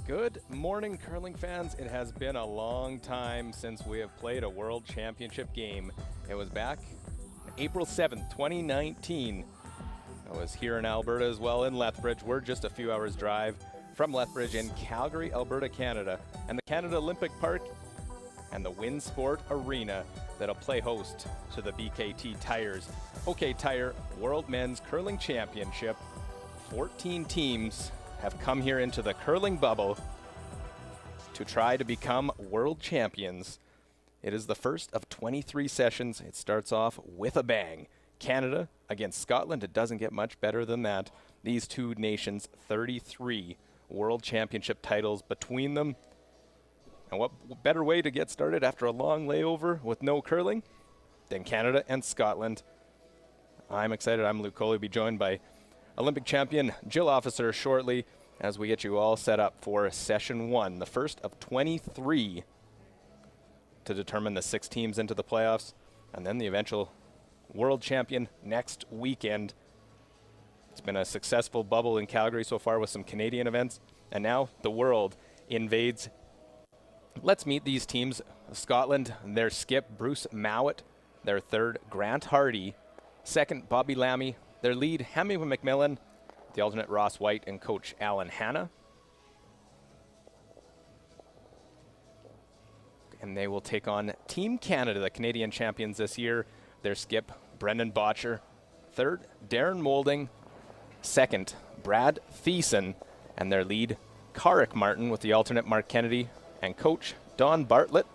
Good morning, curling fans. It has been a long time since we have played a World Championship game. It was back April 7th, 2019. I was here in Alberta as well in Lethbridge. We're just a few hours drive from Lethbridge in Calgary, Alberta, Canada. And the Canada Olympic Park and the Winsport Arena that'll play host to the BKT Tires OK Tire World Men's Curling Championship. 14 teams have come here into the curling bubble to try to become world champions. It is the first of 23 sessions. It starts off with a bang. Canada against Scotland. It doesn't get much better than that. These two nations, 33 world championship titles between them. And what better way to get started after a long layover with no curling than Canada and Scotland. I'm excited. I'm Luke Coley, be joined by Olympic champion Jill Officer shortly as we get you all set up for session one, the first of 23 to determine the 6 teams into the playoffs, and then the eventual world champion next weekend. It's been a successful bubble in Calgary so far with some Canadian events, and now the world invades. Let's meet these teams. Scotland, their skip, Bruce Mowat. Their third, Grant Hardy. Second, Bobby Lammy. Their lead, Hemi McMillan, the alternate Ross White, and coach Alan Hanna. And they will take on Team Canada, the Canadian champions this year. Their skip, Brendan Botcher. Third, Darren Moulding. Second, Brad Thiessen. And their lead, Carrick Martin, with the alternate Mark Kennedy, and coach Don Bartlett.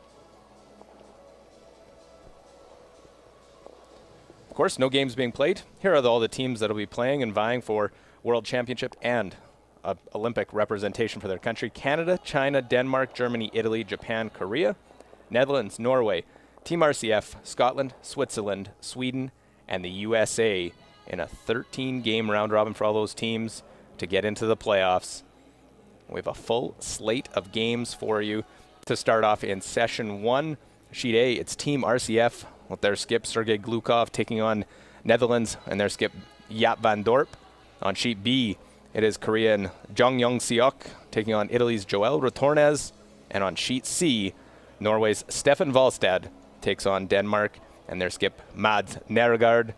Of course, no games being played. Here are all the teams that will be playing and vying for World Championship and Olympic representation for their country. Canada, China, Denmark, Germany, Italy, Japan, Korea, Netherlands, Norway, Team RCF, Scotland, Switzerland, Sweden, and the USA in a 13-game round robin for all those teams to get into the playoffs. We have a full slate of games for you to start off in session one. Sheet A, it's Team RCF with their skip Sergei Glukov taking on Netherlands and their skip Jaap van Dorp. On sheet B, it is Korean Jong Young Seok taking on Italy's Joel Retornez. And on sheet C, Norway's Stefan Valstad takes on Denmark and their skip Mads Nergard.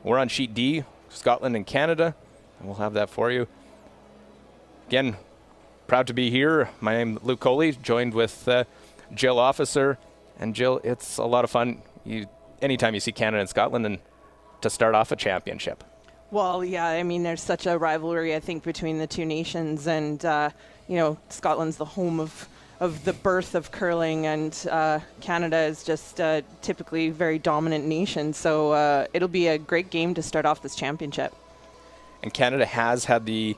We're on sheet D, Scotland and Canada, and we'll have that for you. Again, proud to be here. My name is Luke Coley, joined with Jill Officer. And Jill, it's a lot of fun. Anytime you see Canada and Scotland, and to start off a championship. Well, yeah, I mean, there's such a rivalry, I think, between the two nations, and Scotland's the home of the birth of curling, and Canada is just typically a very dominant nation. So it'll be a great game to start off this championship. And Canada has had the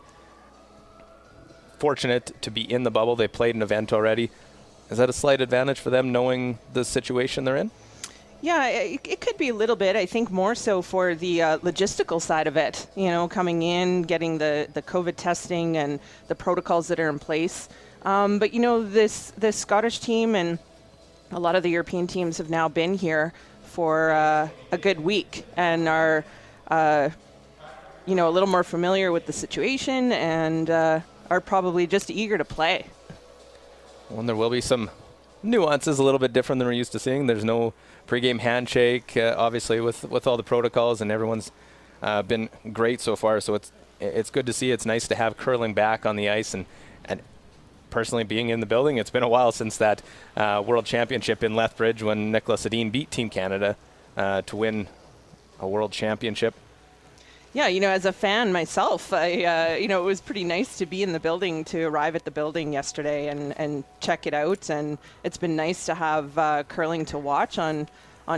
fortunate to be in the bubble. They played an event already. Is that a slight advantage for them, knowing the situation they're in? Yeah, it could be a little bit. I think more so for the logistical side of it, coming in, getting the COVID testing and the protocols that are in place. But, this Scottish team and a lot of the European teams have now been here for a good week and are, a little more familiar with the situation and are probably just eager to play. Well, there will be some nuances a little bit different than we're used to seeing. There's no pregame handshake, obviously, with all the protocols, and everyone's been great so far. So it's good to see. It's nice to have curling back on the ice, and personally being in the building, it's been a while since that World Championship in Lethbridge when Nicolas Sedin beat Team Canada to win a World Championship. Yeah, as a fan myself, it was pretty nice to be in the building, to arrive at the building yesterday and check it out. And it's been nice to have curling to watch on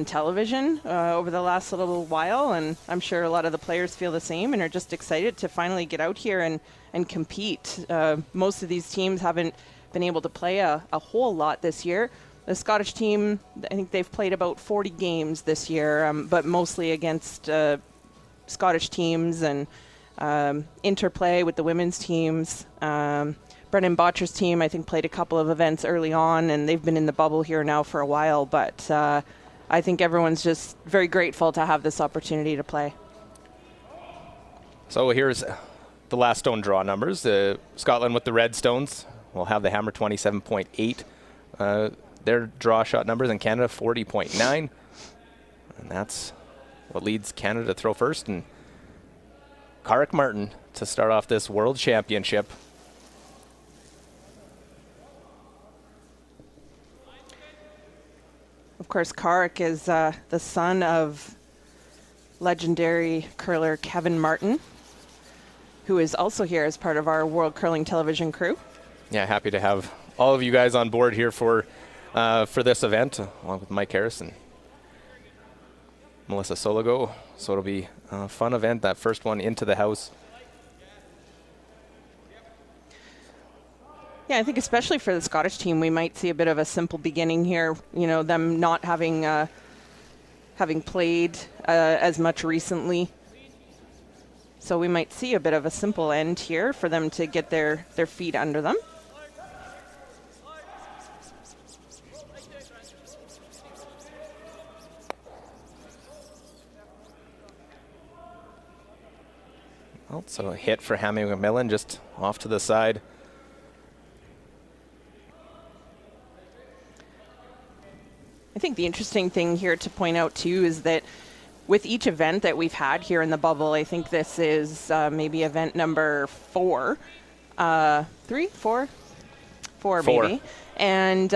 television over the last little while. And I'm sure a lot of the players feel the same and are just excited to finally get out here and compete. Most of these teams haven't been able to play a whole lot this year. The Scottish team, I think they've played about 40 games this year, but mostly against Scottish teams and interplay with the women's teams. Brendan Botcher's team, I think, played a couple of events early on, and they've been in the bubble here now for a while. But I think everyone's just very grateful to have this opportunity to play. So here's the last stone draw numbers. Scotland with the red stones, will have the Hammer 27.8. Their draw shot numbers in Canada 40.9. And that's what leads Canada to throw first. And Karrick Martin to start off this World Championship. Of course, Karrick is the son of legendary curler Kevin Martin, who is also here as part of our World Curling Television crew. Yeah, happy to have all of you guys on board here for this event, along with Mike Harris and Melissa Soligo. So it'll be a fun event, that first one into the house. Yeah, I think especially for the Scottish team, we might see a bit of a simple beginning here. You know, them not having played as much recently. So we might see a bit of a simple end here for them to get their feet under them. Well, so a hit for Hammy McMillan just off to the side. I think the interesting thing here to point out too is that with each event that we've had here in the bubble, I think this is maybe event number 4. 3, 4? 4 maybe. And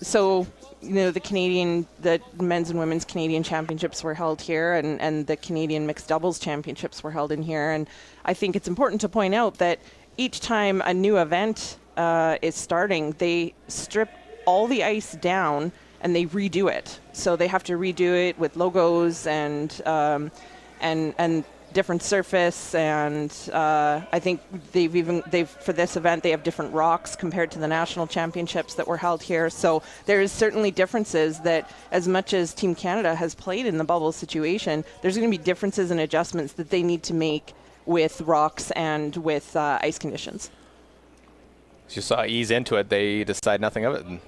so, you know, the men's and women's Canadian championships were held here, and the Canadian mixed doubles championships were held in here. And I think it's important to point out that each time a new event is starting, they strip all the ice down and they redo it. So they have to redo it with logos and different surface, and I think they've for this event they have different rocks compared to the national championships that were held here. So there is certainly differences that, as much as Team Canada has played in the bubble situation, there's going to be differences and adjustments that they need to make with rocks and with ice conditions. As you saw ease into it, they decide nothing of it. And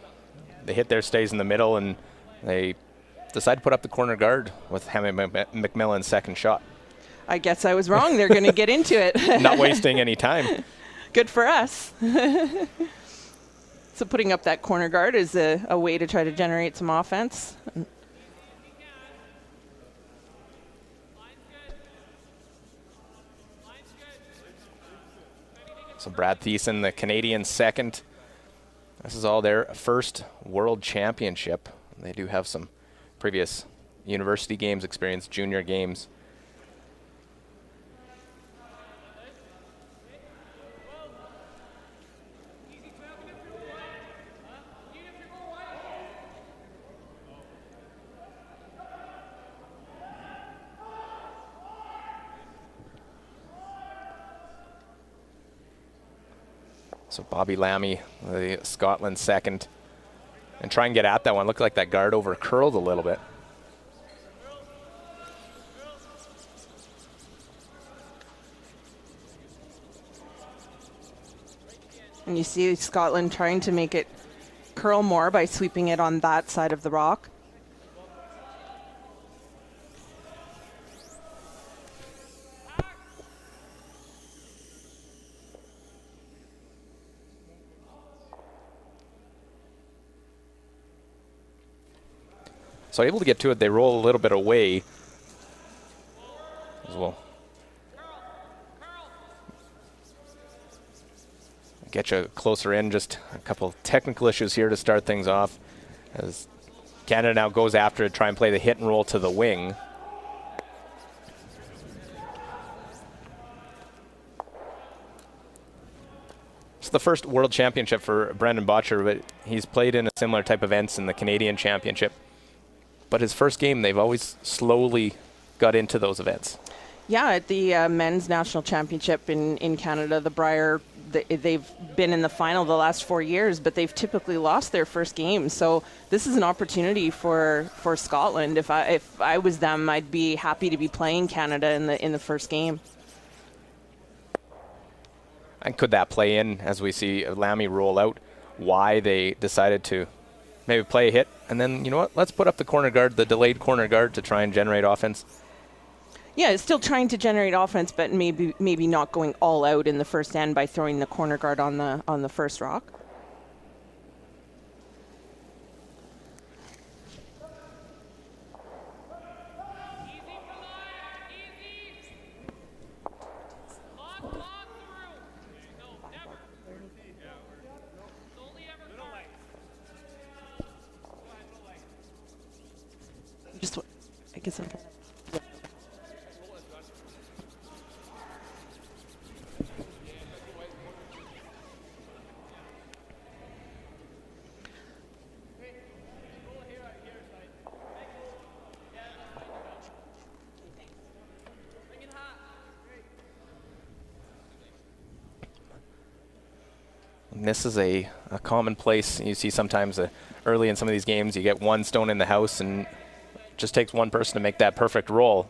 they hit their stays in the middle, and they decide to put up the corner guard with Hammy McMillan's second shot. I guess I was wrong. They're going to get into it. Not wasting any time. Good for us. So putting up that corner guard is a way to try to generate some offense. So Brad Thiessen, the Canadian second. This is all their first World Championship. They do have some previous university games experience, junior games. So Bobby Lammy, the Scotland second, and try and get at that one. Looked like that guard over curled a little bit. And you see Scotland trying to make it curl more by sweeping it on that side of the rock. So able to get to it, they roll a little bit away as well. Get you closer in, just a couple technical issues here to start things off as Canada now goes after it, try and play the hit and roll to the wing. It's the first World Championship for Brendan Botcher, but he's played in a similar type of events in the Canadian Championship. But his first game, they've always slowly got into those events. Yeah, at the men's national championship in Canada, the Brier, they've been in the final the last 4 years, but they've typically lost their first game. So this is an opportunity for Scotland. If I was them, I'd be happy to be playing Canada in the first game. And could that play in, as we see Lammy roll out, why they decided to maybe play a hit, and then, you know what, let's put up the corner guard, the delayed corner guard, to try and generate offense? Yeah, it's still trying to generate offense, but maybe not going all out in the first end by throwing the corner guard on the first rock. get some. And this is a commonplace. You see sometimes early in some of these games, you get one stone in the house, and it just takes one person to make that perfect roll.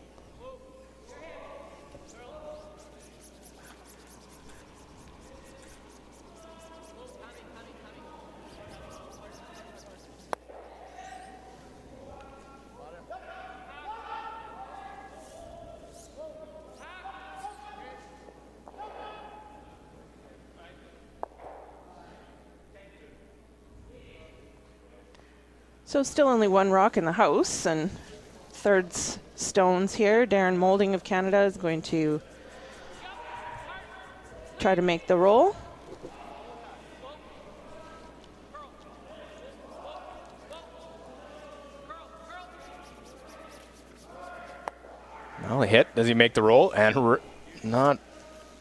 So still only one rock in the house, and third stones here. Darren Moulding of Canada is going to try to make the roll. Well, a hit. Does he make the roll? And not,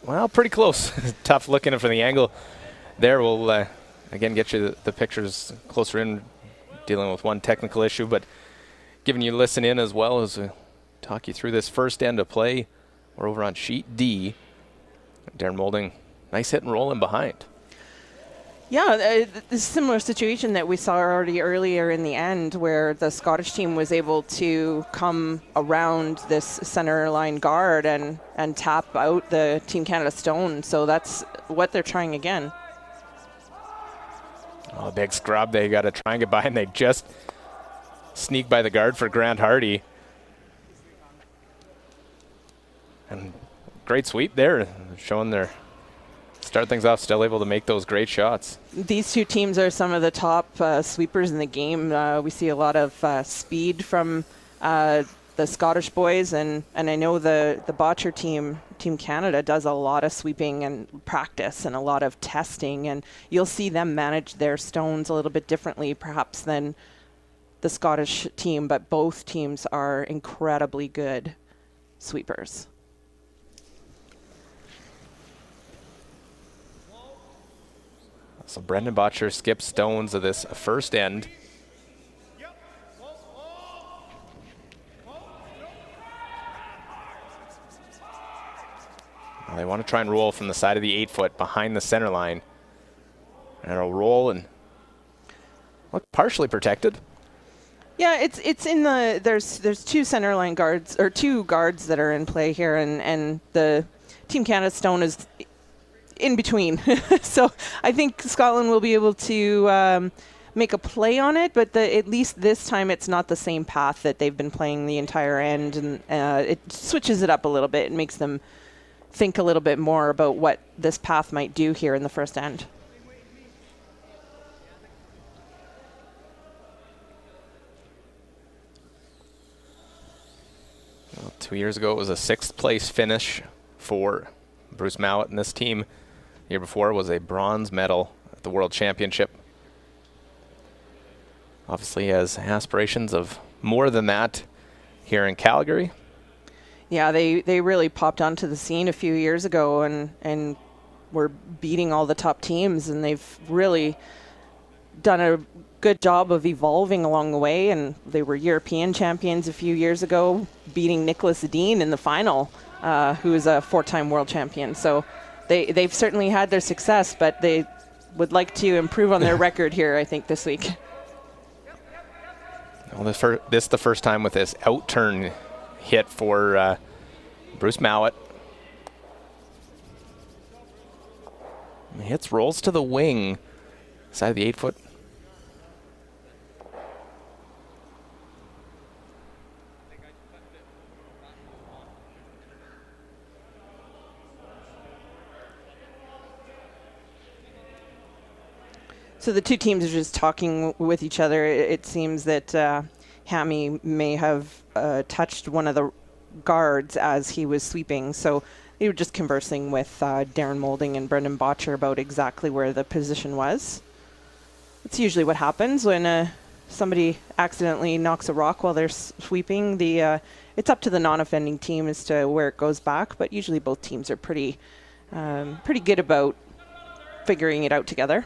well, pretty close. Tough looking for the angle there. We'll, again, get you the pictures closer in, dealing with one technical issue, but giving you a listen in as well as talk you through this first end of play. We're over on sheet D. Darren Moulding, nice hit and roll in behind. Yeah, a similar situation that we saw already earlier in the end, where the Scottish team was able to come around this center line guard and tap out the Team Canada stone. So that's what they're trying again. Oh, big scrub. They got to try and get by, and they just sneak by the guard for Grant Hardy. And great sweep there, showing their start things off, still able to make those great shots. These two teams are some of the top sweepers in the game. We see a lot of speed from the Scottish boys, and I know the Botcher team, Team Canada, does a lot of sweeping and practice and a lot of testing, and you'll see them manage their stones a little bit differently perhaps than the Scottish team, but both teams are incredibly good sweepers. So Brendan Botcher skips stones of this first end. Well, they want to try and roll from the side of the 8-foot behind the center line. And it'll roll and look partially protected. Yeah, it's in the there's two center line guards, or two guards that are in play here, and the Team Canada stone is in between. So I think Scotland will be able to make a play on it, but at least this time it's not the same path that they've been playing the entire end, and it switches it up a little bit and makes them think a little bit more about what this path might do here in the first end. Well, 2 years ago it was a 6th place finish for Bruce Mowat and this team. The year before was a bronze medal at the World Championship. Obviously has aspirations of more than that here in Calgary. Yeah, they really popped onto the scene a few years ago and were beating all the top teams, and they've really done a good job of evolving along the way, and they were European champions a few years ago, beating Nicholas Dean in the final, who is a 4-time world champion. So they've certainly had their success, but they would like to improve on their record here, I think, this week. Well, this is the first time with this out-turn hit for Bruce Mowat. Hits, rolls to the wing, side of the 8-foot. So the two teams are just talking with each other. It seems that Hammy may have touched one of the guards as he was sweeping. So they were just conversing with Darren Moulding and Brendan Botcher about exactly where the position was. It's usually what happens when a somebody accidentally knocks a rock while they're sweeping, it's up to the non-offending team as to where it goes back, but usually both teams are pretty good about figuring it out together.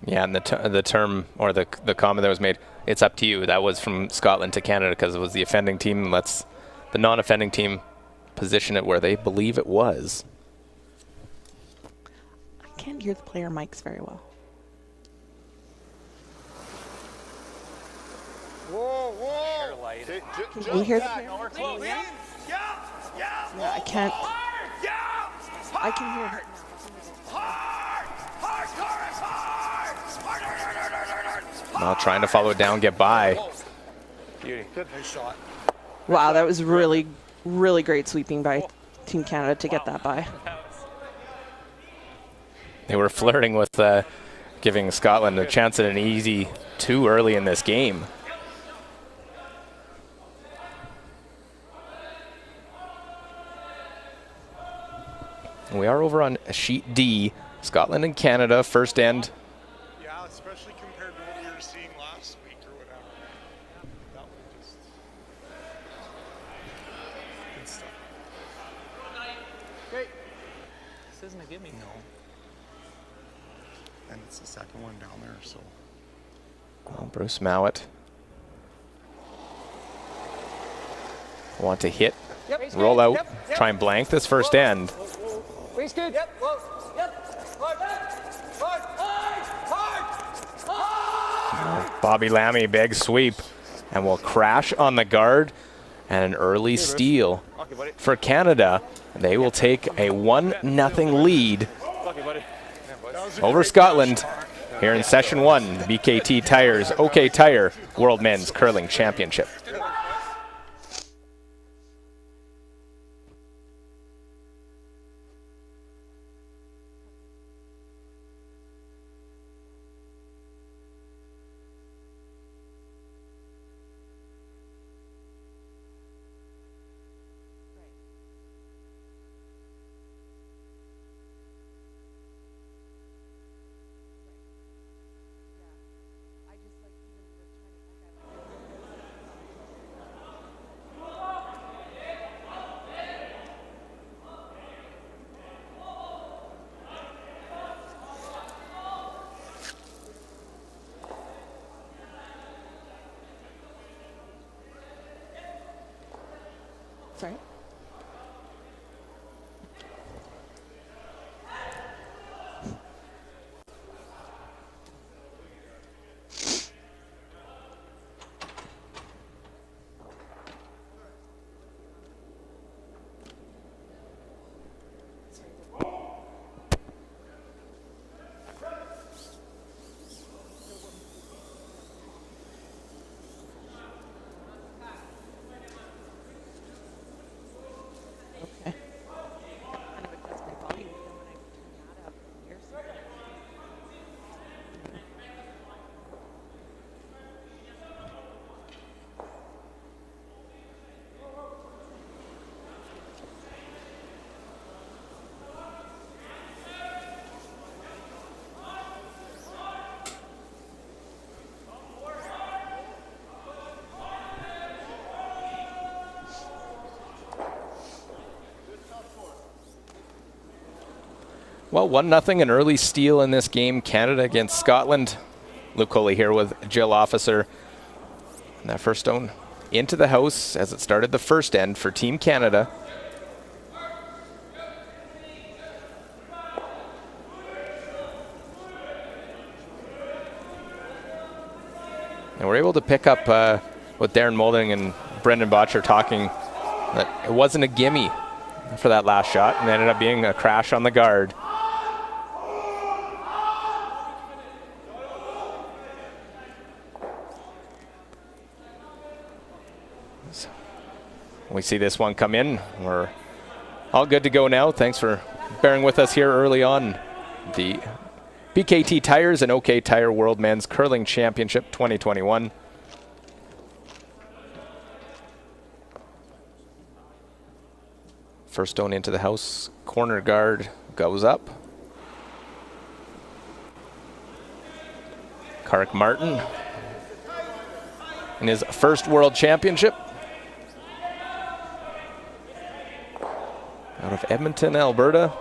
Yeah, and the term or the comment that was made, it's up to you, that was from Scotland to Canada because it was the offending team. Let's the non-offending team position it where they believe it was. I can't hear the player mics very well. Whoa. Can you hear the player? Yeah, I can't. I can hear her. Well, trying to follow it down, get by. Beauty. Good. Nice shot. Wow, that was really, really great sweeping by Team Canada to get that by. They were flirting with giving Scotland a chance at an easy 2 early in this game. We are over on sheet D. Scotland and Canada, first end. Yeah, especially compared to what we were seeing last week or whatever. That one just good stuff. Great. This isn't a gimme. No. And it's the second one down there, so. Well, Bruce Mowat want to hit, roll out, try and blank this first end. Waist good. Yep. Whoa. Yep. Hard. Bobby Lammy, big sweep, and will crash on the guard, and an early steal for Canada. They will take a 1-0 lead over Scotland here in session 1, the BKT Tires OK Tire World Men's Curling Championship. Sorry. Well, 1-0, an early steal in this game. Canada against Scotland. Luke Coley here with Jill Officer. And that first stone into the house as it started the first end for Team Canada. And we're able to pick up with Darren Moulding and Brendan Botcher talking that it wasn't a gimme for that last shot, and it ended up being a crash on the guard. So we see this one come in. We're all good to go now. Thanks for bearing with us here early on. The BKT Tires and OK Tire World Men's Curling Championship 2021. First stone into the house, corner guard goes up. Kark Martin in his first World Championship. Out of Edmonton, Alberta.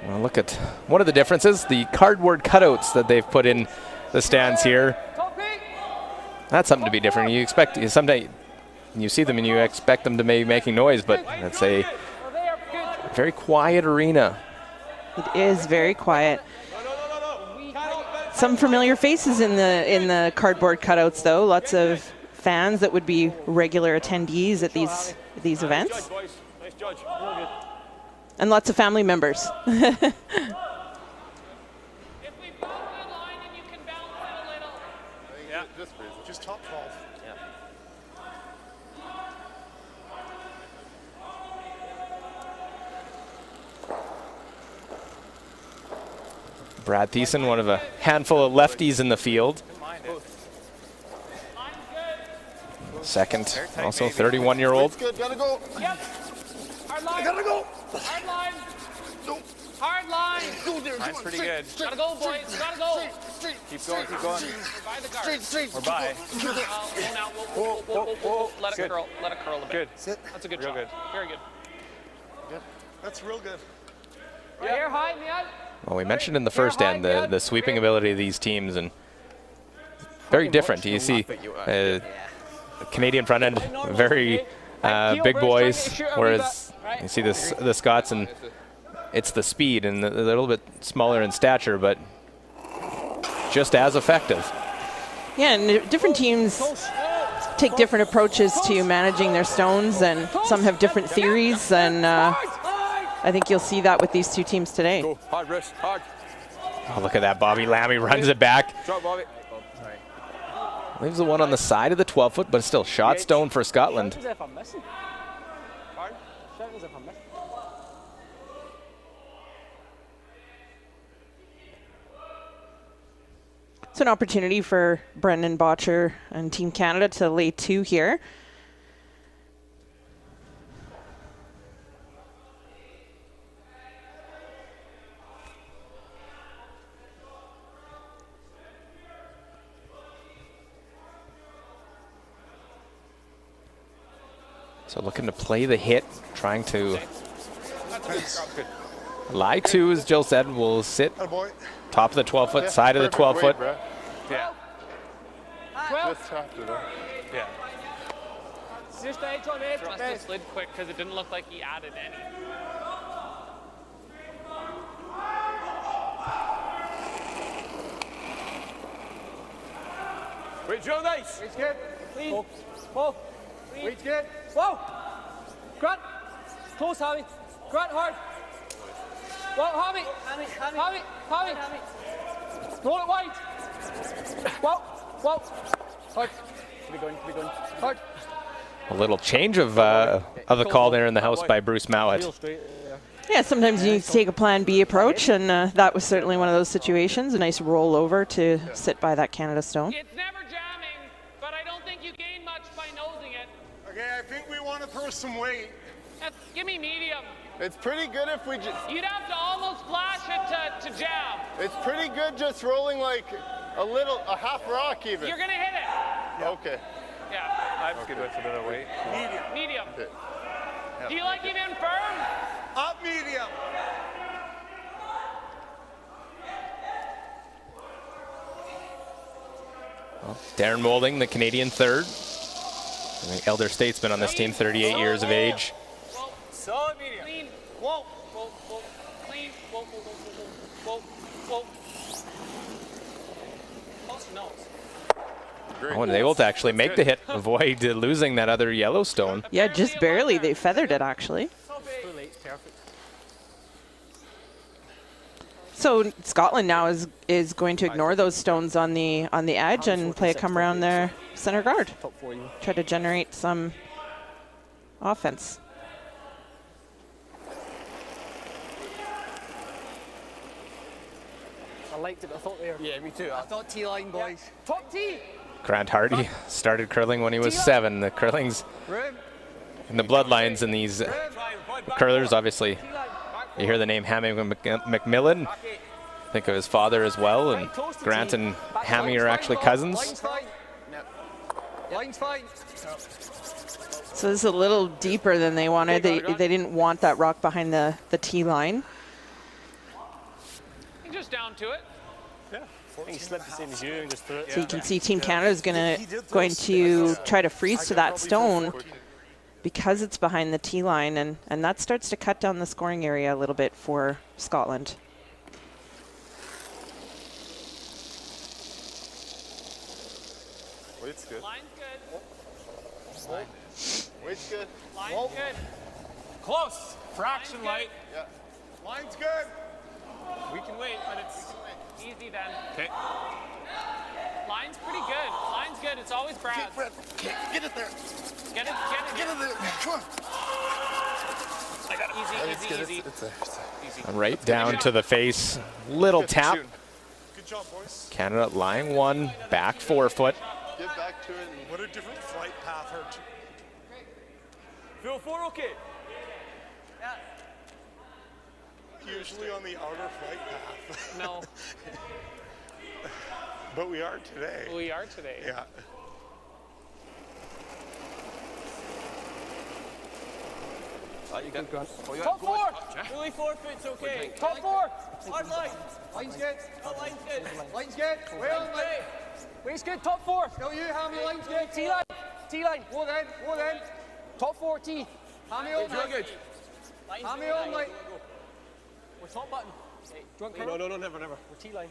Well, look at one of the differences, the cardboard cutouts that they've put in the stands here. That's something to be different. You expect, someday you see them and you expect them to be making noise, but it's a very quiet arena. It is very quiet. Some familiar faces in the cardboard cutouts, though. Lots of fans that would be regular attendees at these events. Nice judge. And lots of family members. If we both in line and you can balance it a little. Yeah. Just top 12. Brad Thiessen, one of a handful of lefties in the field. Second, also 31-year-old. Good, gotta go. Yep. Hard line. Gotta go. Hard line. Go. Hard line. Go there. Mine's pretty good. Gotta go, boys. Gotta go. Keep going, keep going. We're by the guard. Straight. We're by. Whoa, now. Whoa. Let it Good. curl. Let it curl a bit. Good. Sit. That's a good Real shot. good. Very good. That's real good. Right here, high in the eye. Well, we mentioned in the first end the sweeping ability of these teams, and very different. You see Canadian front end, very big boys, whereas you see the Scots, and it's the speed and a little bit smaller in stature, but just as effective. Yeah, and different teams take different approaches to managing their stones, and some have different theories, and I think you'll see that with these two teams today. Go. Hard, wrist. Hard. Oh, look at that, Bobby Lammy runs it back. Drop, Bobby. Oh, sorry. Leaves the one on the side of the 12-foot, but still shot stone for Scotland. Shout as if I'm missing. Pardon? Shout as if I'm missing. It's an opportunity for Brendan Botcher and Team Canada to lay two here. So looking to play the hit, trying to lie two, as Jill said, will sit top of the 12-foot, side of the 12-foot. Yeah. 12. Just tapped it up. Yeah. Just edge on edge. Thrust it slid quick because it didn't look like he added any. Wait, Joe, nice. It's good. Clean. Pull. Weight's good. Whoa. Grunt. Close, Javi. Grunt hard. Whoa, Javi. Javi. Roll it wide. Whoa. Hard. Keep it going. Hard. A little change of the call there in the house by Bruce Mowat. Yeah, sometimes you need to take a plan B approach, and that was certainly one of those situations. A nice rollover to sit by that Canada stone. It's never jamming, but I don't think you gain much by nosing it. Okay, I think we want to throw some weight. Give me medium. It's pretty good if we just. You'd have to almost flash it to jam. It's pretty good just rolling like a half rock even. You're gonna hit it. Okay. Yeah. That's good with a bit of weight. Medium. Okay. Do you like even firm? Up medium. Well, Darren Moulding, the Canadian third. The elder statesman on this team, 38 years of age. Solid medium. Clean. Whoa. Clean. Whoa. Close to nose. Oh, and able to actually make the hit, avoid losing that other Yellowstone. Yeah, just barely. They feathered it, actually. Too late. Perfect. So Scotland now is going to ignore those stones on the edge and play a come around their center guard. Top 4 you. Try to generate some offense. I liked it, I thought they were. Yeah, me too. I thought T-line, boys. Yeah. Top T! Grant Hardy started curling when he was 7. The curling's in the bloodlines in these curlers, obviously. You hear the name Hammy McMillan. Think of his father as well, and Grant and Hammy are actually cousins. Line's fine. So this is a little deeper than they wanted. They didn't want that rock behind the tee line. Just down to it. Yeah. He slipped the same as you and just threw it. So you can see Team Canada is going to try to freeze to that stone because it's behind the tee line, and that starts to cut down the scoring area a little bit for Scotland. Weight's good. Line's good. Weight's good. Line's good. Close. Fraction light. Yeah. Line's good. We can wait, but it's Easy then. okay. Line's pretty good. Line's good. It's always Brad's. Okay, get it there. Get it. Get it there. Come on. I got it. Easy. It's there. Right down to the face. Little tap. Good job, boys. Canada lying 1, back 4 foot. Get back to it. And What a different flight path her two. Feel 4 okay? Usually on the outer flight path. No, But we are today. we are today. Yeah. Top 4! Really 4 foot's okay. Top 4! Hard line. Line's good. Line's good. Line's good. Well, Wait's good. Top 4. Still you, Hammy. Line's good. T-line. T-line. Go then. Top 4 T. Hammy on Real good. Hammy on light. We're top button. No, never. We're T-line.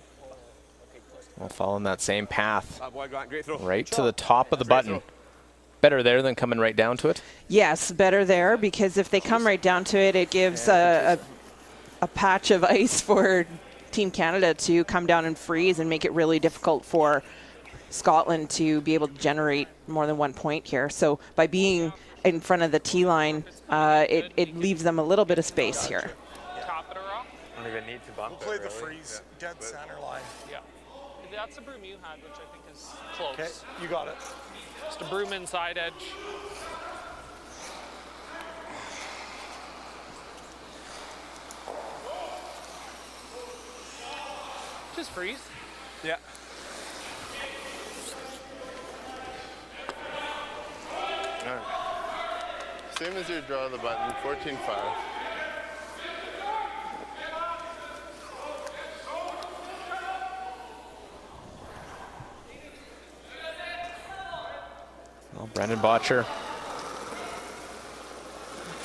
We'll follow in that same path. That boy, Grant, great throw. Right to the top of the button. Better there than coming right down to it. Yes, better there, because if they come right down to it, it gives a patch of ice for Team Canada to come down and freeze and make it really difficult for Scotland to be able to generate more than 1 point here. So by being in front of the tee line, it leaves them a little bit of space here. Top of the rock. Don't even need to bump We'll play the freeze dead center line. Yeah. That's the broom you had, which I think is close. Okay, you got it. Just a broom inside edge. Just freeze. Yeah. same as your draw of the button, 14-5. Well, Brendan Botcher.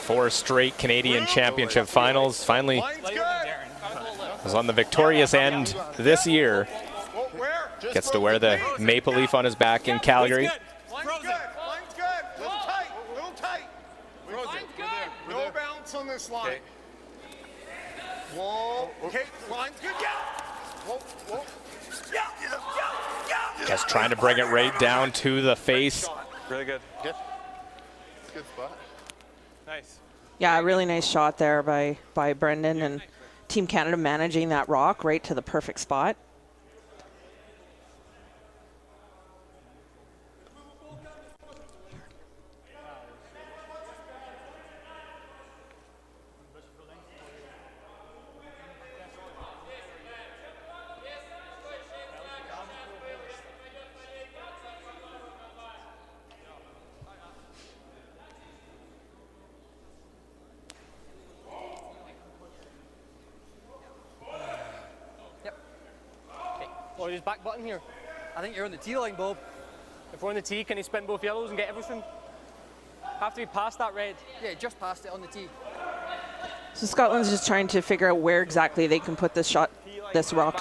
4 straight Canadian Championship finals. Finally was on the victorious end this year. Gets to wear the maple leaf on his back in Calgary. Line's good. Little tight. No bounce on this line. Okay. Whoa. Okay, line's good. Yeah. Whoa. Yeah. Just trying to bring it right down to the face. Really good. Good spot. Nice. Yeah, a really nice shot there by Brendan, and Team Canada managing that rock right to the perfect spot. Oh, he's back button here. I think you're on the tee line, Bob. If we're on the tee, can he spin both yellows and get everything? Have to be past that red. Yeah, just past it on the tee. So Scotland's just trying to figure out where exactly they can put this rock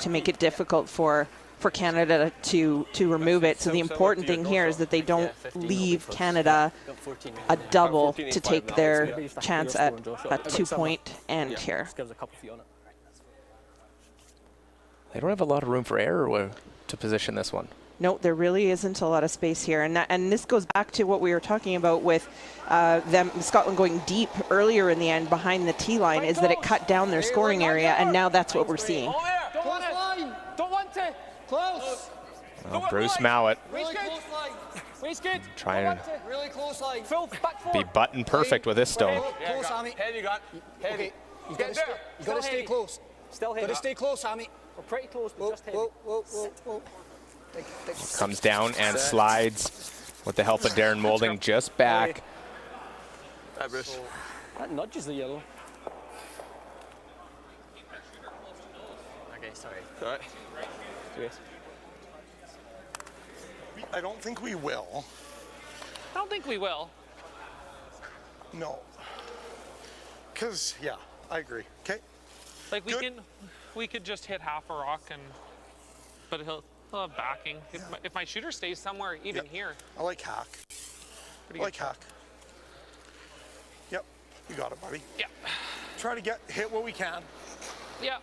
to make it difficult for Canada to remove it. So the important thing here is that they don't leave Canada a double to take their chance at a 2-point end here. Gives a couple feet on it. They don't have a lot of room for error to position this one. No, there really isn't a lot of space here, and this goes back to what we were talking about with Scotland going deep earlier in the end behind the T line, is that it cut down their scoring area, and now that's what we're seeing. Don't want to. Don't want to. Close. Well, Bruce Mowat Waist good. Waist good. trying to Really close line. Full back four. be button perfect with this stone. Close, Hammy. Heavy, got heavy. Okay. You got to stay close. Still heavy. Got to stay close, Hammy. We're pretty close, but just heavy. Whoa. Comes down and slides with the help of Darren Moulding just back. That nudges the yellow. Okay, sorry. All right. I don't think we will. I don't think we will. No. Because, yeah, I agree. Okay. Like Good. we could just hit half a rock but he'll have backing. If my shooter stays somewhere even here. I like hack. Pretty I like good. hack. Yep. You got it, buddy. Yeah. Try to hit what we can. Yeah.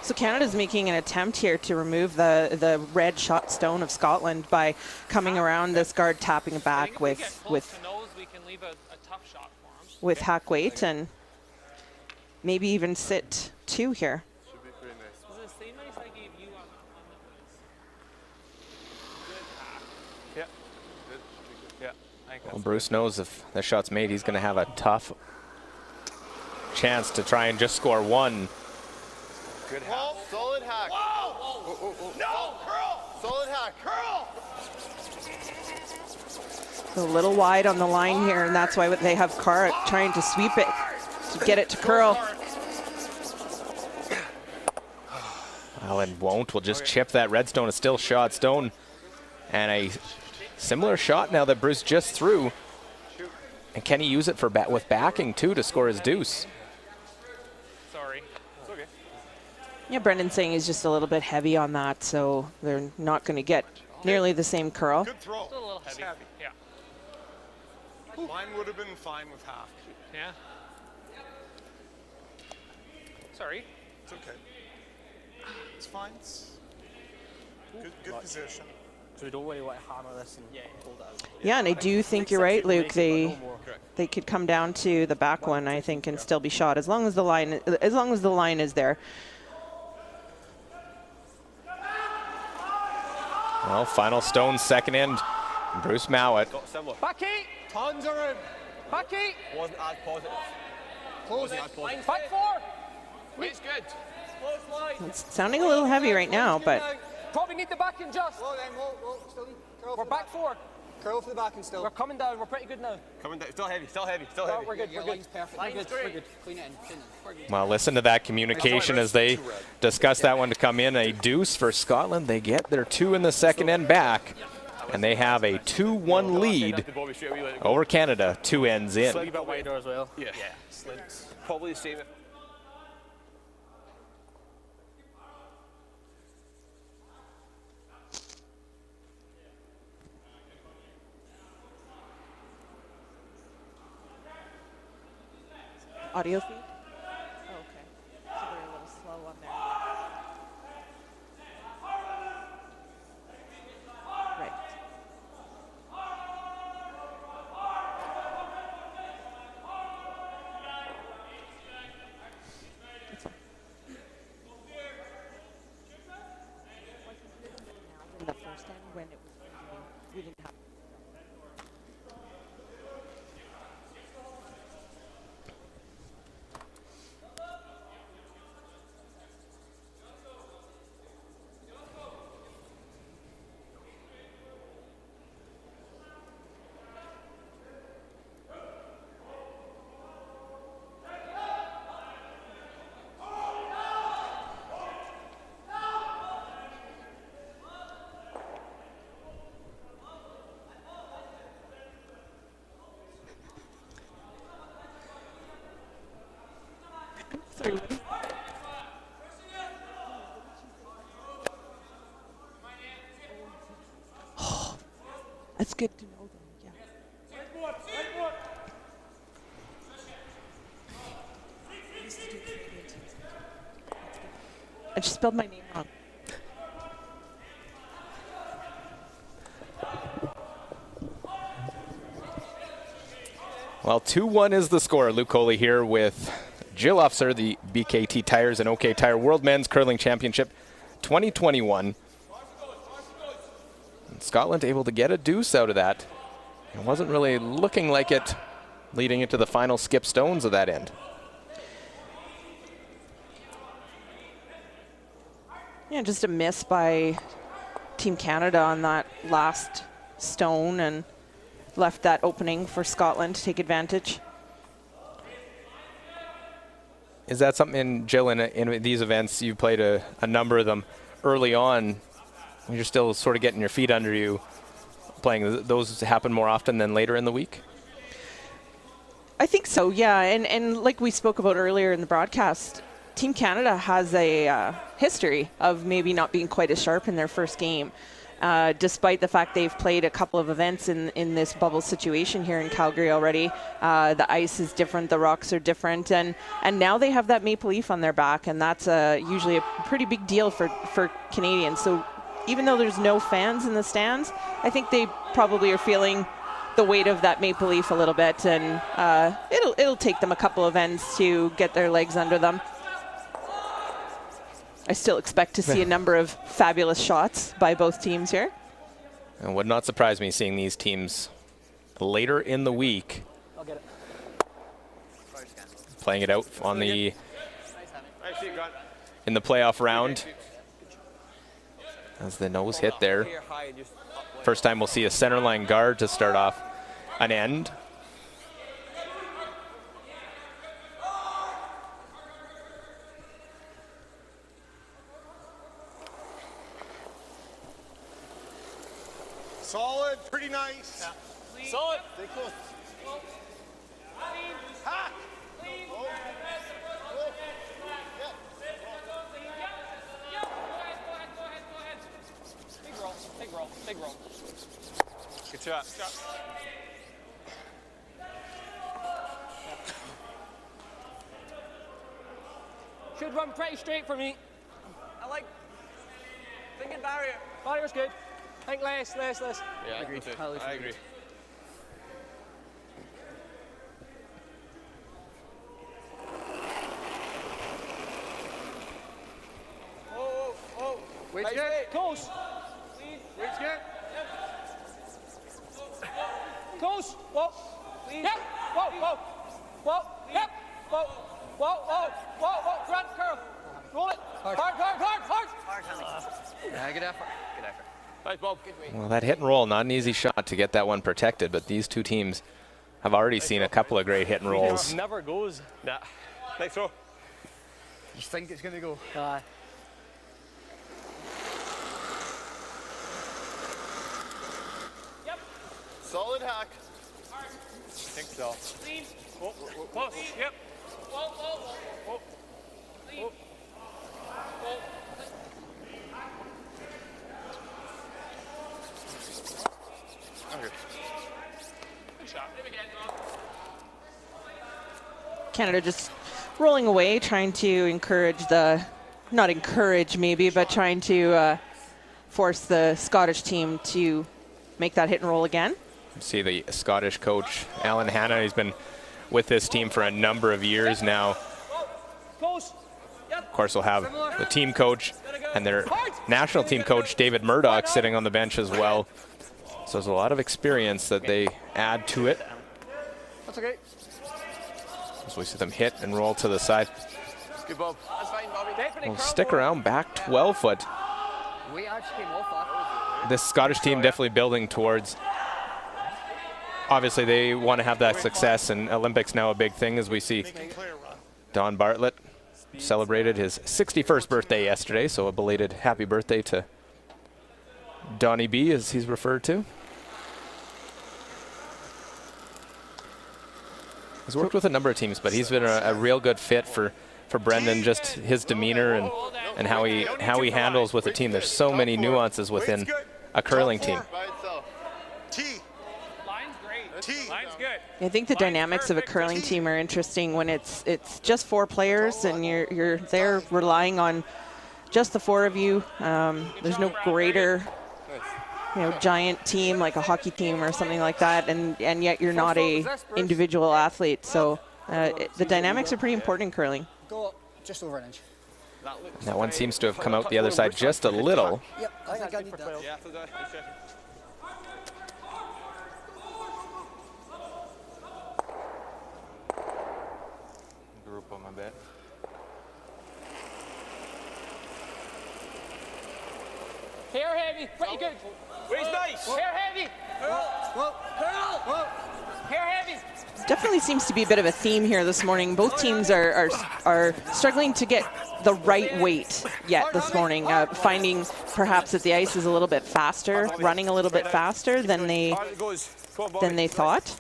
So Canada's making an attempt here to remove the red shot stone of Scotland by coming around this guard, tapping it I think back if we get close with to nose, we can leave a tough shot for him. with hack weight, and maybe even sit 2 here. Was it the same ice I gave you on the hack? Yeah. I think Well, Bruce knows if the shot's made, he's going to have a tough chance to try and just score 1. Good hack. Whoa, solid hack. Whoa! No, curl! Solid hack. Curl! So a little wide on the line here, and that's why they have Carr trying to sweep it to get it to curl. Well, and won't. We'll just chip that red stone. A still shot stone. And a similar shot now that Bruce just threw. And can he use it for with backing, too, to score his deuce? Sorry. it's okay. Yeah, Brendan's saying he's just a little bit heavy on that, so they're not going to get nearly the same curl. Good throw. Still a little heavy. Yeah. Mine would have been fine with half. Yeah. Sorry. It's okay. It's fine. It's good position. So we don't really want to hammer this and hold it out. Yeah, and I do think you're right, Luke. They could come down to the back one, I think, and still be shot as long as the line is there. Well, final stone, second end. Bruce Mowat. Got similar. Back 8. Tons of room. Back 8. Wasn't as positive. Close Wasn't it. as positive. Back 4. Wait's good. Close line. It's sounding a little heavy right now, but Probably need the back and just. Whoa, then, whoa, still need curl We're for the back 4. Curl for the back and still. We're coming down. We're pretty good now. Coming down. Still heavy. Still heavy. Still No, heavy. we're good. Your We're good. line's perfect. We're good. We're good. Clean it in. We're good. Well, listen to that communication as they discuss that one to come in. A deuce for Scotland. They get their 2 in the second end back. And they have a 2-1 lead over Canada, 2 ends in. Slightly bit wider as well. Yeah. Probably the same. audio feed? Oh, okay. So they're a little slow on there. Right. That's fine. In the first end when it was we didn't have Sorry. That's good to know, though. Yeah. I just spelled my name wrong. Well, 2-1 is the score. Luke Coley here with Jill Officer, the BKT Tires and OK Tire World Men's Curling Championship 2021. And Scotland able to get a deuce out of that. It wasn't really looking like it leading into the final skip stones of that end. Yeah, just a miss by Team Canada on that last stone and left that opening for Scotland to take advantage. Is that something, Jill, in these events, you've played a number of them early on, you're still sort of getting your feet under you playing, those happen more often than later in the week? I think so, yeah. And like we spoke about earlier in the broadcast, Team Canada has a history of maybe not being quite as sharp in their first game. Despite the fact they've played a couple of events in this bubble situation here in Calgary already. The ice is different, the rocks are different, and now they have that maple leaf on their back, and that's usually a pretty big deal for Canadians. So even though there's no fans in the stands, I think they probably are feeling the weight of that maple leaf a little bit, and it'll take them a couple of ends to get their legs under them. I still expect to see a number of fabulous shots by both teams here. And would not surprise me seeing these teams later in the week playing it out on the in the playoff round. As the nose hit there. First time we'll see a centerline guard to start off an end. Solid, pretty nice. Yeah. Solid. Stay close. Ha! Big roll. Good shot. Should run pretty straight for me. I like thinking barrier. Barrier's good. I think less. Yeah, I agree too. I agree. Oh. Wait's good. Close. Wait's good. Close. Whoa. Yep. Whoa. Yep. Whoa. Run, curl. Roll it. Hard. Yeah, good effort. Nice, Bob. Good weight. Well, that hit and roll, not an easy shot to get that one protected, but these two teams have already seen a couple of great hit and rolls. Never goes. Nah. Nice throw. You think it's going to go? Yep. Solid hack. I think so. Lean. Close. Yep. Whoa. Lean. Whoa. Okay. Good shot. Canada just rolling away, trying to encourage not encourage maybe, but trying to force the Scottish team to make that hit and roll again. See the Scottish coach, Alan Hanna, he's been with this team for a number of years now. Close. Of course, we'll have the team coach and their national team coach, David Murdoch, sitting on the bench as well. So there's a lot of experience that they add to it. That's okay. As we see them hit and roll to the side. Good, Bob. That's fine, Bobby. We'll stick around back 12 foot. We actually came off that. This Scottish team definitely building towards, obviously they want to have that success, and Olympics now a big thing, as we see Don Bartlett celebrated his 61st birthday yesterday, so a belated happy birthday to Donnie B, as he's referred to. He's worked with a number of teams, but he's been a real good fit for Brendan, just his demeanor and how he handles with the team. There's so many nuances within a curling team. T. Line's great. T. Line's good. I think the dynamics of a curling team are interesting when it's just 4 players and you're there relying on just the 4 of you. There's no greater giant team like a hockey team or something like that, and yet you're not a individual athlete. So the dynamics are pretty important in curling. Go up just over an inch. That one seems to have come out the other side just a little. Yep, I think I need that. Group them a bit. Hair heavy. Pretty good. Where's nice? Hair heavy. Hair heavy. Definitely seems to be a bit of a theme here this morning. Both teams are struggling to get the right weight yet this morning, finding perhaps that the ice is a little bit faster, running a little bit faster than they thought.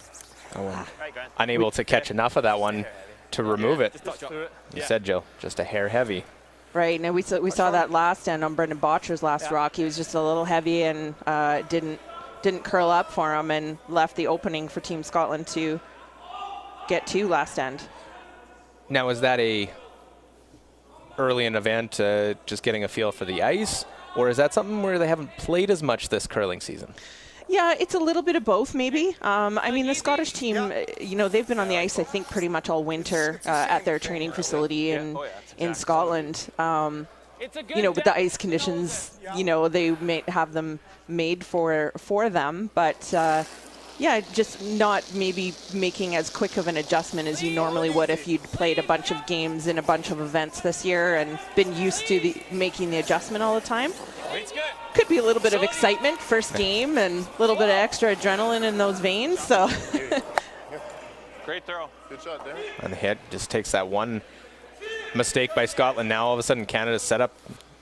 Unable to catch enough of that one to remove it. You said, Joe, just a hair heavy. Right, and we saw that last end on Brendan Botcher's last rock. He was just a little heavy and didn't curl up for him and left the opening for Team Scotland to get to last end. Now, is that a early in event, just getting a feel for the ice, or is that something where they haven't played as much this curling season? Yeah, it's a little bit of both, maybe. I mean, the Scottish team, they've been on the ice, I think, pretty much all winter at their training facility in Scotland. With the ice conditions, they may have them made for them, but just not maybe making as quick of an adjustment as you normally would if you'd played a bunch of games in a bunch of events this year and been used to making the adjustment all the time. Could be a little bit of excitement first game and a little bit of extra adrenaline in those veins. So Great throw. Good shot there. And the hit just takes that one mistake by Scotland. Now all of a sudden Canada's set up,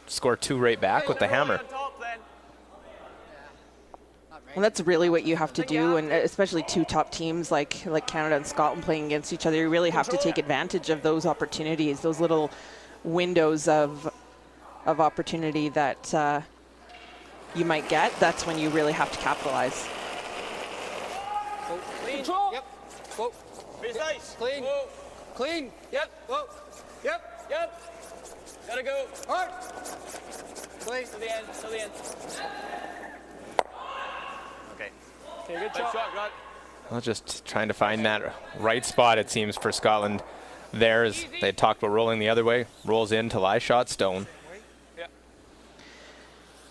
score 2 right back with the hammer. Well, that's really what you have to do, and especially two top teams like Canada and Scotland playing against each other. You really have to take advantage of those opportunities, those little windows of opportunity that you might get. That's when you really have to capitalize. Clean. Control. Yep. Whoa. Face nice. Clean. Whoa. Clean. Yep. Whoa. Yep. Yep. Gotta go. Hard. Clean. To the end. To the end. Okay. Okay, good Nice shot, God. Well, just trying to find that right spot, it seems, for Scotland. There, as they talked about rolling the other way, rolls in to lie shot stone.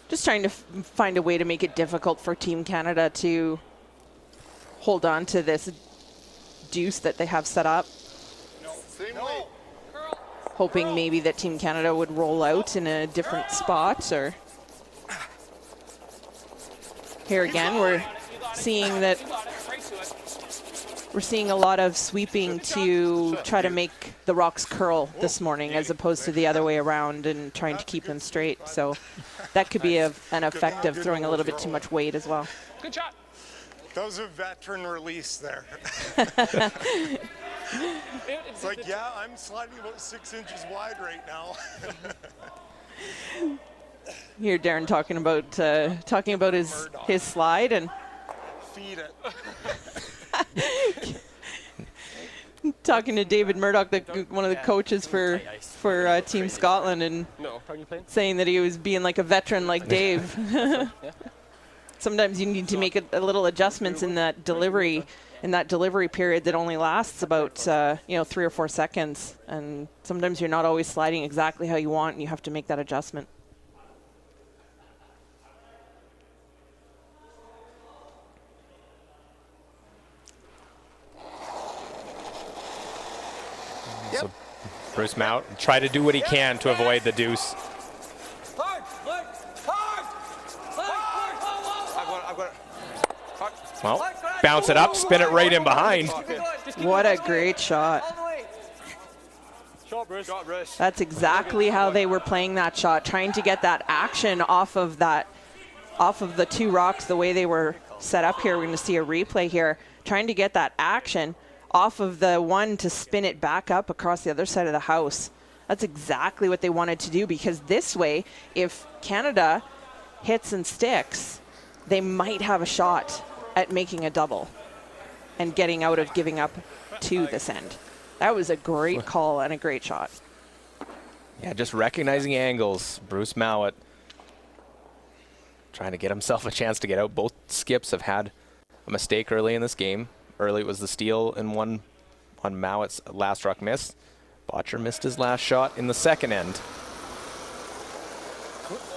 Just trying to find a way to make it difficult for Team Canada to hold on to this deuce that they have set up. No. Hoping maybe that Team Canada would roll out in a different spot. Or here again, we're seeing a lot of sweeping to try to make the rocks curl this morning, as opposed to the other way around and trying to keep them straight. So that could be an effect of throwing a little bit too much weight as well. Good shot. That was a veteran release there. It's like, yeah, I'm sliding about 6 inches wide right now. Hear Darren talking about his slide and Feed it. talking to David Murdoch, one of the coaches for Team Scotland, and saying that he was being like a veteran like Dave. Sometimes you need to make a little adjustments in that delivery period that only lasts about 3 or 4 seconds, and sometimes you're not always sliding exactly how you want, and you have to make that adjustment. So Bruce Mount try to do what he can to avoid the deuce. Hard. Hard. I've got it. Well, bounce it up, spin it right in behind. What a great shot. Shot, Bruce. That's exactly how they were playing that shot, trying to get that action off of the 2 rocks, the way they were set up here. We're going to see a replay here, trying to get that action off of the one to spin it back up across the other side of the house. That's exactly what they wanted to do, because this way, if Canada hits and sticks, they might have a shot at making a double and getting out of giving up to this end. That was a great call and a great shot. Yeah, just recognizing angles. Bruce Mallett trying to get himself a chance to get out. Both skips have had a mistake early in this game. Early it was the steal and one on Mowett's last rock miss. Botcher missed his last shot in the second end.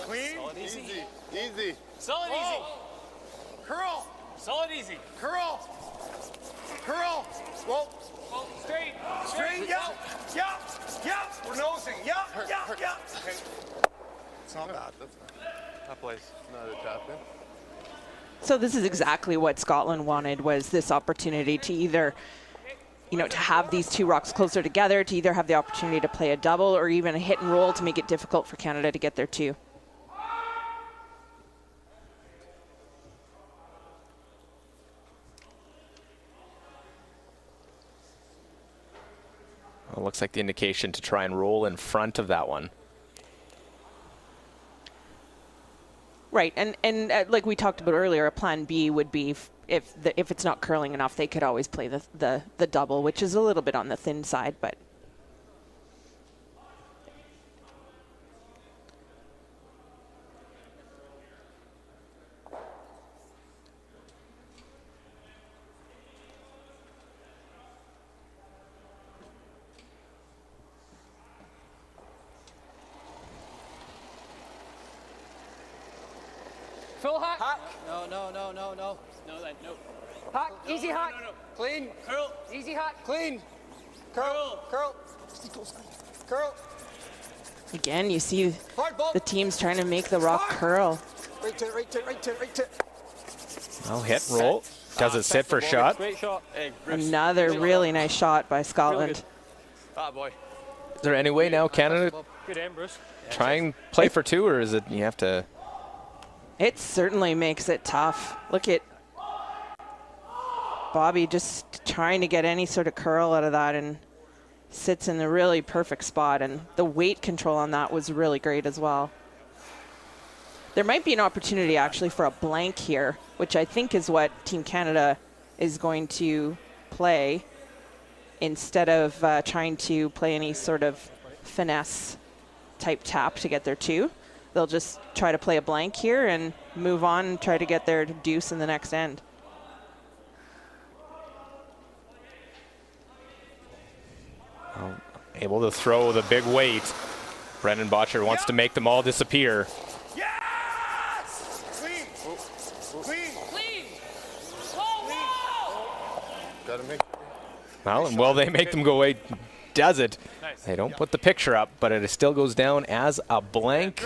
Clean. Easy. Easy. Solid easy. Curl. Solid easy. Curl. Curl. Whoa. Straight. Straight. Yeah. Yeah. Yeah. We're nosing. Yeah. Yeah. Yeah. Okay. It's not bad. That's not. That place. Not a tap in. So this is exactly what Scotland wanted, was this opportunity to either, to have these two rocks closer together, to either have the opportunity to play a double or even a hit and roll to make it difficult for Canada to get there too. Well, looks like the indication to try and roll in front of that one. Right, and like we talked about earlier, a plan B would be if it's not curling enough, they could always play the double, which is a little bit on the thin side, but. Full hack. Hack. No. No, that, no. Hack. Easy hack. Clean. Curl. Easy hack. Clean. Curl. Curl. Curl. Again, you see Hard ball. the teams trying to make the rock curl. Right to it, right to it, right to it, right to it. Well, hit, roll. Does it sit for a shot? Great shot. Hey, Bruce. Another really nice shot by Scotland. Ah, boy. Is there any way now Canada Good aim, Bruce. try and play for two, or is it you have to? It certainly makes it tough. Look at Bobby just trying to get any sort of curl out of that, and sits in the really perfect spot, and the weight control on that was really great as well. There might be an opportunity actually for a blank here, which I think is what Team Canada is going to play instead of trying to play any sort of finesse type tap to get their two. They'll just try to play a blank here and move on and try to get their deuce in the next end. Able to throw the big weight. Brendan Botcher wants to make them all disappear. Yes! Clean. Clean. Clean. Oh, Gotta make. Well, and will they make them go away? Does it? They don't put the picture up, but it still goes down as a blank.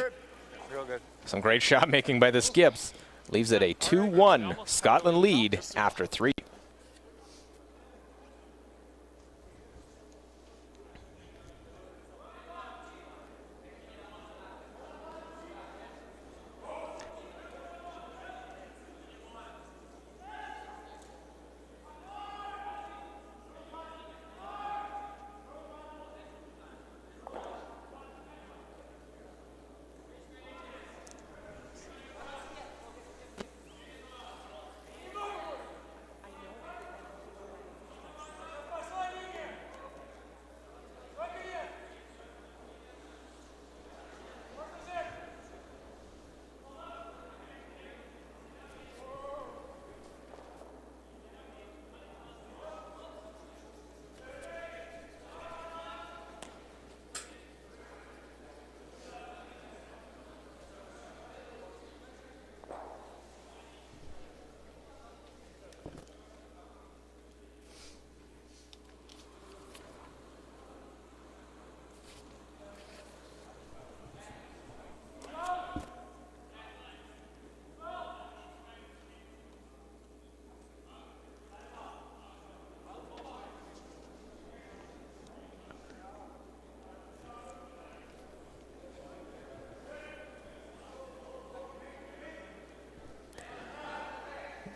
Real good. Some great shot making by the Skips. Leaves it a 2-1 Scotland lead after 3.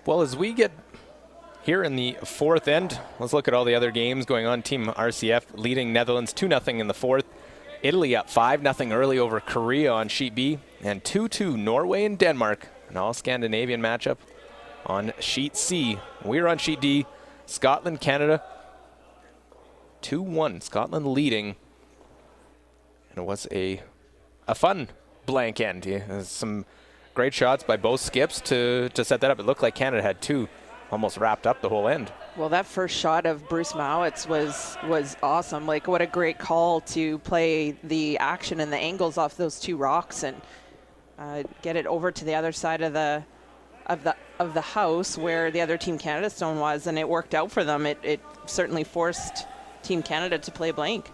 Well, as we get here in the fourth end, let's look at all the other games going on. Team RCF leading Netherlands 2-0 in the fourth. Italy up 5-0 early over Korea on sheet B. And 2-2 Norway and Denmark, an all-Scandinavian matchup on sheet C. We're on sheet D. Scotland, Canada, 2-1. Scotland leading. And it was a fun blank end. Yeah, some great shots by both skips to set that up. It looked like Canada had 2 almost wrapped up the whole end. Well, that first shot of Bruce Mowat's was awesome. Like, what a great call to play the action and the angles off those 2 rocks and get it over to the other side of the house where the other Team Canada stone was, and it worked out for them. It certainly forced Team Canada to play blank.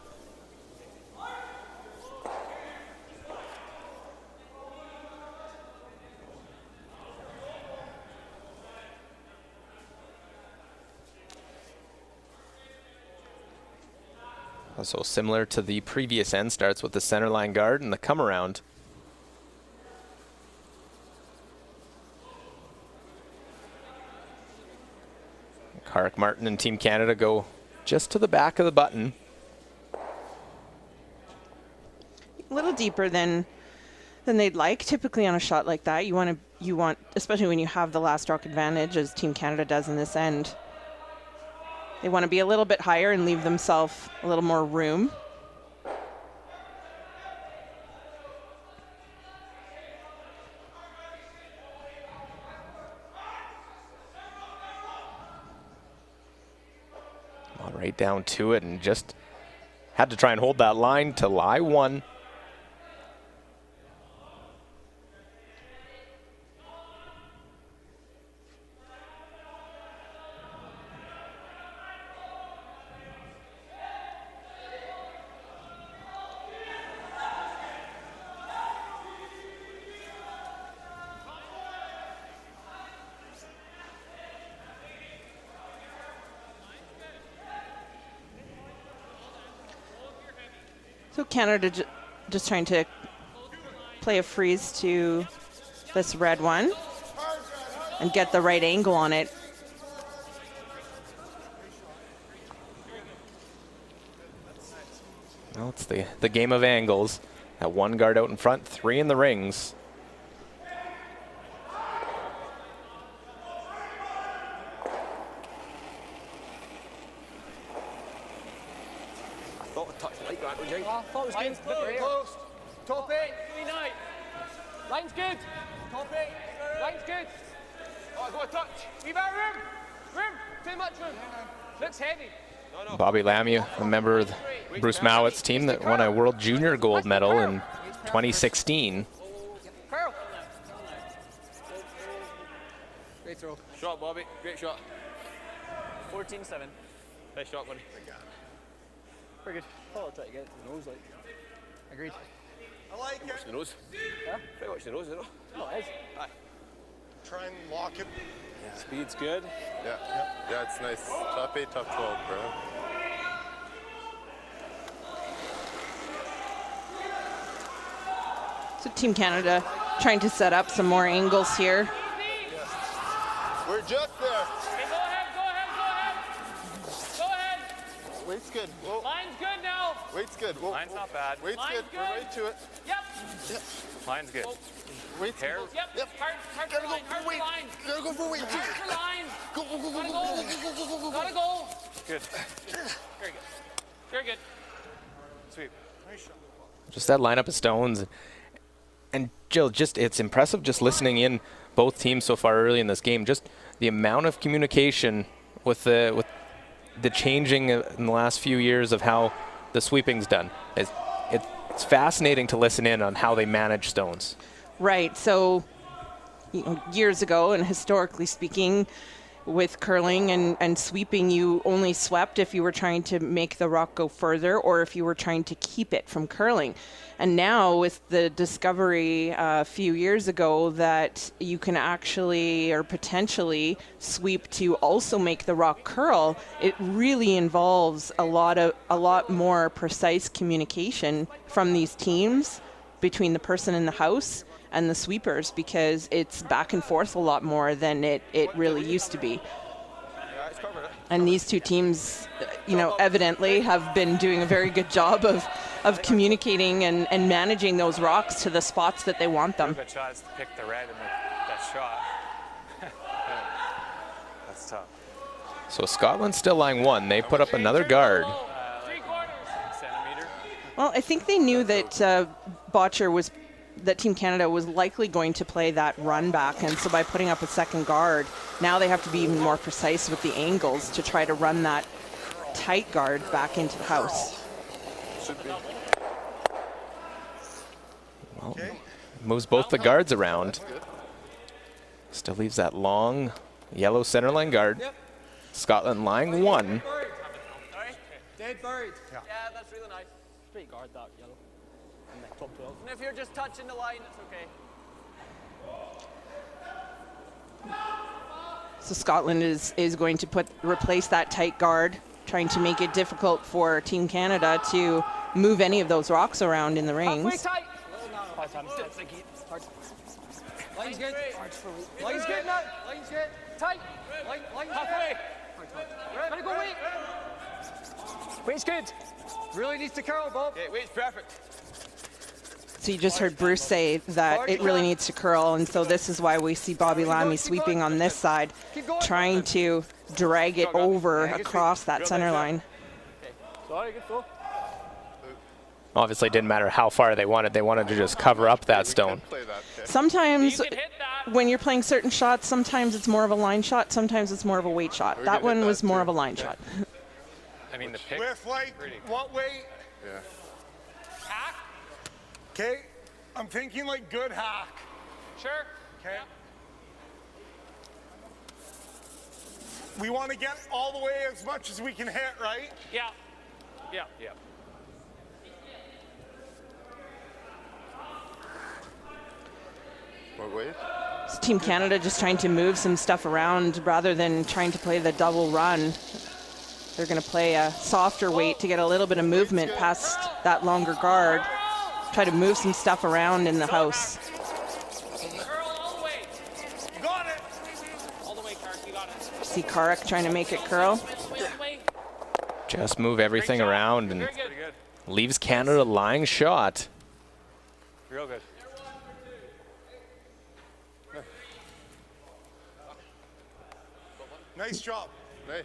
So similar to the previous end, starts with the center line guard and the come around. Carrick Martin and Team Canada go just to the back of the button. A little deeper than they'd like. Typically on a shot like that, you want, especially when you have the last rock advantage, as Team Canada does in this end, they want to be a little bit higher and leave themselves a little more room. Well, right down to it, and just had to try and hold that line to lie 1. So Canada just trying to play a freeze to this red one and get the right angle on it. Well, it's the game of angles. That 1 guard out in front, 3 in the rings. I thought it was good. Close. Top 8. Line's good. Top 8. Line's good. Oh, go a touch. We better room. Room. Too much room. Looks heavy. Bobby Lamieux, a member of Bruce Mowat's team that won a World Junior gold medal in 2016. Curl. Great throw. Shot, Bobby. Great shot. 14-7. Nice shot, buddy. Pretty good. Thought I'd try to get it to the nose, like. Agreed. I like it. Watch the nose. Yeah? Pretty watch the nose, you know. No, it is. Aye. Try and lock it. Speed's good. Yeah, it's nice. Top 8, top 12, bro. So Team Canada trying to set up some more angles here. We're just there. Okay, go ahead. Go ahead. Weight's good. Whoa. Line's good now. Weight's good. Whoa. Line's not bad. Weight's Line's good. good. We're right to it. Yep. Line's good. Weight's Hair. good. Yep. Hard Gotta for go line. Hard for weight. for line. Gotta go for weight. Hard for line. Go, go, go, go, Gotta go, go. go, go, go, go, go. Gotta go. Good. Very good. Very good. Sweet. Just that lineup of stones. And Jill, just it's impressive just listening in both teams so far early in this game. Just the amount of communication with the changing in the last few years of how the sweeping's done. It's fascinating to listen in on how they manage stones. Right. So, years ago, and historically speaking, with curling and sweeping, you only swept if you were trying to make the rock go further or if you were trying to keep it from curling. And now with the discovery a few years ago that you can actually or potentially sweep to also make the rock curl, it really involves a lot more precise communication from these teams between the person in the house and the sweepers, because it's back and forth a lot more than it really used to be. And these two teams, evidently have been doing a very good job of communicating and managing those rocks to the spots that they want them. Good shots to pick the red in that shot. That's tough. So Scotland's still lying 1. They put up another guard. Like centimeter. Well, I think they knew that Botcher was that Team Canada was likely going to play that run back, and so by putting up a second guard, now they have to be even more precise with the angles to try to run that tight guard back into the house. Should be. Well, moves both the guards around. Still leaves that long yellow center line guard. Scotland lying 1. Dead bird. Yeah, that's really nice. Straight guard that yellow. And the top 12. And if you're just touching the line, it's okay. So Scotland is going to replace that tight guard, trying to make it difficult for Team Canada to move any of those rocks around in the Halfway rings. tight. Line's good. Line's good now. Line's good. Tight. Line's halfway. Gotta go weight. Weight's good. Really needs to curl, Bob. Okay, weight's perfect. So you just heard Bruce say that it really needs to curl, and so this is why we see Bobby Lammy sweeping on this side, trying to drag it over across that center line. Sorry, good throw. Obviously, it didn't matter how far they wanted to just cover up that stone. Play that. Okay. Sometimes You can hit that. when you're playing certain shots, sometimes it's more of a line shot, sometimes it's more of a weight shot. We That can hit one that was more too. of a line shot. I mean, the pick. With like, what weight? Yeah. Hack? Okay, I'm thinking like good hack. Sure. Okay. We want to get all the way as much as we can hit, right? Yeah. Yeah. Yeah. What weight? It's Team Canada just trying to move some stuff around rather than trying to play the double run. They're going to play a softer weight to get a little bit of movement past that longer guard. Try to move some stuff around in the house. Curl all the way. You got it. All the way, Kark. You got it. See Karek trying to make it curl. All the way. Just move everything around and Very good. leaves Canada lying shot. Real good. Nice job. Nice.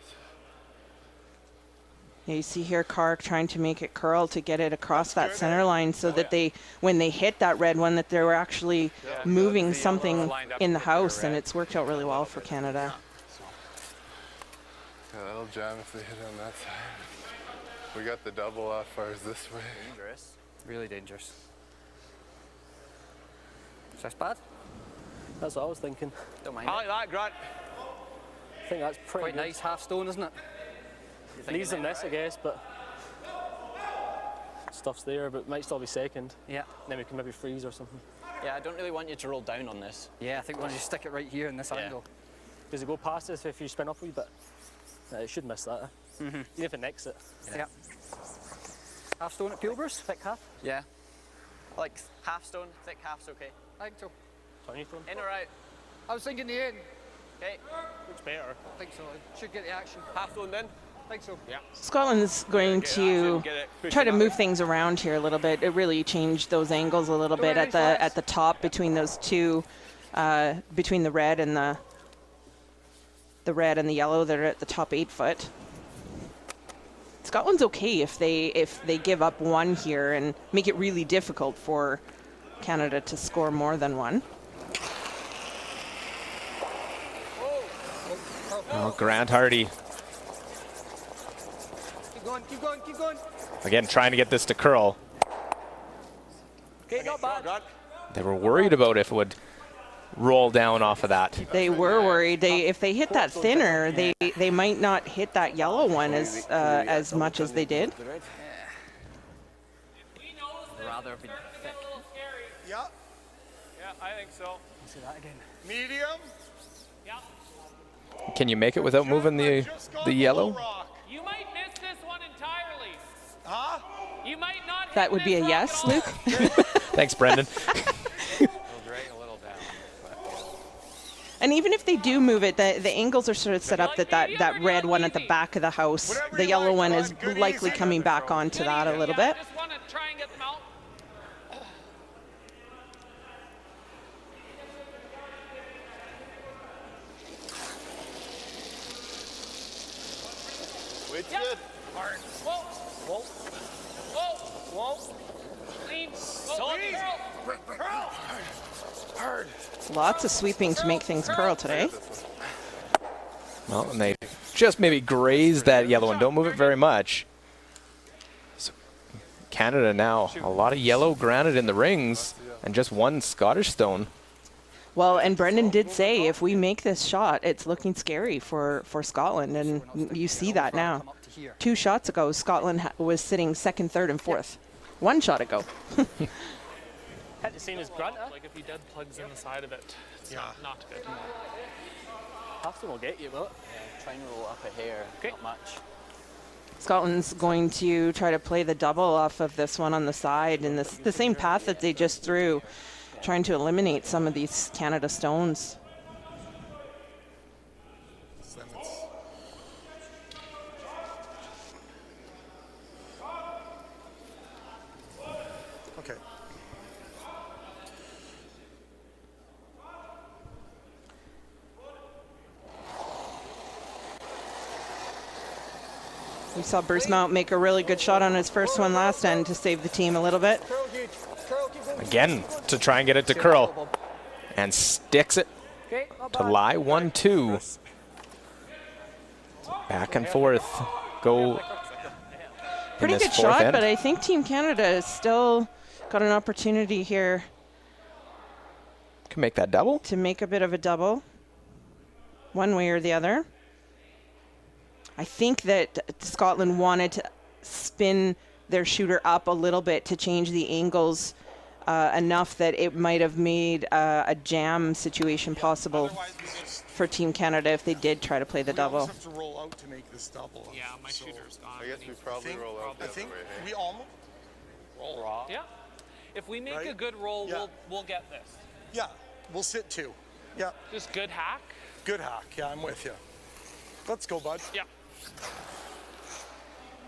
Yeah, you see here Karek trying to make it curl to get it across that center line so that they, when they hit that red one, that they were actually moving something in the house, and it's worked out really well for Canada. Yeah, that'll jam if they hit on that side. We got the double off ours this way. Dangerous. Really dangerous. Is that bad? That's what I was thinking. Don't mind I it. like that, Grant. I think that's pretty Quite good. nice half stone, isn't it? Needs them this, I guess, but stuff's there, but might still be second. Yeah. Then we can maybe freeze or something. Yeah, I don't really want you to roll down on this. Yeah, I think we'll just stick it right here in this angle. Does it go past us if you spin up a wee bit? It should miss that. Even if it nicks it. Yeah. Half stone at Peelbers, thick half. Yeah. Like half stone, thick half's okay. I think so. Turn you from. In or out? I was thinking the end. Okay. Looks better. I think so. Should get the action. Half stone then? I think so. Yeah. Scotland's going to try to move things around here a little bit. It really changed those angles a little bit at the top between those two, between the red and the yellow that are at the top 8 foot. Scotland's okay if they give up one here and make it really difficult for Canada to score more than one. Oh, Grant Hardy Keep going, keep going, keep going. again trying to get this to curl. Okay, not bad. They were worried about if it would roll down off of that. They were worried. If they hit that thinner, they might not hit that yellow one as much as they did. Rather be thick. Yeah. Yeah, I think so. Let's see that again. Medium. Yeah. Can you make it without moving the yellow? Rock. You might miss this one entirely. Huh? You might not hit That would be a this rock yes, at all. Luke. Thanks, Brendan. A little drain, a little down. And even if they do move it, the angles are sort of set up that red one at the back of the house, the yellow one is likely coming back onto that a little Yeah, bit. I just want to try and get them out. Weight's Yep. good. Hard. Whoa. Whoa. Whoa. Whoa. Clean. Whoa. Easy. Curl. Curl. Lots of sweeping to make things curl today. Well, and they just maybe graze that yellow and don't move it very much. So Canada now, a lot of yellow granite in the rings and just one Scottish stone. Well, and Brendan did say if we make this shot, it's looking scary for Scotland, and you see that now. 2 shots ago, Scotland was sitting 2nd, 3rd, and 4th. 1 shot ago. Had the same as Grant. Like if he dead plugs in the side of it, it's not good. Halfstone will get you, but Try and roll up a hair, not much. Scotland's going to try to play the double off of this one on the side, and the same path that they just threw, trying to eliminate some of these Canada stones. Okay. We saw Bruce Mount make a really good shot on his first one last end to save the team a little bit. Again, to try and get it to curl. And sticks it to lie 1-2. Back and forth. Go. Pretty good shot, but I think Team Canada has still got an opportunity here. Can make that double. To make a bit of a double, one way or the other. I think that Scotland wanted to spin their shooter up a little bit to change the angles enough that it might have made a jam situation possible for Team Canada if they did try to play the double. Have to roll out to make this double. Yeah, my shooter's gone. I guess we probably roll out the I other think way. we almost roll raw. Yeah. If we make a good roll, we'll get this. Yeah, we'll sit 2. Yeah. Just good hack. Good hack. Yeah, I'm with you. Let's go, bud. Yeah.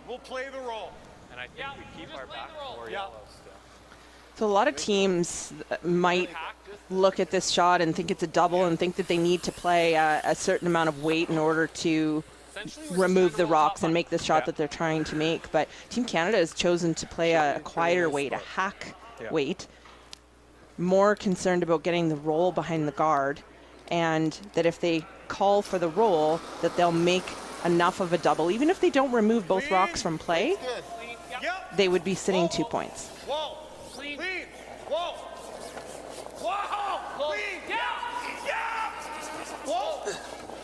We'll play the roll. And I think we keep our back more Yeah. yellow still. So a lot of teams might look at this shot and think it's a double and think that they need to play a certain amount of weight in order to remove the rocks and make the shot that they're trying to make. But Team Canada has chosen to play a quieter weight, a hack weight, more concerned about getting the roll behind the guard, and that if they call for the roll, that they'll make enough of a double. Even if they don't remove both rocks from play, they would be sitting 2 points. Whoa! Clean! Whoa! Whoa! Clean! Yeah! Yeah! Whoa!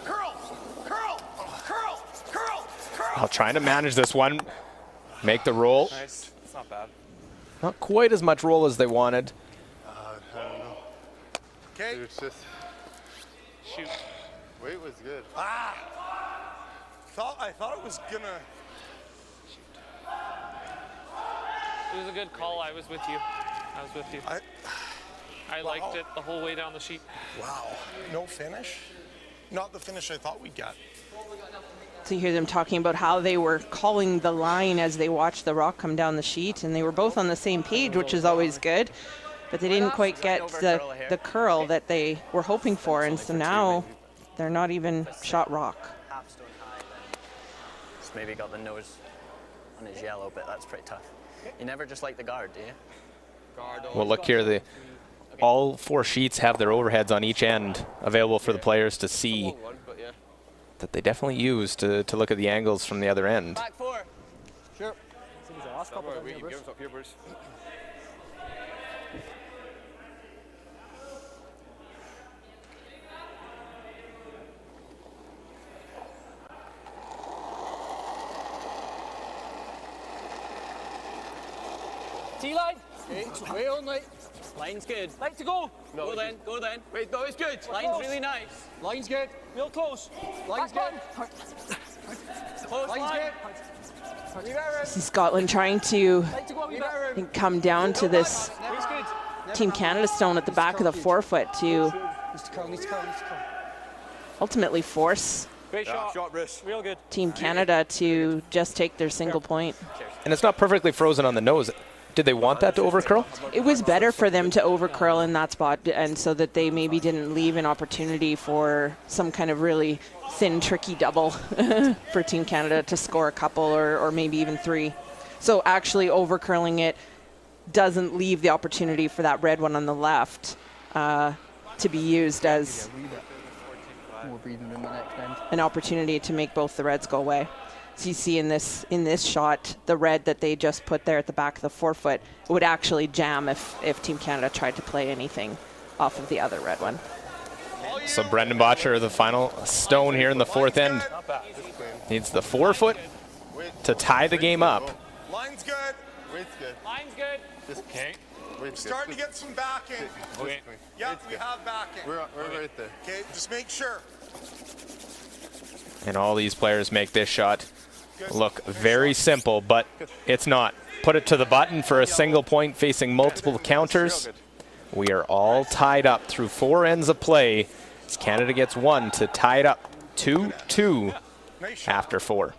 Curl! Curl! Curl! Curl! Curl! Trying to manage this one. Make the roll. Nice. It's not bad. Not quite as much roll as they wanted. I don't know. Okay. It's just Shoot. weight was good. I thought it was gonna. It was a good call. I was with you. I liked it the whole way down the sheet. Wow. No finish? Not the finish I thought we'd get. So you hear them talking about how they were calling the line as they watched the rock come down the sheet, and they were both on the same page, which is always good. But they didn't quite get the curl that they were hoping for, and so now they're not even shot rock. Half-stone high, then. Just maybe got the nose on his yellow, but that's pretty tough. You never just like the guard, do you? Well, look here. All 4 sheets have their overheads on each end available for the players to see that they definitely use to look at the angles from the other end. Back 4. Sure. Seems the last couple of Give us up here, Bruce. T-line. Way on, like. Line's good. Like to go. Go then, go then. Wait, no, it's good. Line's really nice. Line's good. Real close. Line's good. Close Line's line. good. This is Scotland trying to Like to go, we better. come down to this He's good. Team Canada stone at the back of the forefoot to Needs to come, needs to come, needs to come. ultimately force Great shot. Shot, Bruce. Real good. Team Canada to just take their single point. And it's not perfectly frozen on the nose. Did they want that to overcurl? It was better for them to overcurl in that spot, and so that they maybe didn't leave an opportunity for some kind of really thin, tricky double for Team Canada to score a couple or maybe even 3. So actually overcurling it doesn't leave the opportunity for that red one on the left. to be used as More breathing room at next end. an opportunity to make both the reds go away. So you see in this shot, the red that they just put there at the back of the forefoot would actually jam if Team Canada tried to play anything off of the other red one. So Brendan Botcher, the final stone here in the fourth end, needs the forefoot to tie the game up. Line's good. Weight's good. Line's good. Okay. Weight's good. Starting to get some backing. Okay. Yep, we have backing. We're right there. Okay, just make sure. And all these players make this shot look very simple, but it's not. Put it to the button for a single point facing multiple counters. We are all tied up through 4 ends of play as Canada gets 1 to tie it up 2-2 after 4.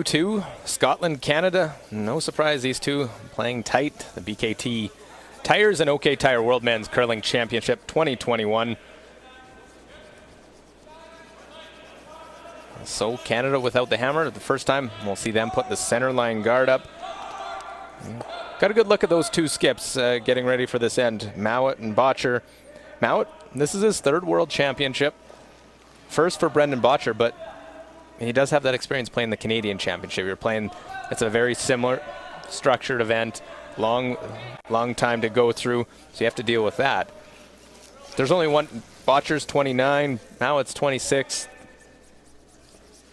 Two, Scotland, Canada. No surprise, these two playing tight. The BKT Tires and OK Tire World Men's Curling Championship 2021. So Canada without the hammer the first time. We'll see them put the center line guard up. Got a good look at those two skips getting ready for this end. Mowat and Botcher. Mowat, this is his 3rd World Championship. First for Brendan Botcher, but he does have that experience playing the Canadian Championship. You're playing, it's a very similar structured event, long time to go through, so you have to deal with that. There's only one, Botcher's 29, Mowat's 26.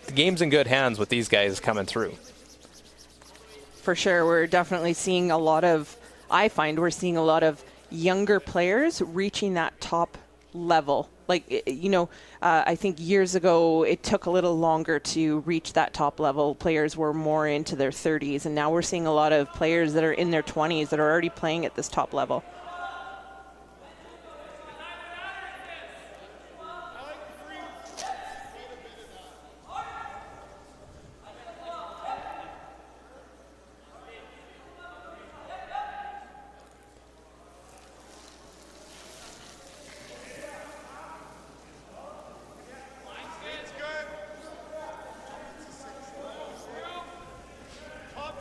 The game's in good hands with these guys coming through. For sure, we're definitely seeing a lot of, I find we're seeing a lot of younger players reaching that top level. Like, you know, I think years ago it took a little longer to reach that top level. Players were more into their 30s, and now we're seeing a lot of players that are in their 20s that are already playing at this top level.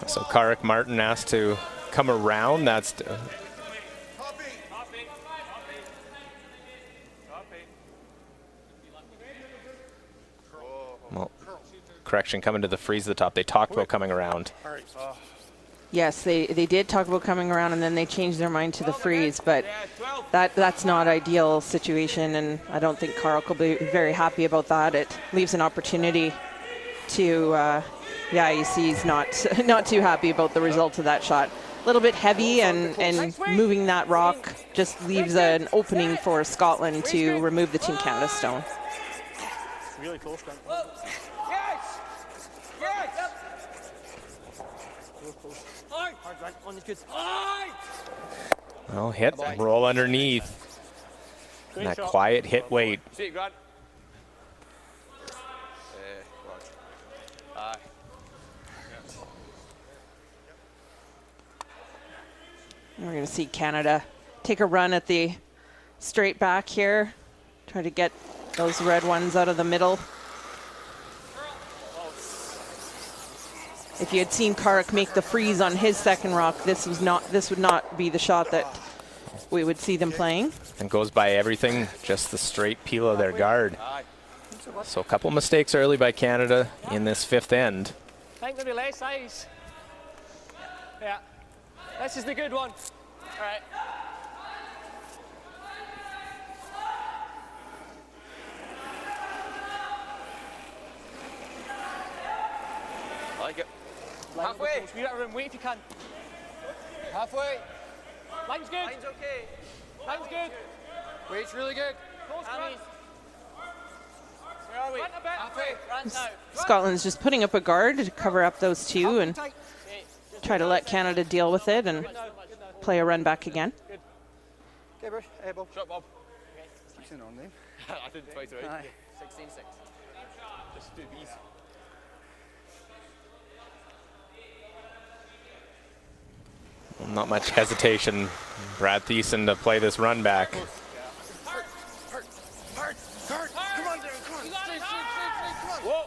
So Karik Martin asked to come around. That's well, correction, coming to the freeze at the top. They talked about coming around. Yes, they did talk about coming around, and then they changed their mind to the freeze, but that's not ideal situation, and I don't think Karl will be very happy about that. It leaves an opportunity to yeah, you see he's not too happy about the result of that shot. A little bit heavy, and moving that rock just leaves an opening for Scotland to remove the Team Canada stone. Really close, Grant. Yes! Yes! Real close. Hard, Grant. On these goods. Well, hit, roll underneath. And that quiet hit weight. See it, Grant. We're going to see Canada take a run at the straight back here. Try to get those red ones out of the middle. If you had seen Karek make the freeze on his second rock, this would not be the shot that we would see them playing. And goes by everything, just the straight peel of their guard. So a couple mistakes early by Canada in this fifth end. I think there'll be less ice. Yeah. This is the good one. All right. I like it. Halfway. Speed out room. Wait if you can. Halfway. Line's good. Line's okay. Line's good. Weight's really good. Where are we? Halfway. Scotland's just putting up a guard to cover up those two and try to let Canada deal with it and play a run back again. Okay, Bruce. Hey, Bob. Shut up, Bob. What's your name? I didn't fight it right. 16-6. Just do these. Not much hesitation. Brad Thiessen to play this run back. Hurt. Come on, Darren. Come on. Straight. Come on. Whoa.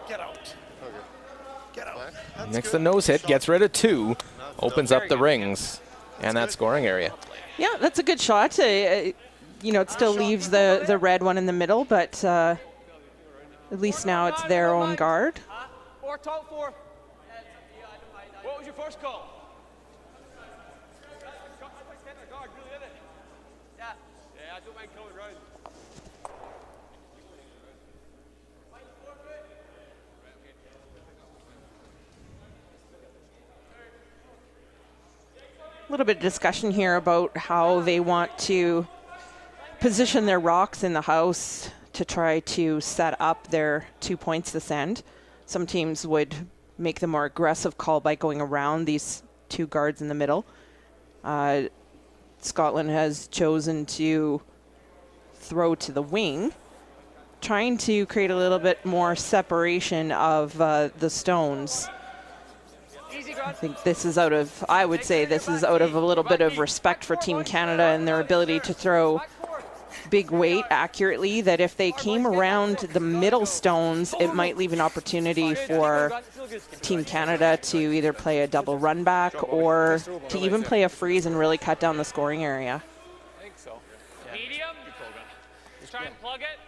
Get out. Okay. Get out. That's Next good. the nose hit, gets rid of two, opens up the rings and that scoring area. Yeah, that's a good shot. You know, it still leaves the red one in the middle, but at least now it's their own guard. Or top four. What was your first call? Yeah, I don't mind coming round. A little bit of discussion here about how they want to position their rocks in the house to try to set up their 2 points this end. Some teams would make the more aggressive call by going around these two guards in the middle. Scotland has chosen to throw to the wing, trying to create a little bit more separation of the stones. I think this is I would say this is out of a little bit of respect for Team Canada and their ability to throw big weight accurately, that if they came around the middle stones, it might leave an opportunity for Team Canada to either play a double run back or to even play a freeze and really cut down the scoring area. I think so. Medium. Just try and plug it.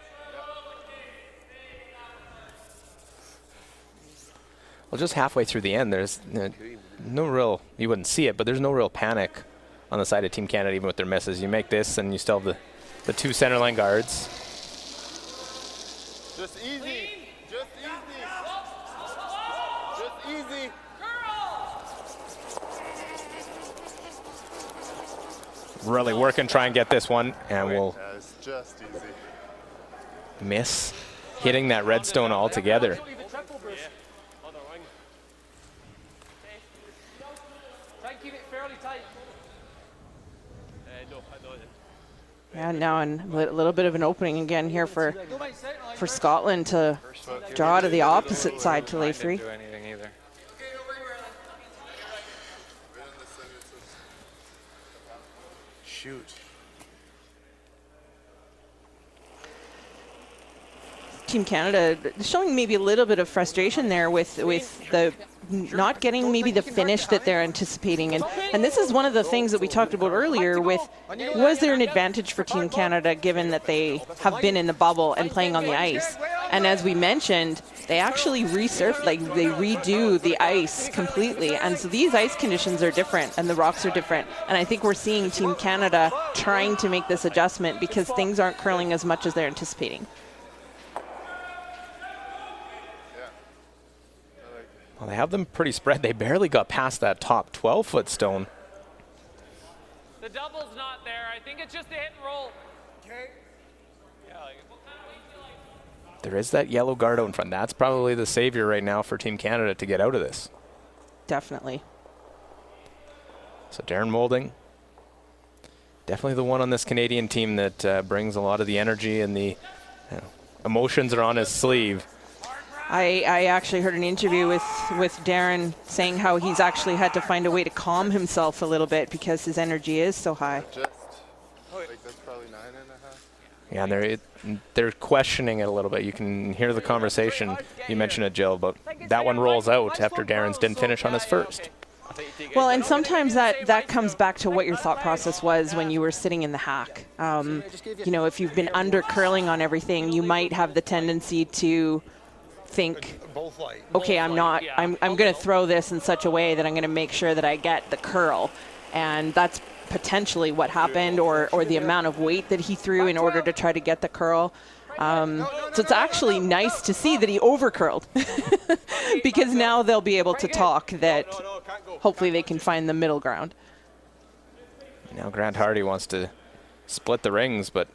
Well, just halfway through the end, there's no real, you wouldn't see it, but there's no real panic on the side of Team Canada, even with their misses. You make this and you still have the two center line guards. Just easy. Just easy. Just easy. Really working, try and get this one, and we'll Yeah, it's just easy. miss hitting that redstone altogether. Try and keep it fairly tight. Yeah, now a little bit of an opening again here for Scotland to draw to the opposite side to lay three. Didn't do anything either. Shoot. Team Canada showing maybe a little bit of frustration there with the not getting maybe the finish that they're anticipating. And this is one of the things that we talked about earlier with, was there an advantage for Team Canada given that they have been in the bubble and playing on the ice? And as we mentioned, they actually resurf, like they redo the ice completely. And so these ice conditions are different and the rocks are different. And I think we're seeing Team Canada trying to make this adjustment because things aren't curling as much as they're anticipating. Well, they have them pretty spread. They barely got past that top 12-foot stone. The double's not there. I think it's just a hit and roll. Okay. There is that yellow guard out in front. That's probably the savior right now for Team Canada to get out of this. Definitely. So Darren Moulding, definitely the one on this Canadian team that brings a lot of the energy and the emotions are on his sleeve. I actually heard an interview with Darren saying how he's actually had to find a way to calm himself a little bit because his energy is so high. Just, like, that's probably 9.5. Yeah, and they're questioning it a little bit. You can hear the conversation. You mentioned it, Jill, but that one rolls out after Darren's didn't finish on his first. Well, and sometimes that comes back to what your thought process was when you were sitting in the hack. You know, if you've been under curling on everything, you might have the tendency to think, okay, I'm going to throw this in such a way that I'm going to make sure that I get the curl. And that's potentially what happened, or the amount of weight that he threw in order to try to get the curl. So it's actually nice to see that he overcurled because now they'll be able to talk that hopefully they can find the middle ground. Now Grant Hardy wants to split the rings, but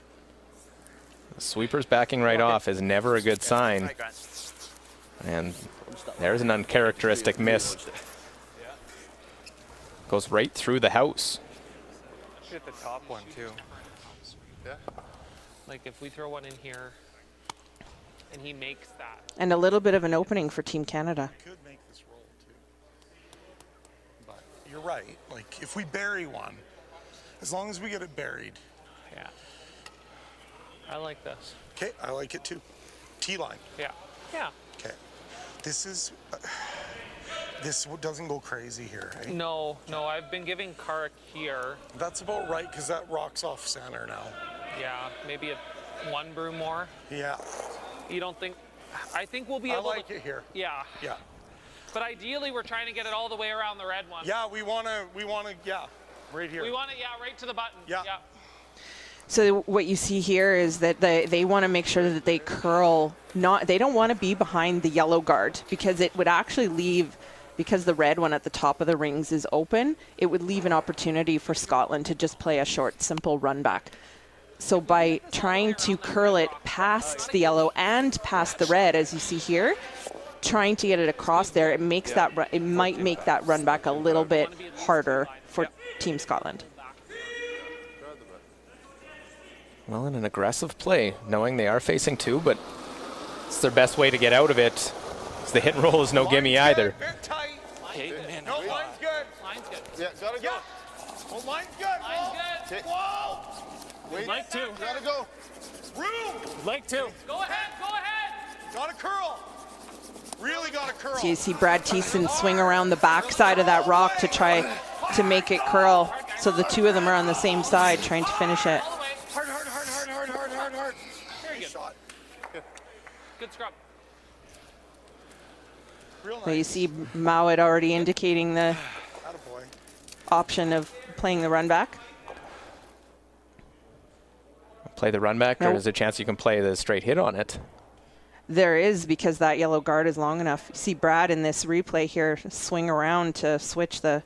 the sweeper's backing right off is never a good sign. And there's an uncharacteristic miss. Goes right through the house. Hit the top one too. Yeah. Like if we throw one in here and he makes that. And a little bit of an opening for Team Canada. Could make this roll too. But you're right. Like if we bury one, as long as we get it buried. Yeah. I like this. Okay, I like it too. T-line. Yeah. Yeah. Okay. This is. This doesn't go crazy here, right? No, I've been giving Karik here. That's about right, because that rock's off center now. Yeah, maybe one brew more. Yeah. You don't think? I think we'll be able to. I like it here. Yeah. Yeah. But ideally, we're trying to get it all the way around the red one. Yeah, we want to, yeah, right here. We want it, yeah, right to the button. Yeah. So what you see here is that they want to make sure that they curl, they don't want to be behind the yellow guard because it would actually leave, because the red one at the top of the rings is open, it would leave an opportunity for Scotland to just play a short, simple run back. So by trying to curl it past the yellow and past the red, as you see here, trying to get it across there, it makes it might make that run back a little bit harder for Team Scotland. Well, in an aggressive play, knowing they are facing two, but it's their best way to get out of it. The hit and roll is no gimme either. Okay, man. No, line's good. Line's good. Yeah, gotta go. Oh, line's good. Line's good. Whoa. Wait, Like two. gotta go. Room. Like two. Go ahead. Got a curl. Really got a curl. So you see Brad Thiessen swing around the backside of that rock to try to make it curl. So the two of them are on the same side trying to finish it. Hard. Very good. Shot. Good scrub. Real nice. So you see Mowat already indicating the Attaboy. option of playing the run back. Play the run back, or Nope. there's a chance you can play the straight hit on it. There is, because that yellow guard is long enough. You see Brad in this replay here swing around to switch the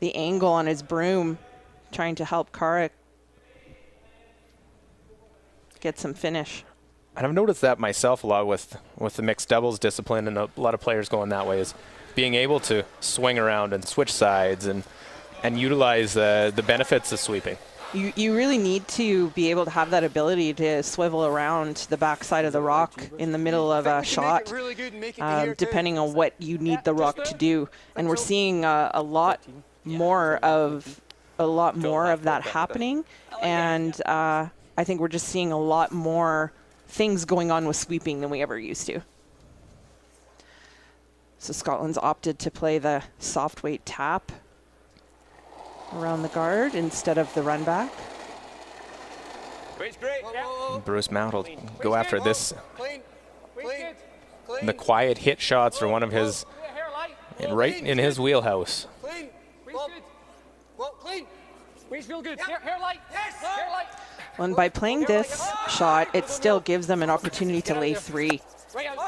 angle on his broom, trying to help Karik get some finish. And I've noticed that myself a lot with the mixed doubles discipline, and a lot of players going that way, is being able to swing around and switch sides and utilize the benefits of sweeping. You really need to be able to have that ability to swivel around the backside of the rock in the middle of a shot, depending on what you need the rock to do. And we're seeing a lot more of that happening. And I think we're just seeing a lot more things going on with sweeping than we ever used to. So Scotland's opted to play the soft weight tap around the guard instead of the run back. Bruce Mount will go after this. Clean. The quiet hit shots are one of his, right in his wheelhouse. Clean. Well, clean. Waist feel good. Hair light. Yes. Hair light. And by playing this shot, it still gives them an opportunity to lay three Right out. Go.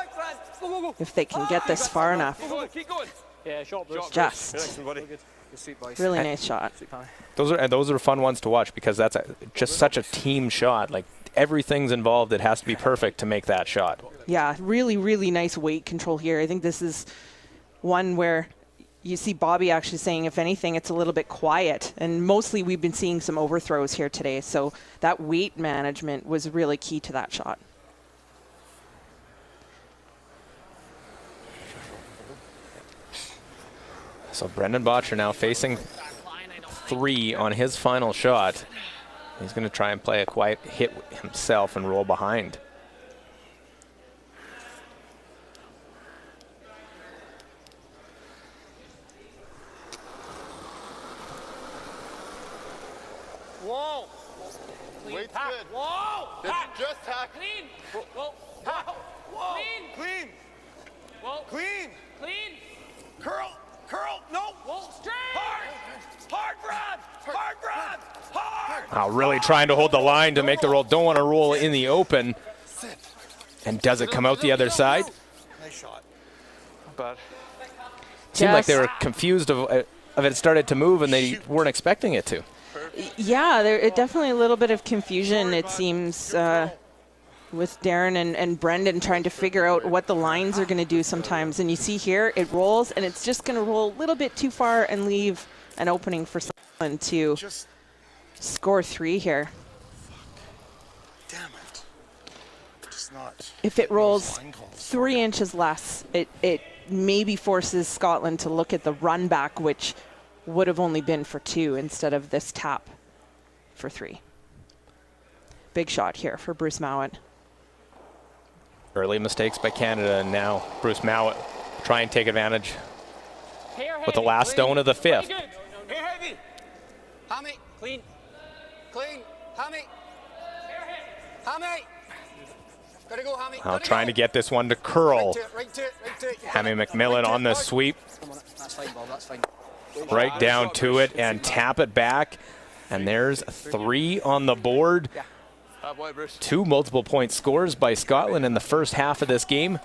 if they can get this far enough. Keep going. Yeah, shot, Bruce. Just really nice shot. Those are fun ones to watch because that's just such a team shot. Like everything's involved. It has to be perfect to make that shot. Yeah, really, really nice weight control here. I think this is one where you see Bobby actually saying, if anything, it's a little bit quiet. And mostly we've been seeing some overthrows here today. So that weight management was really key to that shot. So Brendan Botcher now facing 3 on his final shot. He's going to try and play a quiet hit himself and roll behind. Whoa! Clean. Weight's Hack. good. Whoa! This Hack. is just hack. Clean. Whoa. Hack. Whoa. Clean. Clean. Whoa. Clean. Clean. Curl. Curl. No. Whoa. Straight. Hard. Hard, Brad. Hard, Brad. Hard. Really trying to hold the line to make the roll. Don't want to roll in the open. And does it come out the other side? Nice shot. But Seemed like they were confused of it started to move and they weren't expecting it to. Yeah, there definitely a little bit of confusion, it seems, with Darren and Brendan trying to figure out what the lines are going to do sometimes. And you see here, it rolls, and it's just going to roll a little bit too far and leave an opening for someone to score 3 here. Damn it. Just not. If it rolls 3 inches less, it maybe forces Scotland to look at the run back, which would have only been for 2 instead of this tap for 3. Big shot here for Bruce Mowat. Early mistakes by Canada, and now Bruce Mowat try and take advantage with the last stone of the 5th. Here, heavy. Hammy. Clean. Clean. Hammy. Hammy. Gotta go, Hammy. Now trying to get this one to curl. Right to it. Hammy McMillan on the sweep. That's fine, Bob. That's fine. Right down to it and tap it back. And there's 3 on the board. 2 multiple point scores by Scotland in the first half of this game.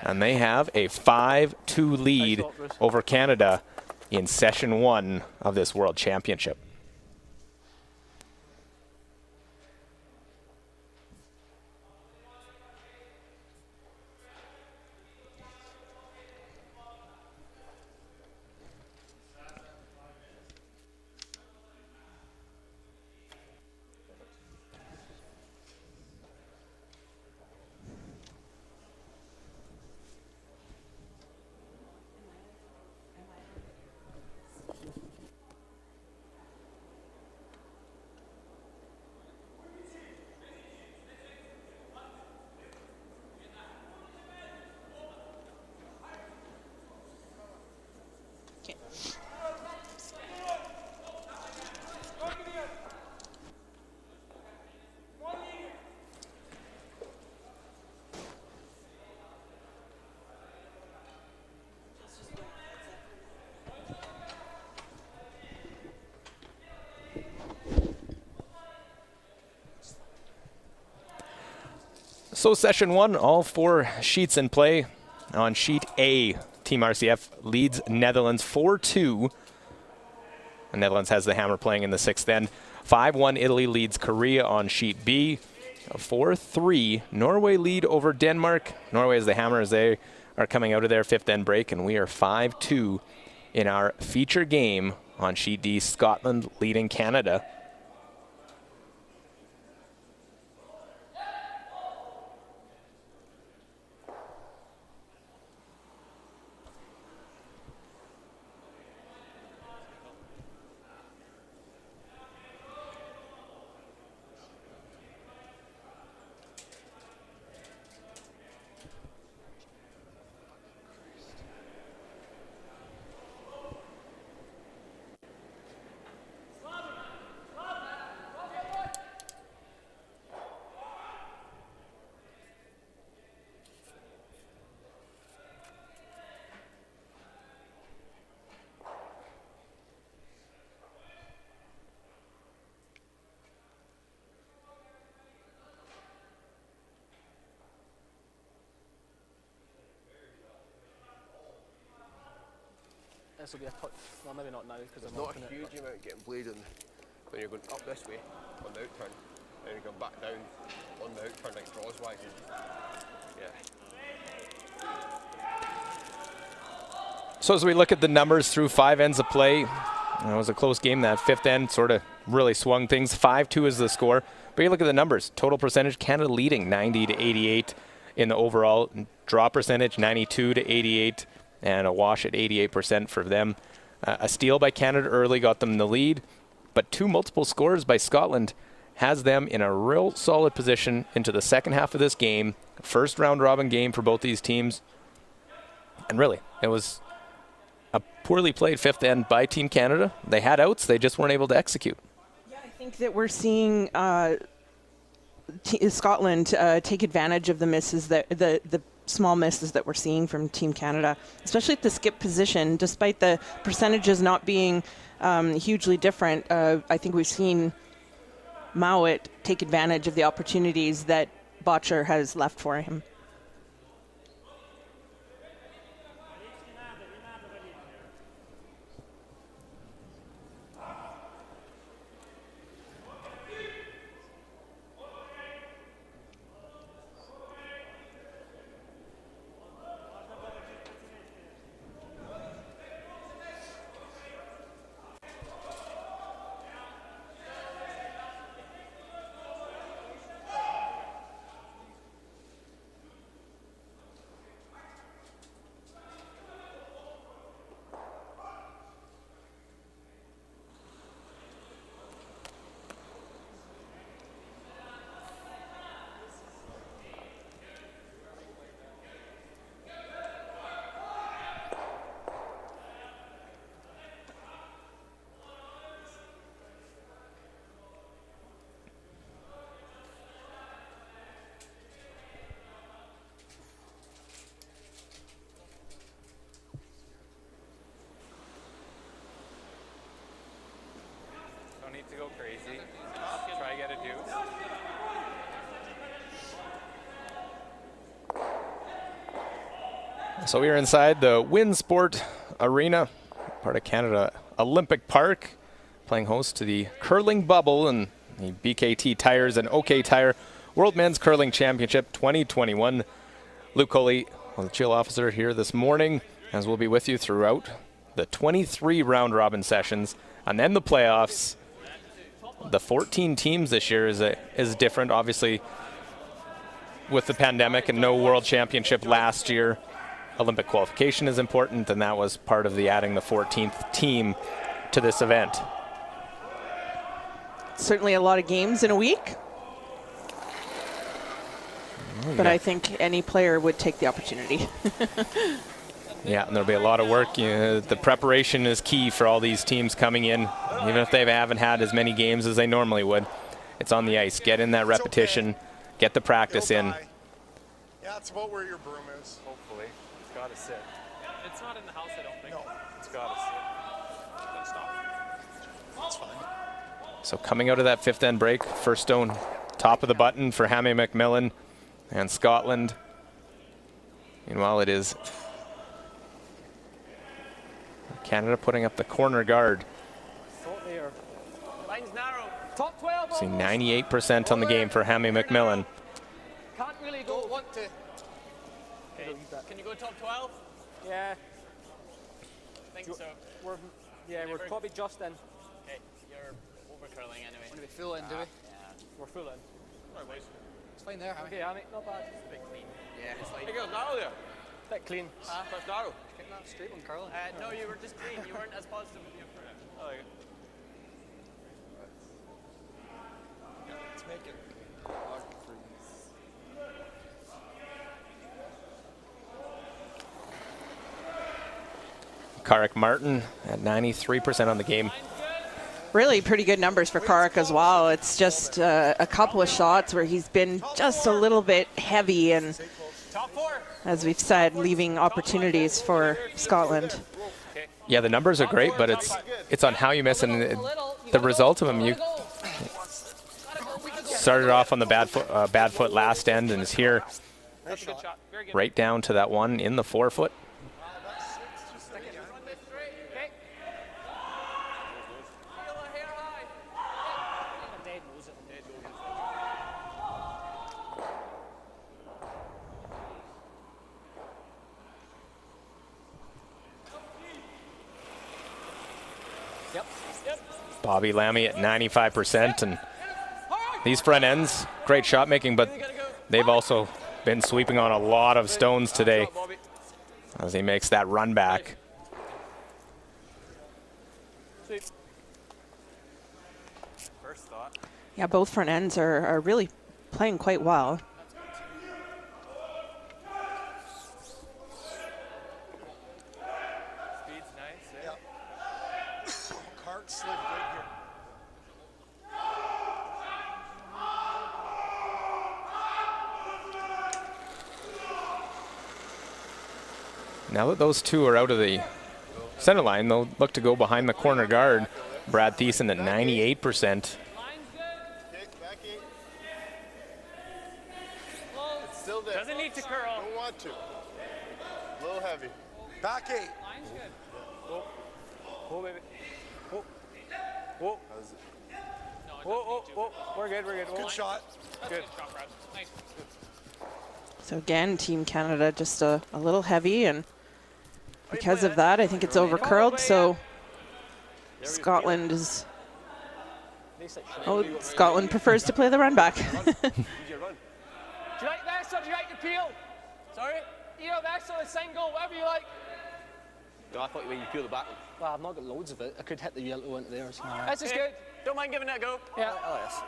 And they have a 5-2 lead over Canada in session 1 of this World Championship. So session 1, all 4 sheets in play. On sheet A, Team RCF leads Netherlands 4-2. The Netherlands has the hammer playing in the 6th end. 5-1, Italy leads Korea on sheet B. 4-3, Norway lead over Denmark. Norway has the hammer as they are coming out of their 5th end break, and we are 5-2 in our feature game on sheet D, Scotland leading Canada. This will be a touch. Well, maybe not now because I'm Not opening a it. huge amount getting played in when you're going up this way on the out turn, and you're going back down on the out turn like crosswise. Yeah. So as we look at the numbers through 5 ends of play, it was a close game. That 5th end sort of really swung things. 5-2 is the score. But you look at the numbers. Total percentage, Canada leading 90 to 88 in the overall. Draw percentage, 92 to 88 and a wash at 88% for them. A steal by Canada early got them the lead, but 2 multiple scores by Scotland has them in a real solid position into the second half of this game. First round robin game for both these teams. And really, it was a poorly played fifth end by Team Canada. They had outs, they just weren't able to execute. Yeah, I think that we're seeing Scotland take advantage of the misses, the small misses that we're seeing from Team Canada, especially at the skip position. Despite the percentages not being hugely different, I think we've seen Mowat take advantage of the opportunities that Botcher has left for him. Need to go crazy. Try get a deuce. So we are inside the Winsport Arena, part of Canada Olympic Park, playing host to the curling bubble and the BKT Tires and OK Tire World Men's Curling Championship 2021. Luke Coley, the chill officer here this morning, as we'll be with you throughout the 23 round robin sessions and then the playoffs. The 14 teams this year is different, obviously, with the pandemic and no World Championship last year. Olympic qualification is important, and that was part of the adding the 14th team to this event. Certainly a lot of games in a week. But I think any player would take the opportunity. Yeah, and there'll be a lot of work. You know, the preparation is key for all these teams coming in. Even if they haven't had as many games as they normally would, it's on the ice. Get in that repetition, get the practice in. Yeah, it's about where your broom is. Hopefully. It's got to sit. It's not in the house, I don't think. No. It's got to sit. Then stop. That's fine. So coming out of that fifth end break, first stone top of the button for Hammy McMillan and Scotland. Meanwhile, it is Canada putting up the corner guard. Line's narrow. Top 12. See 98% on the game for Hammy McMillan. Can't really go. Don't want to. Okay. Can you go top 12? Yeah. I think so. We're probably just in. Okay, you're over curling anyway. Want to be full in, do we? Yeah. We're full in. Right, boys. It's fine there, Hammy. Okay, Hammy, not bad. It's a bit clean. Yeah, it's like Hey, girls, narrow there. Bit clean. First narrow. getting that straight on curling. No, you were just clean. You weren't as positive with your first. Oh, yeah. Let's make it. Karek Martin at 93% on the game. Really pretty good numbers for Karek as well. It's just a couple of shots where he's been just a little bit heavy and, as we've said, leaving opportunities for Scotland. Yeah, the numbers are great, but it's on how you miss, and the result of them, you started off on the bad foot last end and is here right down to that one in the 4-foot. Bobby Lammy at 95%, and these front ends, great shot making, but they've also been sweeping on a lot of stones today. as he makes that run back. First thought. Yeah, both front ends are really playing quite well. Speed's nice. Yeah. Cart slid good here. Now that those two are out of the center line, they'll look to go behind the corner guard. Brad Thiessen at 98%. It's still there. Doesn't need to curl. Don't want to. A little heavy. Back 8. Line's good. Whoa, baby. Whoa. Whoa. Whoa. We're good. Good shot. That's good shot, Brad. Nice. So again, Team Canada just a little heavy, and because of that, I think it's over curled. So Scotland is. Oh, Scotland prefers to play the run back. Do you like this or do you like the peel? Sorry? Either this or the single, whatever you like. No, I thought when you peel the back. Well, I've not got loads of it. I could hit the yellow into there or something. This is good. Don't mind giving it a go. Yeah. Oh, yes.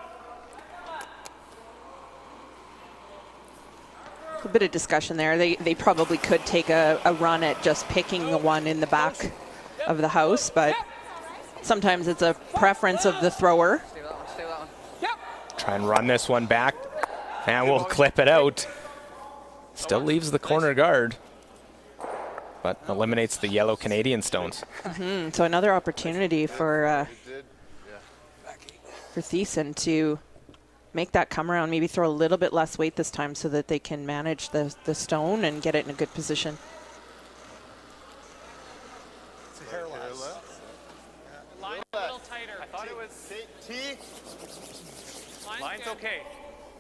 A bit of discussion there. They probably could take a run at just picking the one in the back of the house, but sometimes it's a preference of the thrower. Stay with that one, stay with that one. Yep. Try and run this one back, and we'll clip it out. Still leaves the corner guard, but eliminates the yellow Canadian stones. So another opportunity for Thiessen to make that come around, maybe throw a little bit less weight this time so that they can manage the stone and get it in a good position. It's a hair less. Line's a little tighter. I thought it was. T. Line's good. okay.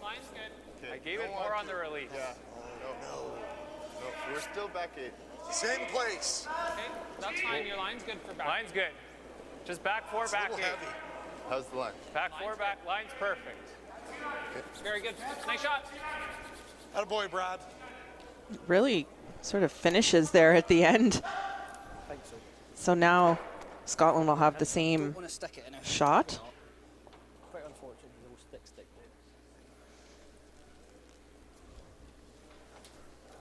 Line's good. I gave it more on the release. Yeah. No. We're still back 8. Same place. Okay, that's fine. Your line's good for back. Line's good. Just back 4, It's a back little 8. heavy. How's the line? Back 4, back. Line's perfect. Very good. Nice shot. Attaboy, Brad. Really sort of finishes there at the end. I think so. So now Scotland will have the same Want to stick it in a shot. Quite unfortunate. They'll stick.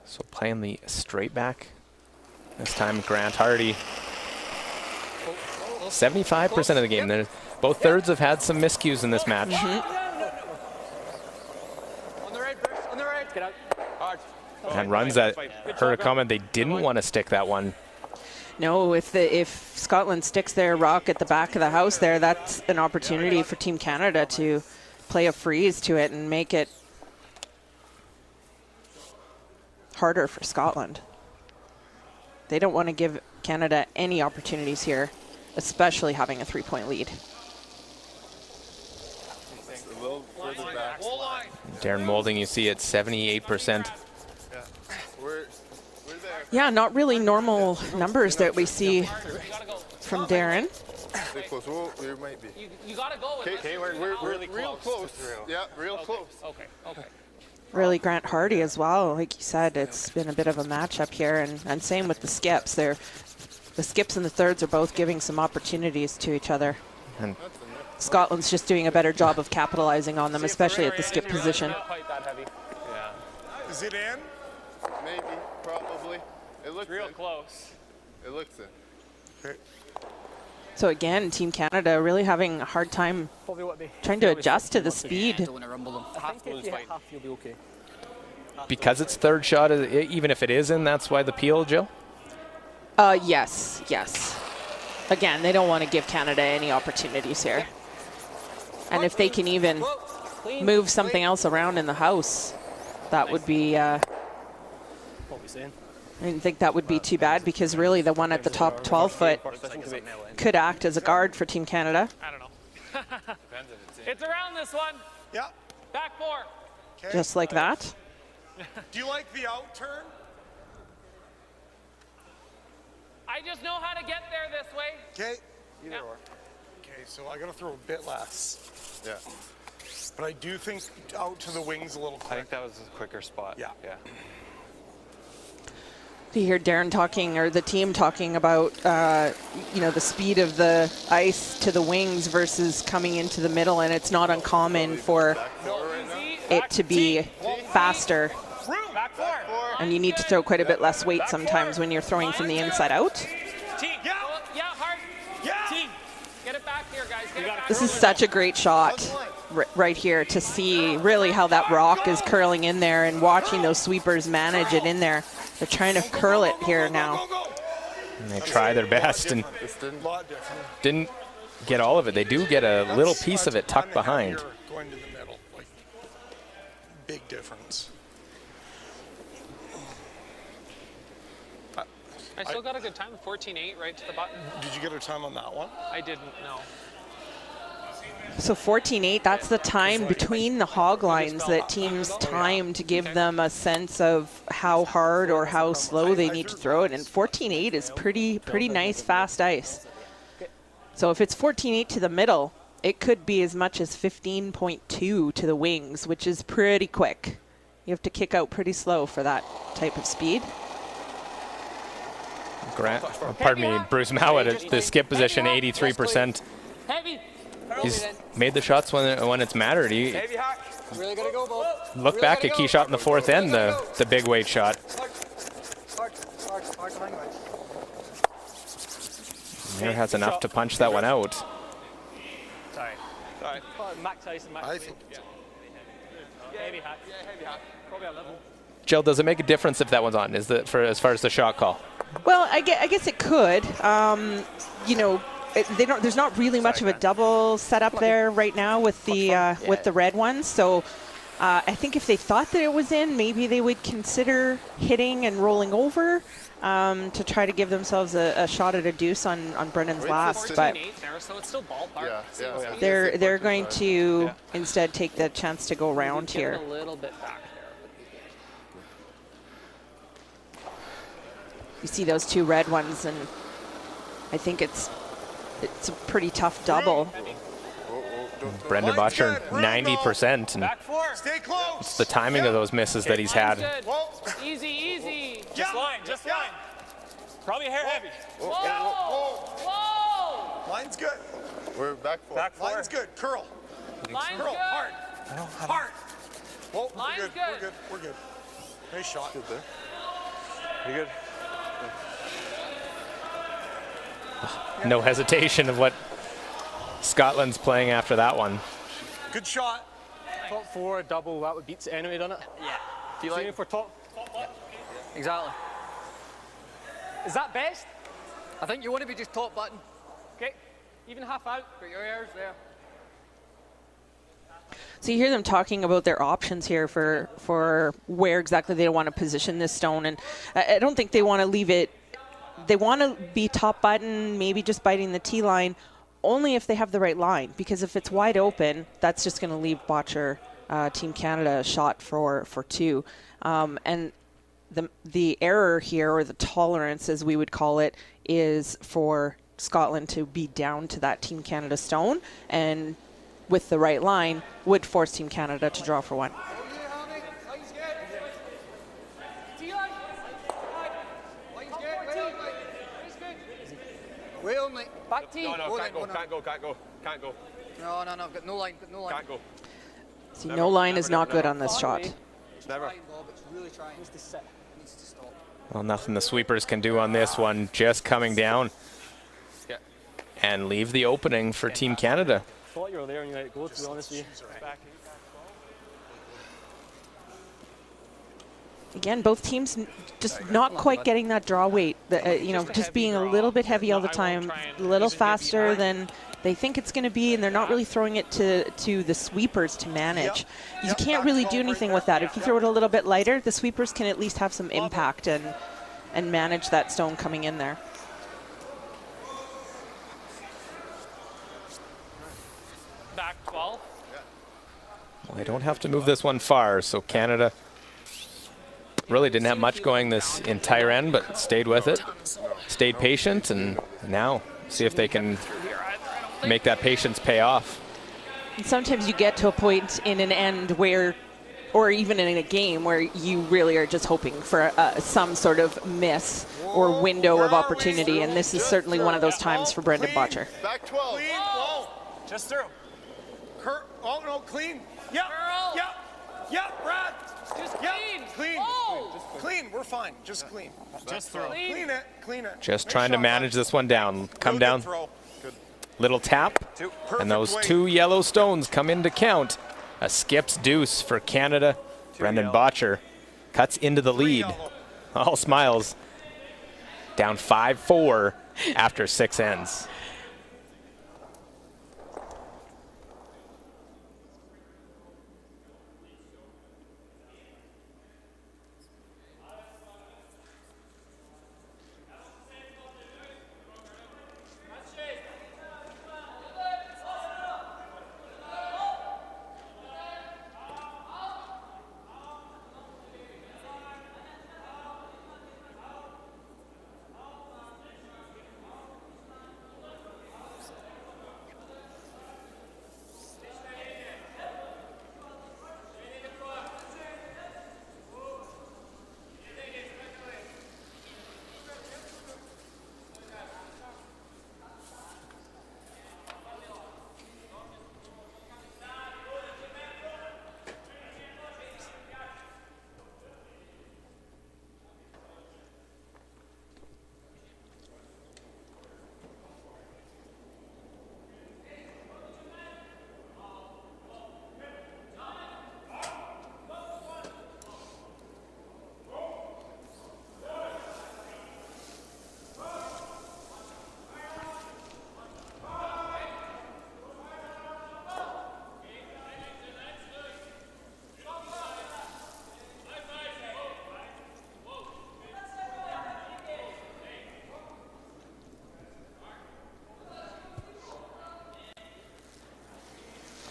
So playing the straight back. This time Grant Hardy. 75% of the game. Both thirds have had some miscues in this match. On the right, Bruce. On the right. Get out. Hard. And runs that, heard a comment, they didn't want to stick that one. No, if Scotland sticks their rock at the back of the house there, that's an opportunity for Team Canada to play a freeze to it and make it harder for Scotland. They don't want to give Canada any opportunities here, especially having a 3-point lead. A little further back. Darren Moulding, you see, at 78%. Yeah. We're there. Yeah, not really normal numbers that we see from Darren. Stay close. Whoa, there might be. You gotta go with Okay, this. we're really real close close. to through. Yeah, real close. Okay. Really, Grant Hardy as well. Like you said, it's been a bit of a matchup here, and same with the skips. The skips and the thirds are both giving some opportunities to each other. And Scotland's just doing a better job of capitalizing on them, especially at the skip position. Not quite that heavy. Yeah. Is it in? Maybe, probably. It looks Real in. close. It looks in. Okay. So again, Team Canada really having a hard time Probably what be. trying to adjust to the speed. Don't want to rumble them. I think if you hit half, you'll be okay. because it's third shot, even if it is in, that's why the peel, Jill? Yes. Again, they don't want to give Canada any opportunities here. And if they can even move something else around in the house, that would be, I What we saying? didn't think that would be too bad, because really the one at the top 12 foot could act as a guard for Team Canada. I don't know. It's around this one. Yeah. Back 4. Okay. Just like that. Do you like the out turn? I just know how to get there this way. Okay. Yeah. Okay, so I got to throw a bit less. Yeah. But I do think out to the wings a little I quick. think that was a quicker spot. Yeah. You hear Darren talking, or the team talking about, you know, the speed of the ice to the wings versus coming into the middle, and it's not uncommon for it to be faster. And you need to throw quite a bit less weight sometimes when you're throwing from the inside out. Team. Yeah, hard. Yeah. Team. Get it back here, guys. Get it back. This is such a great shot right here to see really how that rock is curling in there and watching those sweepers manage it in there. They're trying to curl it here now. And they try their best and didn't get all of it. They do get a little piece of it tucked behind. Going to the middle, like, big difference. I still got a good time, 14-8 right to the button. Did you get a time on that one? I didn't, no. So 14-8, that's the time between the hog lines that teams time to give them a sense of how hard or how slow they need to throw it. And 14-8 is pretty nice, fast ice. So if it's 14-8 to the middle, it could be as much as 15.2 to the wings, which is pretty quick. You have to kick out pretty slow for that type of speed. Bruce Mowat at the skip position, 83%. He's made the shots when it's mattered. He look back at key shot in the fourth end, the big weight shot. Mayer has enough to punch that one out. Sorry. Max Tyson, Max. I think. Heavy hat. Probably a level. Jill, does it make a difference if that one's on? Is that for as far as the shot call? Well, I guess it could. You know, there's not really much of a double setup there right now with the red ones. So I think if they thought that it was in, maybe they would consider hitting and rolling over to try to give themselves a shot at a deuce on Brennan's last. But they're going to instead take the chance to go around here. A little bit back. You see those two red ones, and I think it's a pretty tough double. Brendan Botcher, 90%. And Stay close. it's the timing of those misses that he's had. Easy. Just line. Probably hair heavy. Whoa. Line's good. We're back four. Line's good. Curl. Line's Curl. good. Hard. Whoa, Line's good. We're good. Nice shot. Good there. You good? No hesitation of what Scotland's playing after that one. Good shot. Top four, double, that would beat it anyway, doesn't it? Yeah. Do you like for top? Exactly. Is that best? I think you want to be just top button. Okay. Even half out. Got your ears there. So you hear them talking about their options here for where exactly they want to position this stone, and I don't think they want to leave it. They want to be top button, maybe just biting the tee line, only if they have the right line. Because if it's wide open, that's just going to leave Botcher, Team Canada, a shot for two. And the error here, or the tolerance, as we would call it, is for Scotland to be down to that Team Canada stone, and with the right line, would force Team Canada to draw for one. Wait only. Back tee. No, can't go. No, I've got no line. Can't go. See, no line is not good on this shot. Never. It's really trying. Needs to sit. Needs to stop. Well, nothing the sweepers can do on this one. Just coming down. And leave the opening for Team Canada. I thought you were there and you let it go, to be honest with you. Again, both teams just not quite getting that draw weight. You know, just being a little bit heavy all the time, a little faster than they think it's going to be, and they're not really throwing it to the sweepers to manage. You can't really do anything with that. If you throw it a little bit lighter, the sweepers can at least have some impact and manage that stone coming in there. Back 12. Well, they don't have to move this one far, so Canada really didn't have much going this entire end, but stayed with it, stayed patient, and now see if they can make that patience pay off. And sometimes you get to a point in an end where or even in a game where you really are just hoping for some sort of miss or window of opportunity, and this is certainly one of those times for Brendan Botcher. Back 12. Clean. Whoa. Just through. Oh, no, clean. Yep. Yep, Brad. Just yep. clean. Clean. Whoa. Clean. We're fine. Just clean. Just throw. Clean it. Clean it. Just Nice trying to shot, manage bud. this one down. Come Really down. good throw. Good. Little tap. And those Perfect 2 yellow stones come into count. A skips deuce for Canada. Brendan Botcher cuts into the lead. All smiles. Down 5-4 after 6 ends.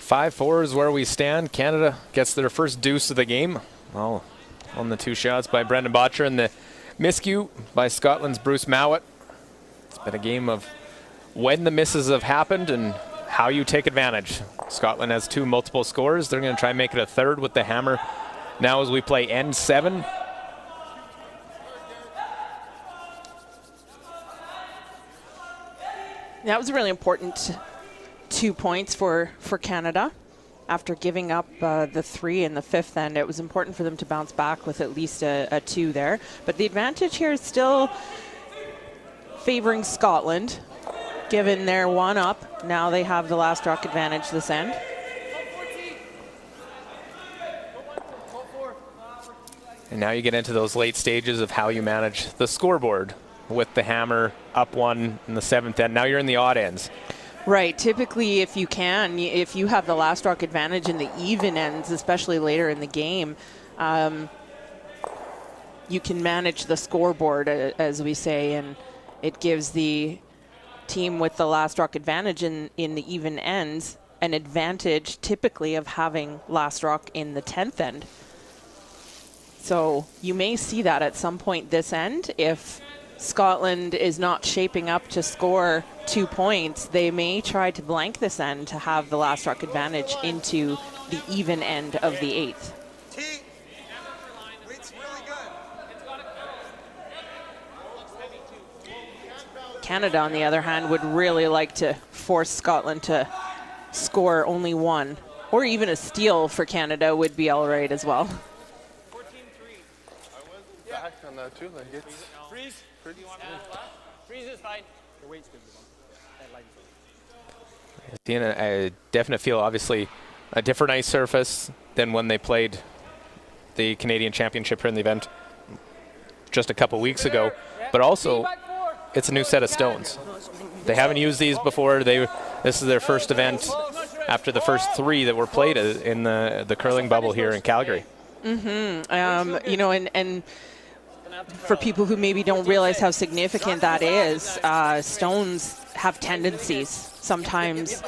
Five-4 is where we stand. Canada gets their first deuce of the game. Well, on the 2 shots by Brendan Botcher and the miscue by Scotland's Bruce Mowat. It's been a game of when the misses have happened and how you take advantage. Scotland has 2 multiple scores. They're going to try and make it a third with the hammer. Now as we play end 7. That was a really important 2 points for Canada. After giving up the 3 in the 5th end, it was important for them to bounce back with at least a 2 there. But the advantage here is still favoring Scotland, given they're 1 up. Now they have the last rock advantage this end. And now you get into those late stages of how you manage the scoreboard with the hammer up 1 in the 7th end. Now you're in the odd ends. Right. Typically, if you have the last rock advantage in the even ends, especially later in the game, you can manage the scoreboard, as we say, and it gives the team with the last rock advantage in the even ends an advantage typically of having last rock in the 10th end. So you may see that at some point this end. If Scotland is not shaping up to score 2 points, they may try to blank this end to have the last rock advantage into the even end of the 8th. Canada, on the other hand, would really like to force Scotland to score only 1, or even a steal for Canada would be all right as well. 14-3. Back on that too, like it's Freeze. Freeze is fine. Your weight's good. Seeing a definite feel, obviously, a different ice surface than when they played the Canadian Championship here in the event just a couple weeks ago, but also it's a new set of stones. They haven't used these before. This is their first event after the first 3 that were played in the curling bubble here in Calgary. Mm-hmm. You know, and for people who maybe don't realize how significant that is, stones have tendencies. Sometimes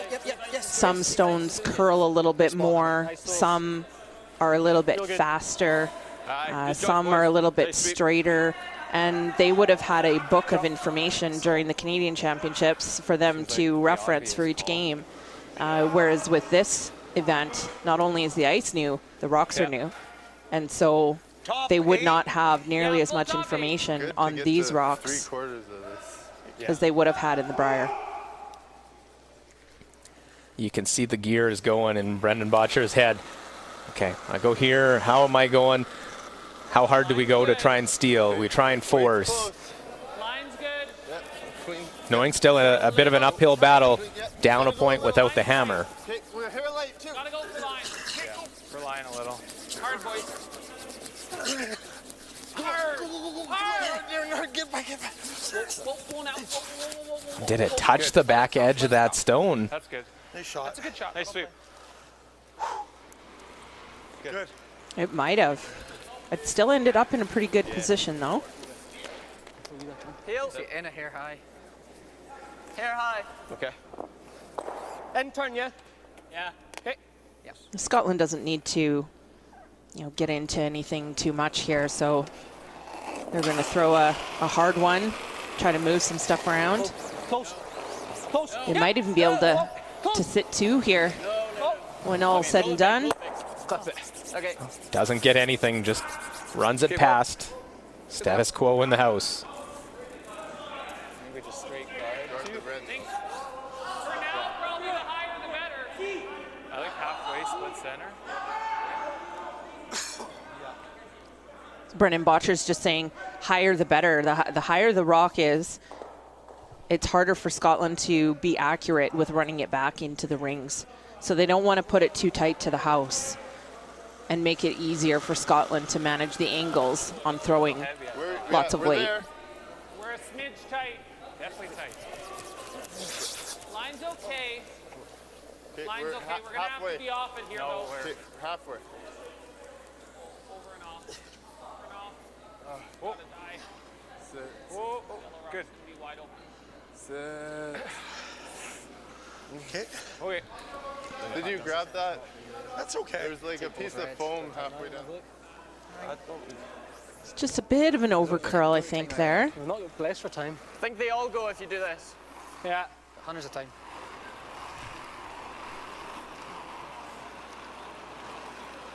some stones curl a little bit more, some are a little bit faster, some are a little bit straighter, and they would have had a book of information during the Canadian Championships for them to reference for each game. Whereas with this event, not only is the ice new, the rocks are new. And so they would not have nearly as much Good information to on get these to rocks 3/4 of this. as they would have had in the Briar. You can see the gears going in Brendan Botcher's head. Okay, I go here. How am I going? How hard do we go to try and steal? We try and force. Line's good. Knowing still a bit of an uphill battle, down a point without the hammer. Okay, we're here late too. Gotta go for line. We're lying a little. Hard, boys. Get back. Go now. Whoa. Did it touch the back edge of that stone? That's good. Nice shot. That's a good shot. Nice sweep. Good. It might have. It still ended up in a pretty good position, though. Heel. In a hair high. Hair high. Okay. In turn, yeah? Yeah. Okay. Scotland doesn't need to, get into anything too much here, so they're going to throw a hard one, try to move some stuff around. Close. Close. They might even be able to sit two here when all's said and done. Clip it. Okay. Doesn't get anything, just runs it past. Status quo in the house. Maybe just straight guard. For now, probably the higher the better. I like halfway split center. Brendan Botcher's just saying higher the better. The higher the rock is, it's harder for Scotland to be accurate with running it back into the rings. So they don't want to put it too tight to the house and make it easier for Scotland to manage the angles on throwing lots of weight. We're a smidge tight. Definitely tight. Line's okay. Line's we're okay. We're gonna have to be off it here, No, though. we're Okay, halfway. Over and off. Over and off. whoa. Gonna die. Sit. Whoa, oh, good. Gonna be wide open. Sit. Okay. Okay. Did you grab that? That's okay. There's like a piece of foam halfway down. It's just a bit of an overcurl, I think, there. We've not got blessed for time. I think they all go if you do this. Yeah. Hundreds of time.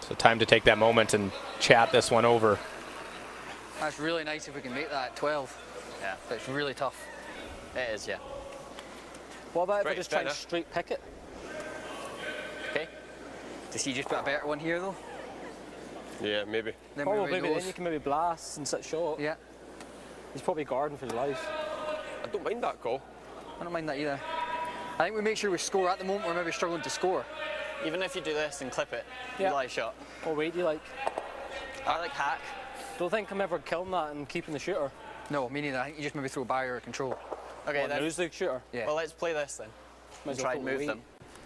So time to take that moment and chat this one over. That's really nice if we can make that 12. Yeah. But it's really tough. It is, yeah. What about if I Right, just try and better. straight pick it? Okay. Does he just put a better one here though? Yeah, maybe. Then Probably, we but then you can maybe blast and sit short. Yeah. He's probably guarding for his life. I don't mind that call. I don't mind that either. I think we make sure we score at the moment. We're maybe struggling to score. Even if you do this and clip it, Yeah. you lie shot. What weight do you like? I like hack. Don't think I'm ever killing that and keeping the shooter. No, me neither. I think you just maybe throw barrier or control. Okay, What, then. nose leg shooter? Yeah. Well, let's play this then. Might as And well try and put move weight. them.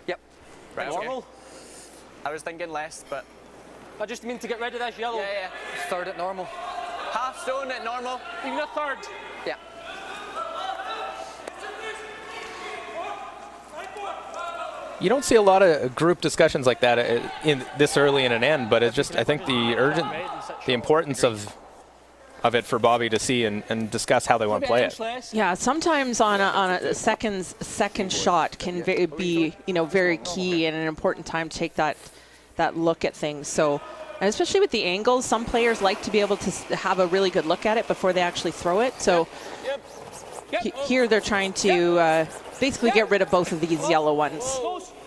Yep. Right, okay. Normal? I was thinking less, but I just mean to get rid of this yellow. yeah. Third at normal. Half stone at normal. Even a third. Yeah. You don't see a lot of group discussions like that in this early in an end, but it's just, I think the importance of it for Bobby to see and discuss how they want to play it. Yeah, sometimes on a second shot can be very key and an important time to take that look at things. So, and especially with the angles, some players like to be able to have a really good look at it before they actually throw it. So here they're trying to basically get rid of both of these yellow ones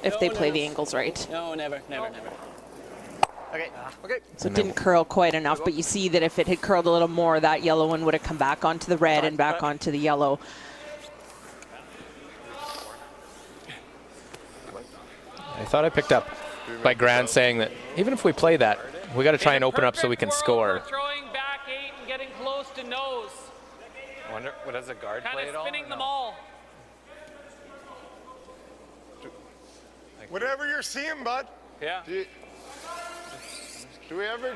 if they play the angles right. No, never. Okay. Okay. So it didn't curl quite enough, but you see that if it had curled a little more, that yellow one would have come back onto the red and back onto the yellow. I thought I picked up by Grant saying that even if we play that, we got to try and open up so we can score. Throwing back 8 and getting close to nose. I wonder, what does the guard Kind play of at all? spinning or them no? all. Whatever you're seeing, bud. Yeah. Do we ever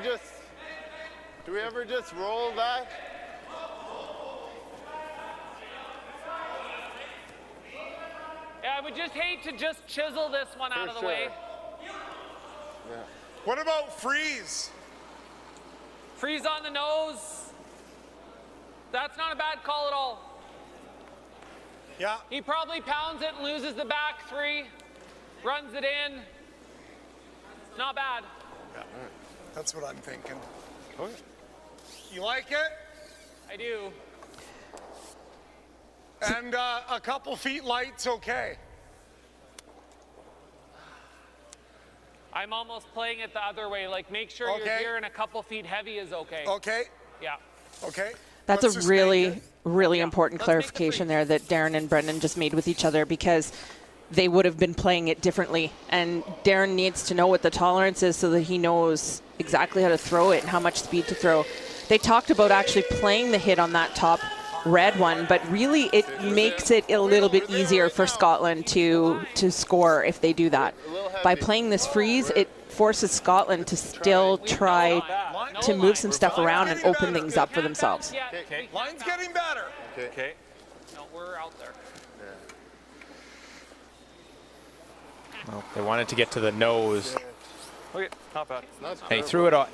just roll that? Yeah, I would just hate to just chisel this one out of the sure. way. What about freeze? Freeze on the nose. That's not a bad call at all. Yeah. He probably pounds it and loses the back 3. Runs it in. Not bad. That's what I'm thinking. Oh, You like it? I do. And a couple feet light's okay. I'm almost playing it the other way. Like, make sure you're Okay. here and a couple feet heavy is okay. Okay. Yeah. Okay. That's Let's a just make really, it. really important Let's make the clarification there that Darren and Brendan just made with each other, because they would have been playing it differently. And Darren needs to know what the tolerance is so that he knows exactly how to throw it and how much speed to throw. They talked about actually playing the hit on that top red one, but really it makes it a little bit easier for Scotland to score if they do that. By playing this freeze, it forces Scotland to still try to move some stuff around and open things up for themselves. Okay. Line's getting better. Okay. No, we're out there. Well, they wanted to get to the nose. Okay, not bad. And he threw it on.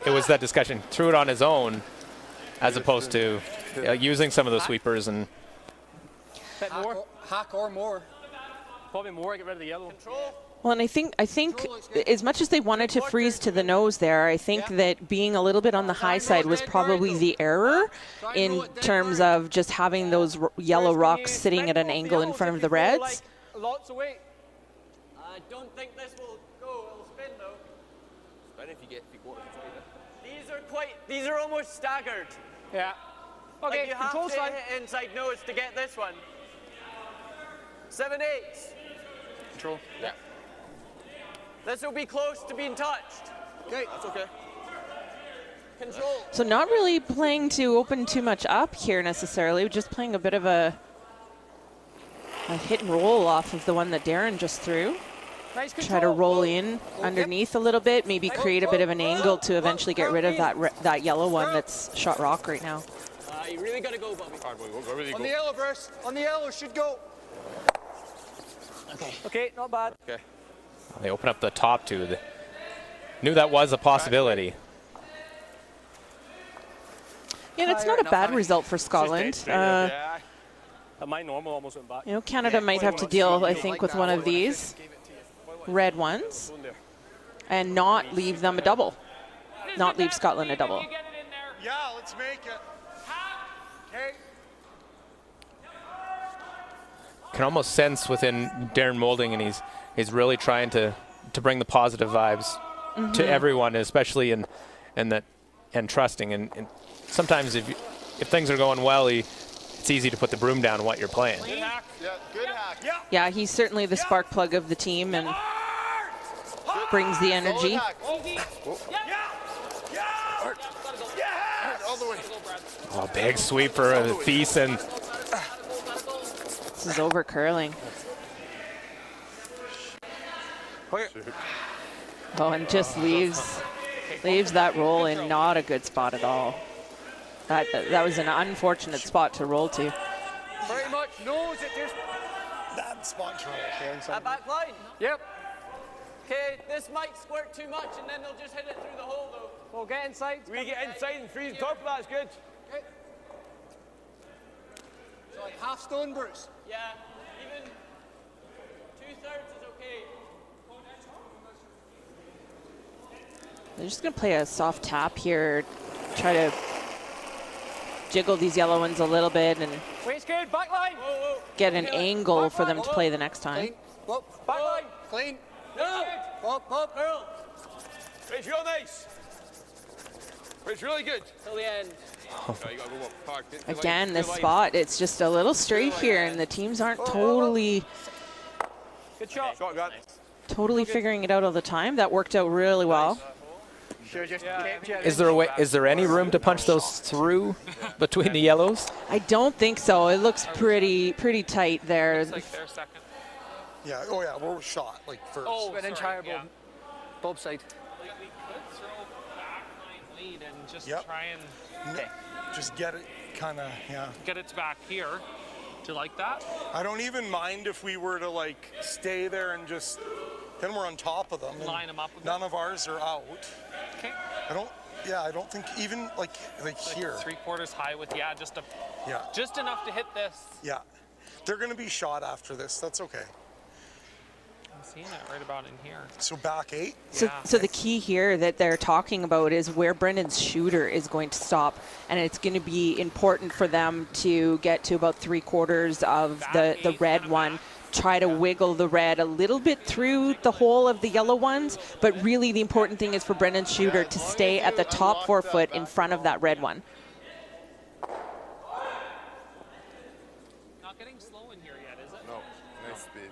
It was that discussion. Threw it on his own, as opposed to using some of the sweepers and. Bit more. Hack or more. Probably more. Get rid of the yellow. Control. Well, and I think as much as they wanted to freeze to the nose there, I think that being a little bit on the high side was probably the error in terms of just having those yellow rocks sitting at an angle in front of the reds. Lots of weight. I don't think this will go. It'll spin though. Spin if you go to it. These are almost staggered. Yeah. Okay, Like you have control to side. hit inside nose to get this one. 7/8. Control. Yeah. This will be close to being touched. Okay, that's okay. Control. So not really playing to open too much up here necessarily, just playing a bit of a hit and roll off of the one that Darren just threw. Nice control. Try to roll in underneath a little bit, maybe create a bit of an angle to eventually get rid of that yellow one that's shot rock right now. You really got to go, Bobby. Hard boy, go really On go. the yellow, Bruce. On the yellow, should go. Okay, not bad. Okay. They open up the top too. Knew that was a possibility. Yeah, it's not a bad result for Scotland. Yeah. My normal almost went back. You know, Canada might have to deal, I think, with one of these red ones and not leave them a double. Not leave Scotland a double. Yeah, let's make it. Okay. Can almost sense within Darren Moulding, and he's really trying to bring the positive vibes to everyone, especially in that and trusting. And sometimes if things are going well, it's easy to put the broom down what you're playing. Yeah, good hack. Yeah. Yeah, he's certainly the spark plug of the team and brings the energy. All the way. Oh, big sweeper of Thiessen. This is over curling. Oh, and just leaves that roll in not a good spot at all. That was an unfortunate spot to roll to. Very much nose it just. That spot to roll. At back line. Yep. Okay, this might squirt too much and then they'll just hit it through the hole though. We'll get inside. We get inside and freeze top of that's good. Okay. So like half stone, Bruce. Yeah, even 2/3 is okay. They're just going to play a soft tap here, try to jiggle these yellow ones a little bit and Wait's good. Back line. get an angle for them to play the next time. Clean. Whoop. Back line. Clean. No. Pop, pop. Curl. It's real nice. It's really good. Till the end. You gotta go up hard. Again, this spot, it's just a little straight here, and the teams aren't totally Good shot. Shotgun. figuring it out all the time. That worked out really well. Is there any room to punch those through between the yellows? I don't think so. It looks pretty tight there. It's like their second. Yeah. Oh yeah, we're shot like first. Oh, An inch sorry, higher yeah. Bob side. Like we could throw back line lead and just Yep. try and Just get it, kind of. Yeah. get it back here. Do you like that? I don't even mind if we were to like stay there and just. Then we're on top of them. and Line 'em up a bit. None of ours are out. Okay. I don't. Yeah, I don't think even like here. 3/4 high with just Yeah. just enough to hit this. Yeah. They're gonna be shot after this. That's okay. I'm seeing it right about in here. So back 8? So the key here that they're talking about is where Brendan's shooter is going to stop, and it's going to be important for them to get to about 3/4 of the red one. Try to wiggle the red a little bit through the hole of the yellow ones, but really the important thing is for Brendan's shooter to stay at the top 4 foot in front of that red one. Not getting slow in here yet, is it? No, nice speed.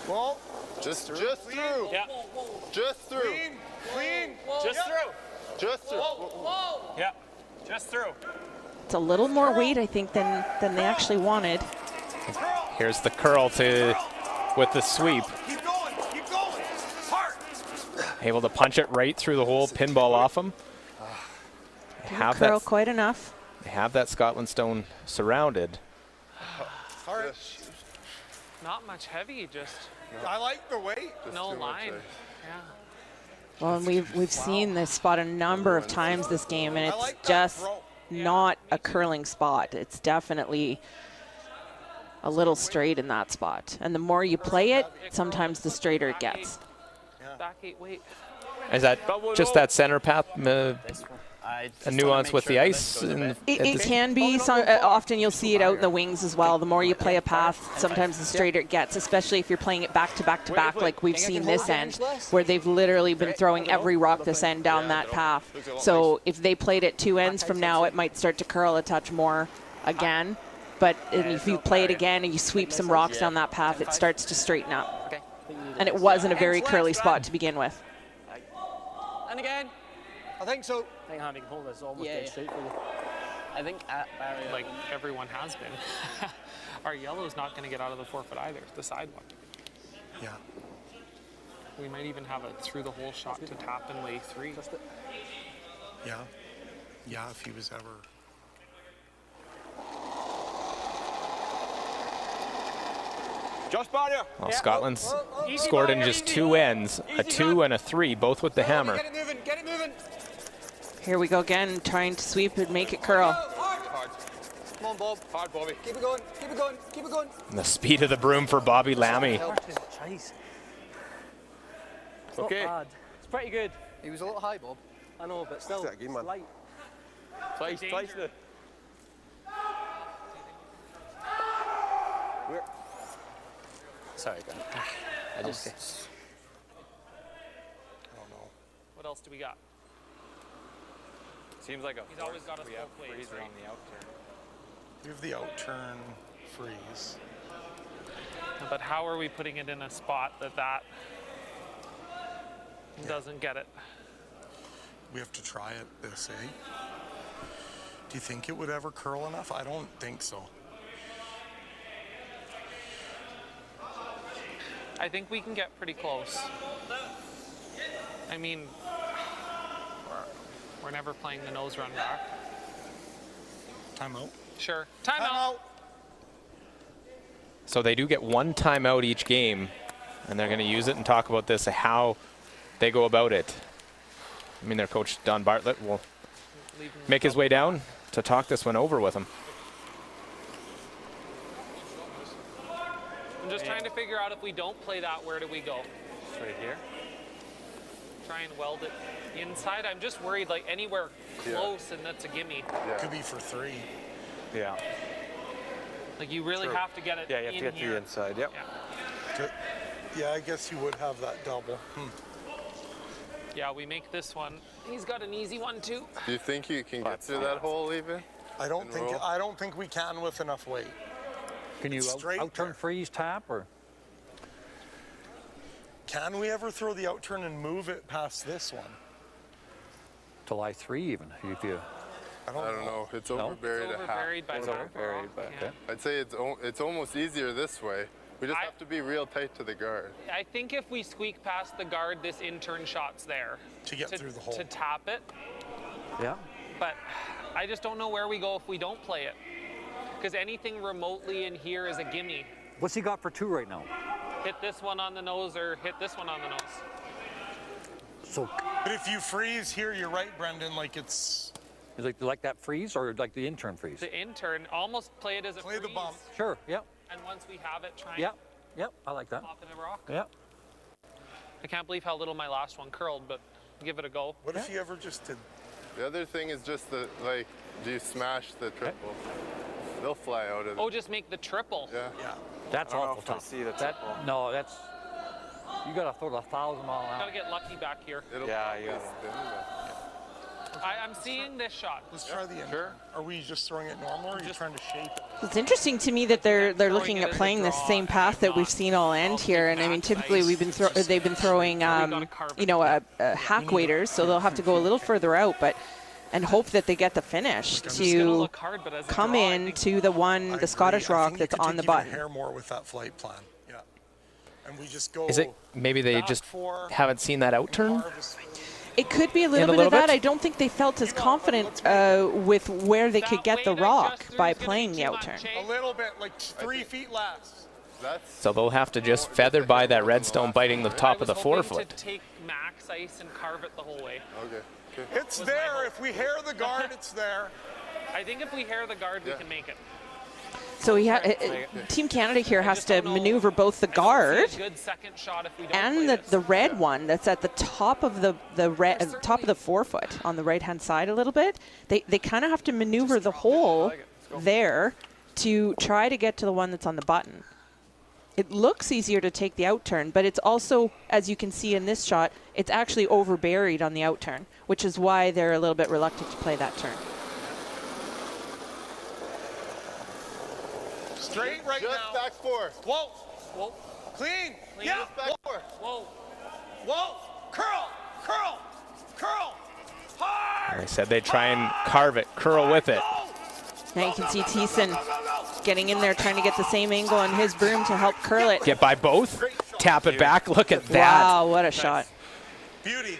Well, just through. Yeah. Just through. Clean. Just through. Just through. Yeah. Just through. It's a little more weight, I think, than they actually wanted. Here's the curl with the sweep. Keep going. Keep going. Hard. Able to punch it right through the hole, pinball off him. Curl quite enough. They have that Scotland stone surrounded. Hard. Not much heavy, just I like the weight. no line. Yeah. Well, and we've seen this spot a number of times this game, and it's just not a curling spot. It's definitely a little straight in that spot. And the more you play it, sometimes the straighter it gets. Back 8 weight. Is that just that center path? A nuance with the ice? It can be. Often you'll see it out in the wings as well. The more you play a path, sometimes the straighter it gets, especially if you're playing it back to back to back like we've seen this end, where they've literally been throwing every rock this end down that path. So if they played it 2 ends from now, it might start to curl a touch more again. But if you play it again and you sweep some rocks down that path, it starts to straighten up. And it wasn't a very curly spot to begin with. And again. I think so. I think Hammy can hold this almost dead straight for you. I think at barrier. Like everyone has been. Our yellow's not going to get out of the 4 foot either, the side one. Yeah. We might even have a through the hole shot to tap and lay 3. Yeah. Yeah, if he was ever. Just barrier. Well, Scotland's scored in just 2 ends, a 2 and a 3, both with the hammer. Get it moving. Get it moving. Here we go again, trying to sweep and make it curl. Hard. Come on, Bob. Hard, Bobby. Keep it going. Keep it going. Keep it going. And the speed of the broom for Bobby Lammy. Jeez. It's Okay. not bad. It's pretty good. He was a little high, Bob. I know, but still, that game, man? it's light. Twice the. Sorry, Grant. I just. I don't know. What else do we got? Seems like He's always got us both ways, freezer right? on the outturn. We have the outturn freeze. But how are we putting it in a spot that doesn't get it? We have to try it this, eh? Do you think it would ever curl enough? I don't think so. I think we can get pretty close. I mean, we're never playing the nose run back. Timeout. Sure. Timeout. So they do get 1 timeout each game, and they're going to use it and talk about this, how they go about it. I mean, their coach, Don Bartlett, will make his way down to talk this one over with them. I'm just trying to figure out if we don't play that, where do we go? It's right here. Try and weld it inside. I'm just worried, like anywhere close, and that's a gimme. Yeah. Could be for 3. Yeah. Like you really have to get it. Yeah, you have to get here. the inside. Yep. Yeah. Yeah, I guess you would have that double. Yeah, we make this one. He's got an easy one too. Do you think you can get through that hole even? I don't think we can with enough weight. Can you Straight outturn there. freeze tap or? Can we ever throw the outturn and move it past this one? Till I3 even, if you. I don't know. It's overburied It's a half. overburied by half a rock. Yeah. I'd say it's almost easier this way. We just have to be real tight to the guard. I think if we squeak past the guard, this in-turn shot's there. To get through the hole. To tap it. Yeah. But I just don't know where we go if we don't play it. Because anything remotely in here is a gimme. What's he got for 2 right now? hit this one on the nose or hit this one on the nose. So, But if you freeze here, you're right, Brendan. Like it's. is it like that freeze or like the intern freeze? The intern, almost play it as a Play freeze. the bump. Sure. Yep. And once we have it, try and Yep. Yep. I like that. pop it in a rock. Yep. I can't believe how little my last one curled, but give it a go. What if you ever just did? The other thing is just the, like, do you smash the triple? They'll fly out of it. Oh, just make the triple. Yeah. Yeah. That's I don't know awful if I tough. see the That, triple. no, that's, you gotta throw the 1,000-mile Gotta out. get lucky back here. It'll Yeah, probably you gotta- spin, but- I'm seeing this shot. Let's try the end. Sure. Are we just throwing it normal, or are you trying to shape it? It's interesting to me that they're looking it at as a playing the draw, same path that we've seen all end here. And I mean, typically they've been throwing you know, hack waiters, so they'll have to go a little further out, but and hope that they get the finish to come in to the one, the Scottish rock that's on the button. Hair more with that flight plan. Yeah. And we just go. Is it maybe they back just four, haven't seen that out turn? harvest. It could be a little bit of that. I don't think they felt as confident with where they could get the rock by playing the out turn. A little bit, like 3 feet less. So they'll have to just feather by that redstone biting the top of the forefoot. To take max ice and carve it the whole way. Okay. It's there. If we hair the guard, it's there. I think if we hair the guard, we can make it. So Team Canada here has to maneuver both the guard Good second shot if we don't and play the red one that's at the top of the top of the forefoot on the right hand side a little bit. They kind of have to maneuver the hole there to try to get to the one that's on the button. It looks easier to take the out turn, but it's also, as you can see in this shot, it's actually over buried on the out turn, which is why they're a little bit reluctant to play that turn. Straight right just now. back four. Whoa. Whoa. Clean. Clean. Yeah. Back four. Whoa. Whoa. Curl. Curl. Curl. Hard. I said they'd try and carve it, curl with it. Now you can see Thiessen getting in there, trying to get the same angle on his broom to help curl it. Get by both, tap it back. Look at that. Wow, what a shot. Beauty.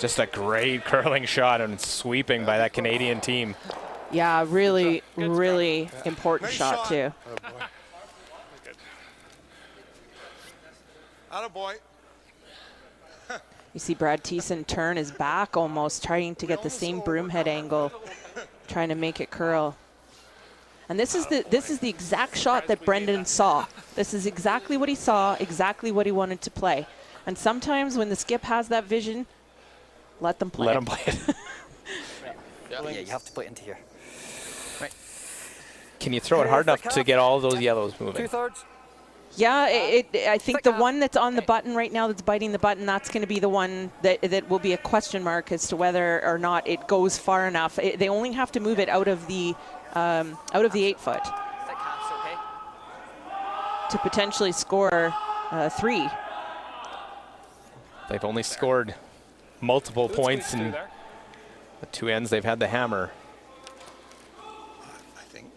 Just a great curling shot and sweeping by that Canadian team. Yeah, really, really important Nice shot, shot. too. Attaboy. You see Brad Thiessen turn his back almost, trying to get the same broom head angle, trying to make it curl. And this is the exact shot that Brendan saw. This is exactly what he saw, exactly what he wanted to play. And sometimes when the skip has that vision, let them play Let it. them play it. Yeah, you have to put it into here. Right. Can you throw it hard enough to get all those yellows moving? 2/3. Yeah, I think the one that's on the button right now that's biting the button, that's going to be the one that will be a question mark as to whether or not it goes far enough. They only have to move it out of the 8 foot to potentially score 3. They've only scored multiple points in the 2 ends. They've had the hammer. I think.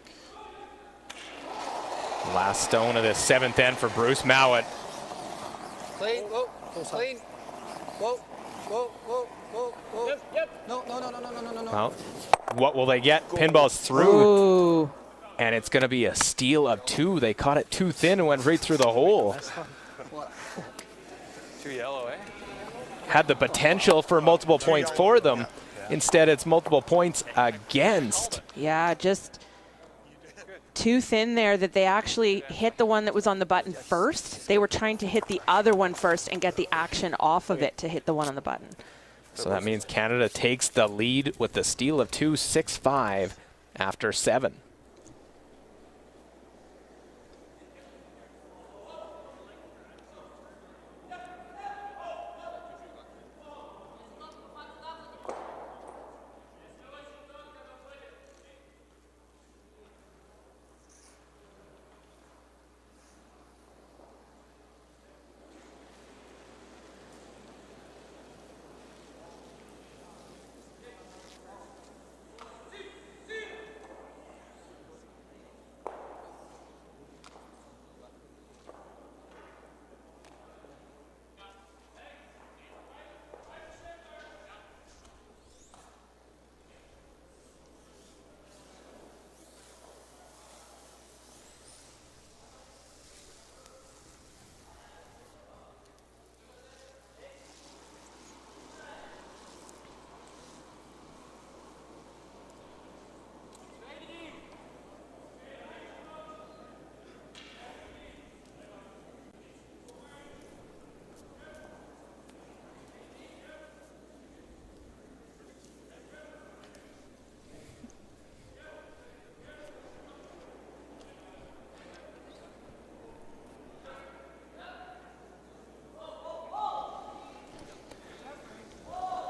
Last stone of the 7th end for Bruce Mowat. Clean. Whoa. Clean. Whoa. Whoa. Whoa. Whoa. Whoa. Yep. No. Well, what will they get? Pinball's through. Ooh. And it's going to be a steal of 2. They caught it too thin and went right through the hole. Too yellow, eh? Had the potential for multiple points for them. Instead, it's multiple points against. Yeah, just too thin there that they actually hit the one that was on the button first. They were trying to hit the other one first and get the action off of it to hit the one on the button. So that means Canada takes the lead with the steal of 2, 6-5 after 7.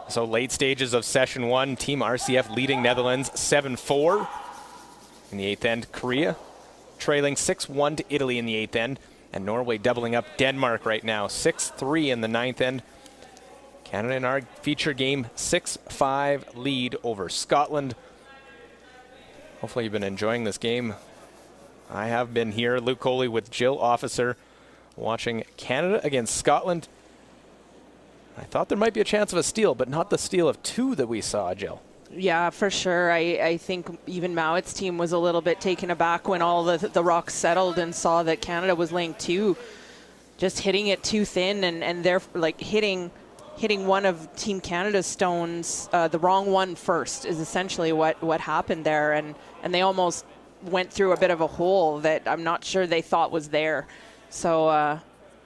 So late stages of session 1, Team RCF leading Netherlands 7-4 in the 8th end. Korea trailing 6-1 to Italy in the 8th end. And Norway doubling up Denmark right now, 6-3 in the 9th end. Canada in our feature game, 6-5 lead over Scotland. Hopefully you've been enjoying this game. I have been here, Luke Coley with Jill Officer, watching Canada against Scotland. I thought there might be a chance of a steal, but not the steal of 2 that we saw, Jill. Yeah, for sure. I think even Mowat's team was a little bit taken aback when all the rocks settled and saw that Canada was laying 2, just hitting it too thin, and they're like hitting one of Team Canada's stones, the wrong one first, is essentially what happened there, and they almost went through a bit of a hole that I'm not sure they thought was there. So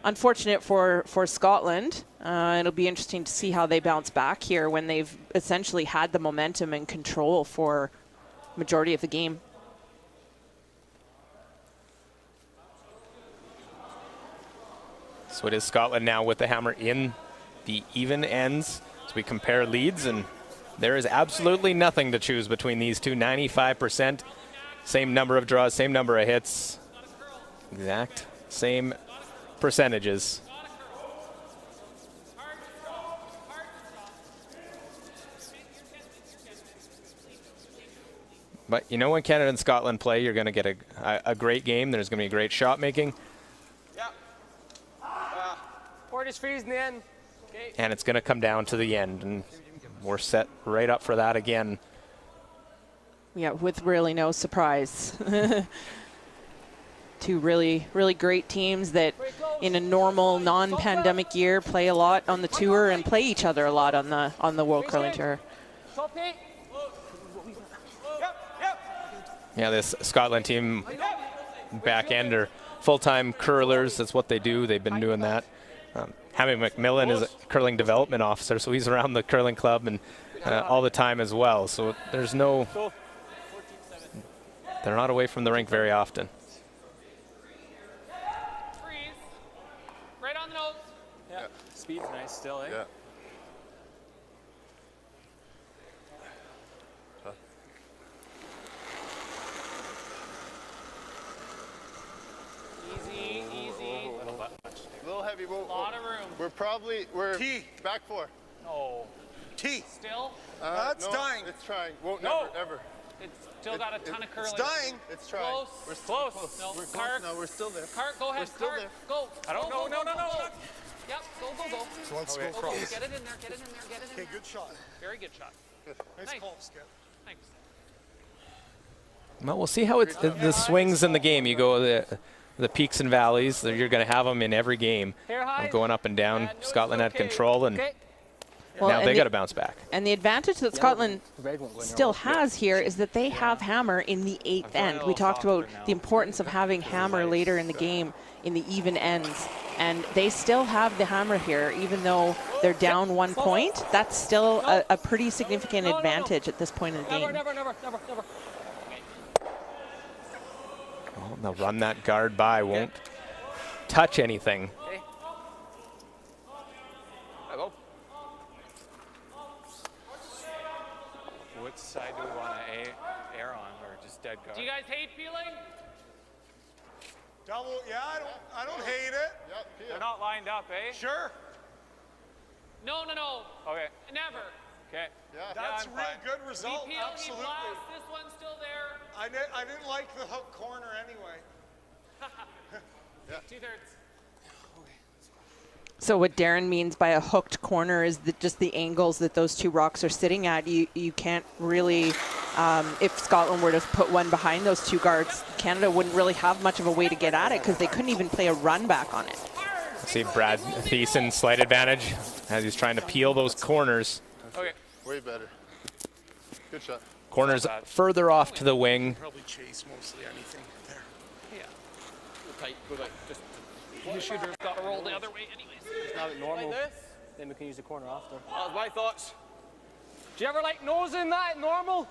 unfortunate for Scotland. It'll be interesting to see how they bounce back here when they've essentially had the momentum and control for majority of the game. So it is Scotland now with the hammer in the even ends. So we compare leads, and there is absolutely nothing to choose between these two. 95%, same number of draws, same number of hits, exact same percentages. But you know, when Canada and Scotland play, you're going to get a great game. There's going to be great shot making. Yeah. Port is freezing the end. Okay. And it's going to come down to the end, and we're set right up for that again. Yeah, with really no surprise. 2 really, really great teams that in a normal non-pandemic year play a lot on the tour and play each other a lot on the World Curling Tour. Yeah, this Scotland team back end are full-time curlers. That's what they do. They've been doing that. Hammy McMillan is a curling development officer, so he's around the curling club and all the time as well. So there's no, they're not away from the rink very often. Freeze. Right on the nose. Yeah. Speed's nice still, eh? Yeah. A little heavy. A lot of room. We're T. Back 4. Oh. T. Still? That's no, dying. It's trying. Won't No. Never. It's still got a ton of curling. It's dying. It's trying. Close. We're still Close. No. We're Cart. close. No, we're still there. Cart, go ahead. We're still Cart, there. go. I don't know. No. Yep, go. So let's Okay. go Go. across. Get it in there, get it in there, get it in Okay, there. good shot. Very good shot. Nice call, Skip. Thanks. Well, we'll see how it's the swings in the game. You go the peaks and valleys. You're going to have them in every game. Going up and down. Scotland had control, and now they got to bounce back. And the advantage that Scotland still has here is that they have hammer in the 8th end. We talked about the importance of having hammer later in the game in the even ends. And they still have the hammer here, even though they're down 1 point. That's still a pretty significant advantage at this point in the game. Never. Oh, they'll run that guard by, won't touch anything. Okay. I go. Which side do we want to air on, or just dead guard? Do you guys hate peeling? Double. Yeah, I don't hate it. Yep. They're not lined up, eh? Sure. No. Okay. Never. Okay. Yeah. That's a I'm real fine. good We result. peel, we Absolutely. blast. This one's still there. I didn't like the hook corner anyway. 2/3. So what Darren means by a hooked corner is that just the angles that those 2 rocks are sitting at. You can't really, if Scotland were to put one behind those 2 guards, Canada wouldn't really have much of a way to get at it because they couldn't even play a run back on it. See Brad Thiessen, slight advantage as he's trying to peel those corners. Okay. Way better. Good shot. Corners further off to the wing. Probably chase mostly anything there. Yeah. Go tight. Just Your shooter's got to roll the other way anyways. have it normal. Like this? Then we can use the corner after. That was my thoughts. Do you ever like nosing that normal?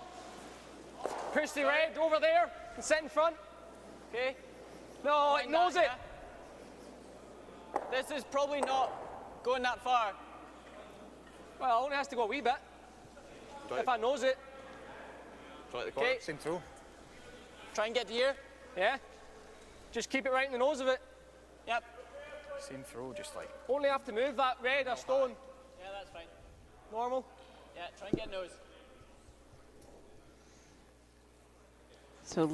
Push the red over there and sit in front. Okay? No, like nose it. This is probably not going that far. Well, it only has to go a wee bit. If I knows it. Okay. Same throw. Try and get to here. Yeah. Just keep it right in the nose of it. Yep. Same throw, just like. Only have to move that red or stone. Yeah, that's fine. Normal. Yeah, try and get nose. So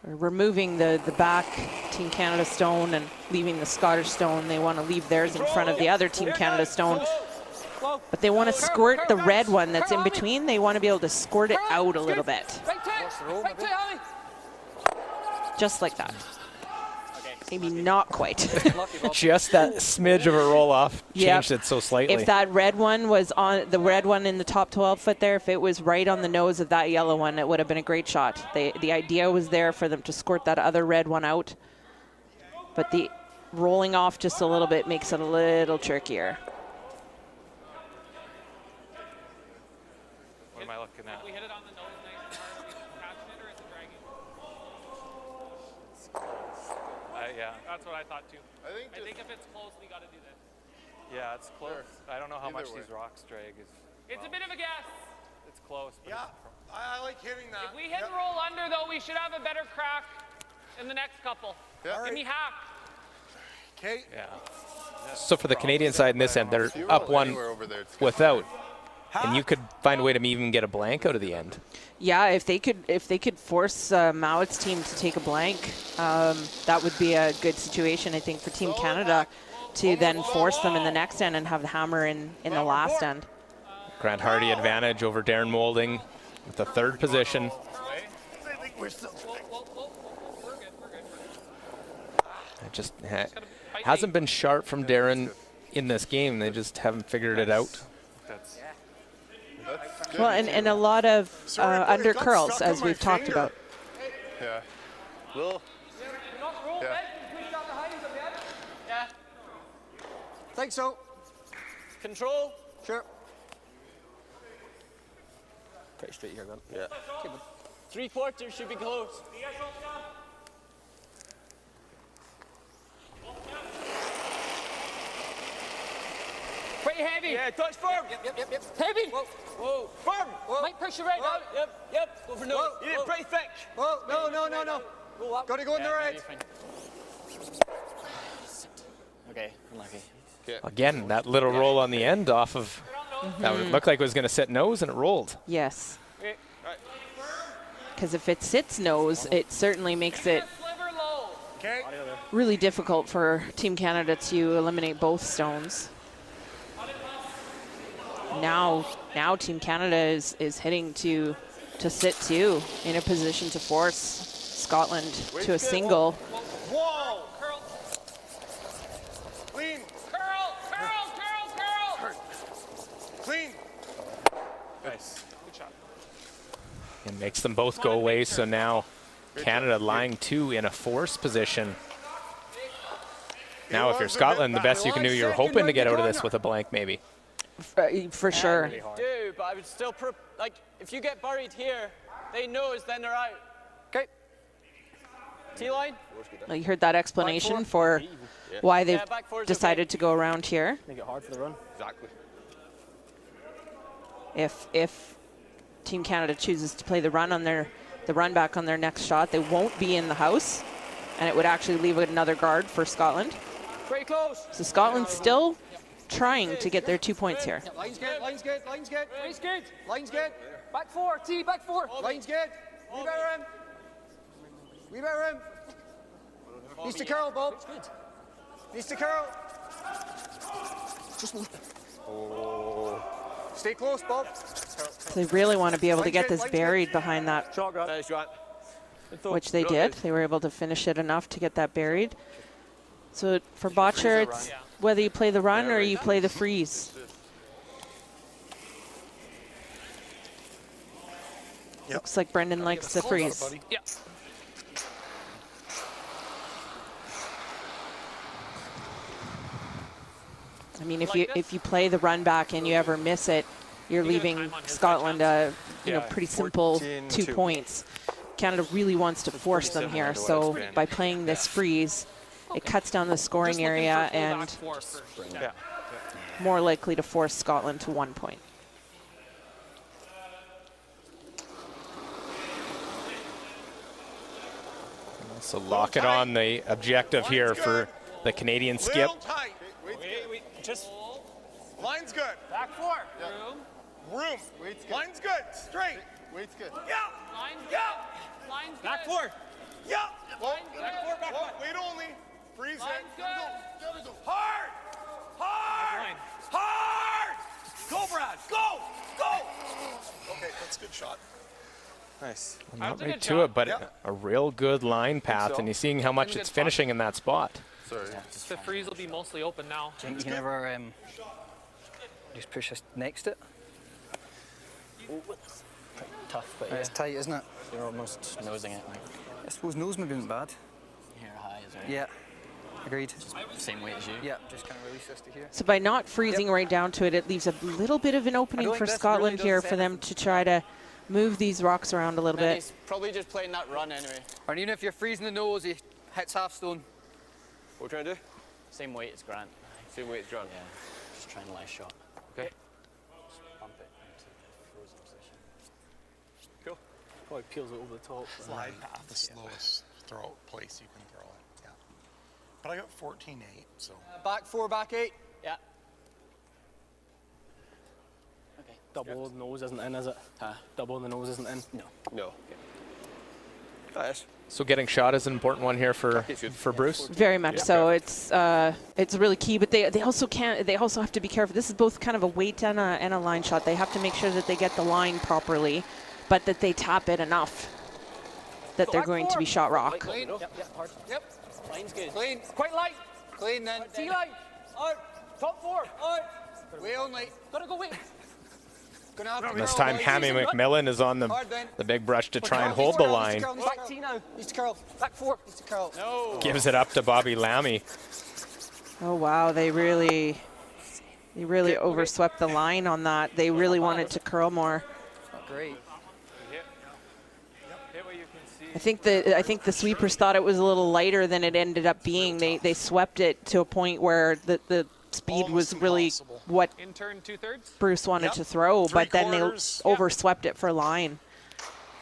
removing the back Team Canada stone and leaving the Scottish stone. They want to leave theirs in front of the other Team Canada stone. But they want to squirt the red one that's in between. They want to be able to squirt it out a little bit. Just like that. Maybe not quite. Just that smidge of a roll off changed it so slightly. If that red one was on the red one in the top 12 foot there, if it was right on the nose of that yellow one, it would have been a great shot. The idea was there for them to squirt that other red one out. But the rolling off just a little bit makes it a little trickier. What am I looking at? We hit it on the nose nice and hard. Are we catching it or is it dragging? Yeah. That's what I thought too. I think if it's close, we got to do this. Yeah, it's close. I don't know how much these rocks drag. It's a bit of a guess. It's close. But Yeah, I like hitting that. If we hit and roll under, though, we should have a better crack in the next couple. Yeah. Give me half. Okay. Yeah. So for the Canadian side in this end, they're up one without. And you could find a way to even get a blank out of the end. Yeah, if they could force Mowat's team to take a blank, that would be a good situation, I think, for Team Canada to then force them in the next end and have the hammer in the last end. Grant Hardy advantage over Darren Moulding with the third position. It just hasn't been sharp from Darren in this game. They just haven't figured it out. Well, and a lot of under curls, as we've talked about. Yeah. Well. Yeah. Yeah. Think so. Control. Sure. Pretty straight here, then. Yeah. 3/4 should be close. Pretty heavy. Yeah, touch firm. Yep. Heavy. Whoa. Firm. Might push your right out. Yep. Go for nose. You did pretty thick. Whoa, no. Go up. Gotta go in the right. Okay, unlucky. Again, that little roll on the end off of, that would look like it was going to sit nose, and it rolled. Yes. Because if it sits nose, it certainly makes it really difficult for Team Canada to eliminate both stones. Now Team Canada is hitting to sit too, in a position to force Scotland to a single. Whoa! Curl. Clean. Curl. Clean. Nice. Good shot. It makes them both go away, so now Canada lying two in a force position. Now if you're Scotland, the best you can do, you're hoping to get out of this with a blank maybe. For sure. Really do, but I would still, like, if you get buried here, they nose, then they're out. Okay. T-line. Well, you heard that explanation for why they've decided to go around here. Make it hard for the run. Exactly. If Team Canada chooses to play the run back on their next shot, they won't be in the house, and it would actually leave another guard for Scotland. Pretty close. So Scotland's still trying to get their 2 points here. Line's good. Line's good. Back four. T, back four. Line's good. We better him. Needs to curl, Bob. Needs to curl. Stay close, Bob. So they really want to be able to get this buried behind that, which they did. They were able to finish it enough to get that buried. So for Botcher, it's whether you play the run or you play the freeze. Looks like Brendan likes the freeze. Yeah. I mean, if you play the run back and you ever miss it, you're leaving Scotland a pretty simple 2 points. Canada really wants to force them here, so by playing this freeze, it cuts down the scoring area and more likely to force Scotland to 1 point. So lock it on the objective here for the Canadian skip. Tight. Wait, just. Line's good. Back 4. Room. Line's good. Straight. Weight's good. Yeah. Line's Yeah. good. Line's good. Back 4. Yeah. Line's good. Whoa, weight only. Freeze Line's it. good. There we go. Hard. Hard. Line. Hard. Go, Brad. Go. Go. Okay, that's a good shot. Nice. Not That was a right good to shot. it, but a real good line path, so. and you're seeing how much was a it's good finishing in that spot. Sorry. The freeze will be mostly open now. You never just push us next it. Tough, but it's tight, isn't it? You're almost nosing it. Like. I suppose nose maybe isn't bad. Here high, is it? Yeah. Agreed. Same weight as you. Yeah, just kind of release this to here. So by not freezing right down to it, it leaves a little bit of an opening for Scotland here for them to try to move these rocks around a little bit. He's probably just playing that run anyway. And even if you're freezing the nose, he hits half stone. What are we trying to do? Same weight as Grant. Same weight as John. Yeah, just trying to lie shot. Okay. Just pump it into the frozen position. Cool. Probably peels it over the top. Slide path. The slowest throw place you can throw it. Yeah. But I got 14-8, so. Back 4, back 8. Yeah. Okay. Double the nose isn't in, is it? Huh? Double the nose isn't in? No. No. Nice. So getting shot is an important one here for Bruce. Very much so. It's really key, but they also can't. They also have to be careful. This is both kind of a weight and a line shot. They have to make sure that they get the line properly, but that they tap it enough that they're going to be shot rock. Clean. Yep, hard. Yep. Line's good. Clean. Quite light. Clean then. T-line. Out. Top 4. Out. Way only. Gotta go wait. Gonna have to This curl, time boys. Hammy McMillan is on the big brush to try and hold the line. Back T now. Needs to curl. Back 4. Needs to curl. No. Gives it up to Bobby Lammy. Oh wow, they really overswept the line on that. They really wanted to curl more. Not great. I think the sweepers thought it was a little lighter than it ended up being. They swept it to a point where the speed was really what In turn 2/3. Bruce wanted to throw, but then they overswept it for line.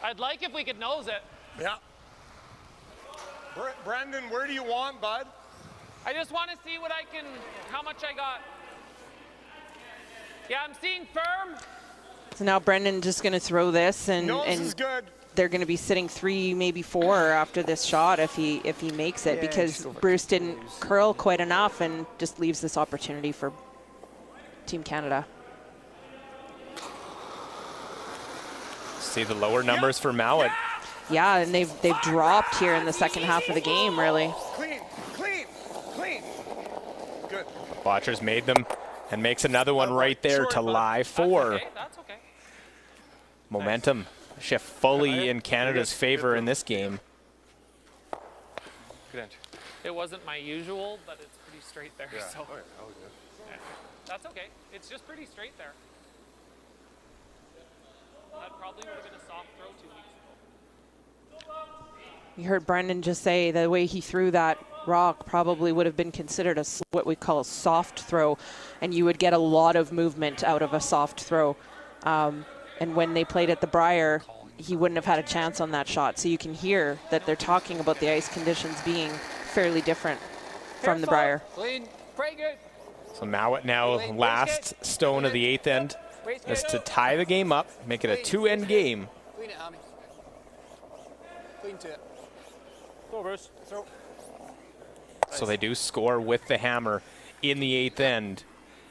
I'd like if we could nose it. Yeah. Brendan, where do you want, bud? I just want to see how much I got. Yeah, I'm seeing firm. So now Brendan just going to throw this, Nose and is good. they're going to be sitting 3, maybe 4 after this shot if he makes it, because Bruce didn't curl quite enough and just leaves this opportunity for Team Canada. See the lower numbers for Mowat. Yeah, and they've dropped here in the second half of the game, really. Clean, clean, clean. Good. Botchers made them and makes another one right there to lie 4. Okay, that's okay. Momentum shift fully in Canada's favor in this game. Good entry. It wasn't my usual, but it's pretty straight there. Yeah. So Oh, yeah. That was good. yeah. That's okay. It's just pretty straight there. That probably would have been a soft throw 2 weeks ago. You heard Brendan just say the way he threw that rock probably would have been considered what we call a soft throw, and you would get a lot of movement out of a soft throw. And when they played at the Briar, he wouldn't have had a chance on that shot. So you can hear that they're talking about the ice conditions being fairly different from the Briar. Clean. Pretty good. So Mowat now last stone of the 8th end is to tie the game up, make it a 2-end game. Clean it, Hammy. Clean to it. Go, Bruce. Throw. So they do score with the hammer in the 8th end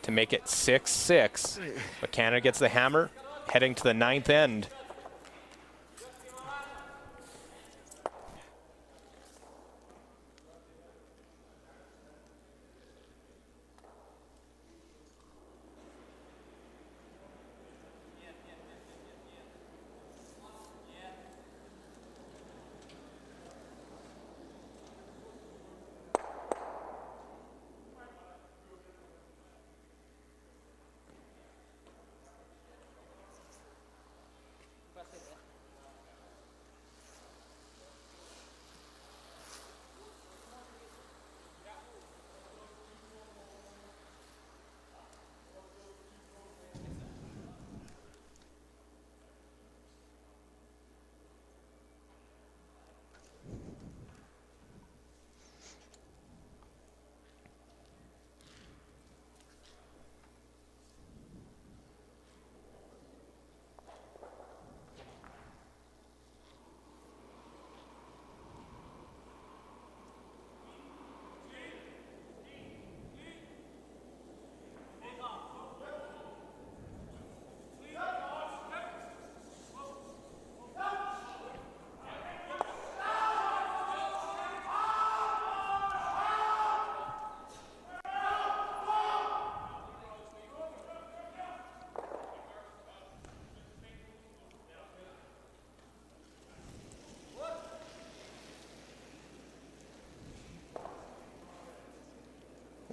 to make it 6-6. But Canada gets the hammer heading to the 9th end.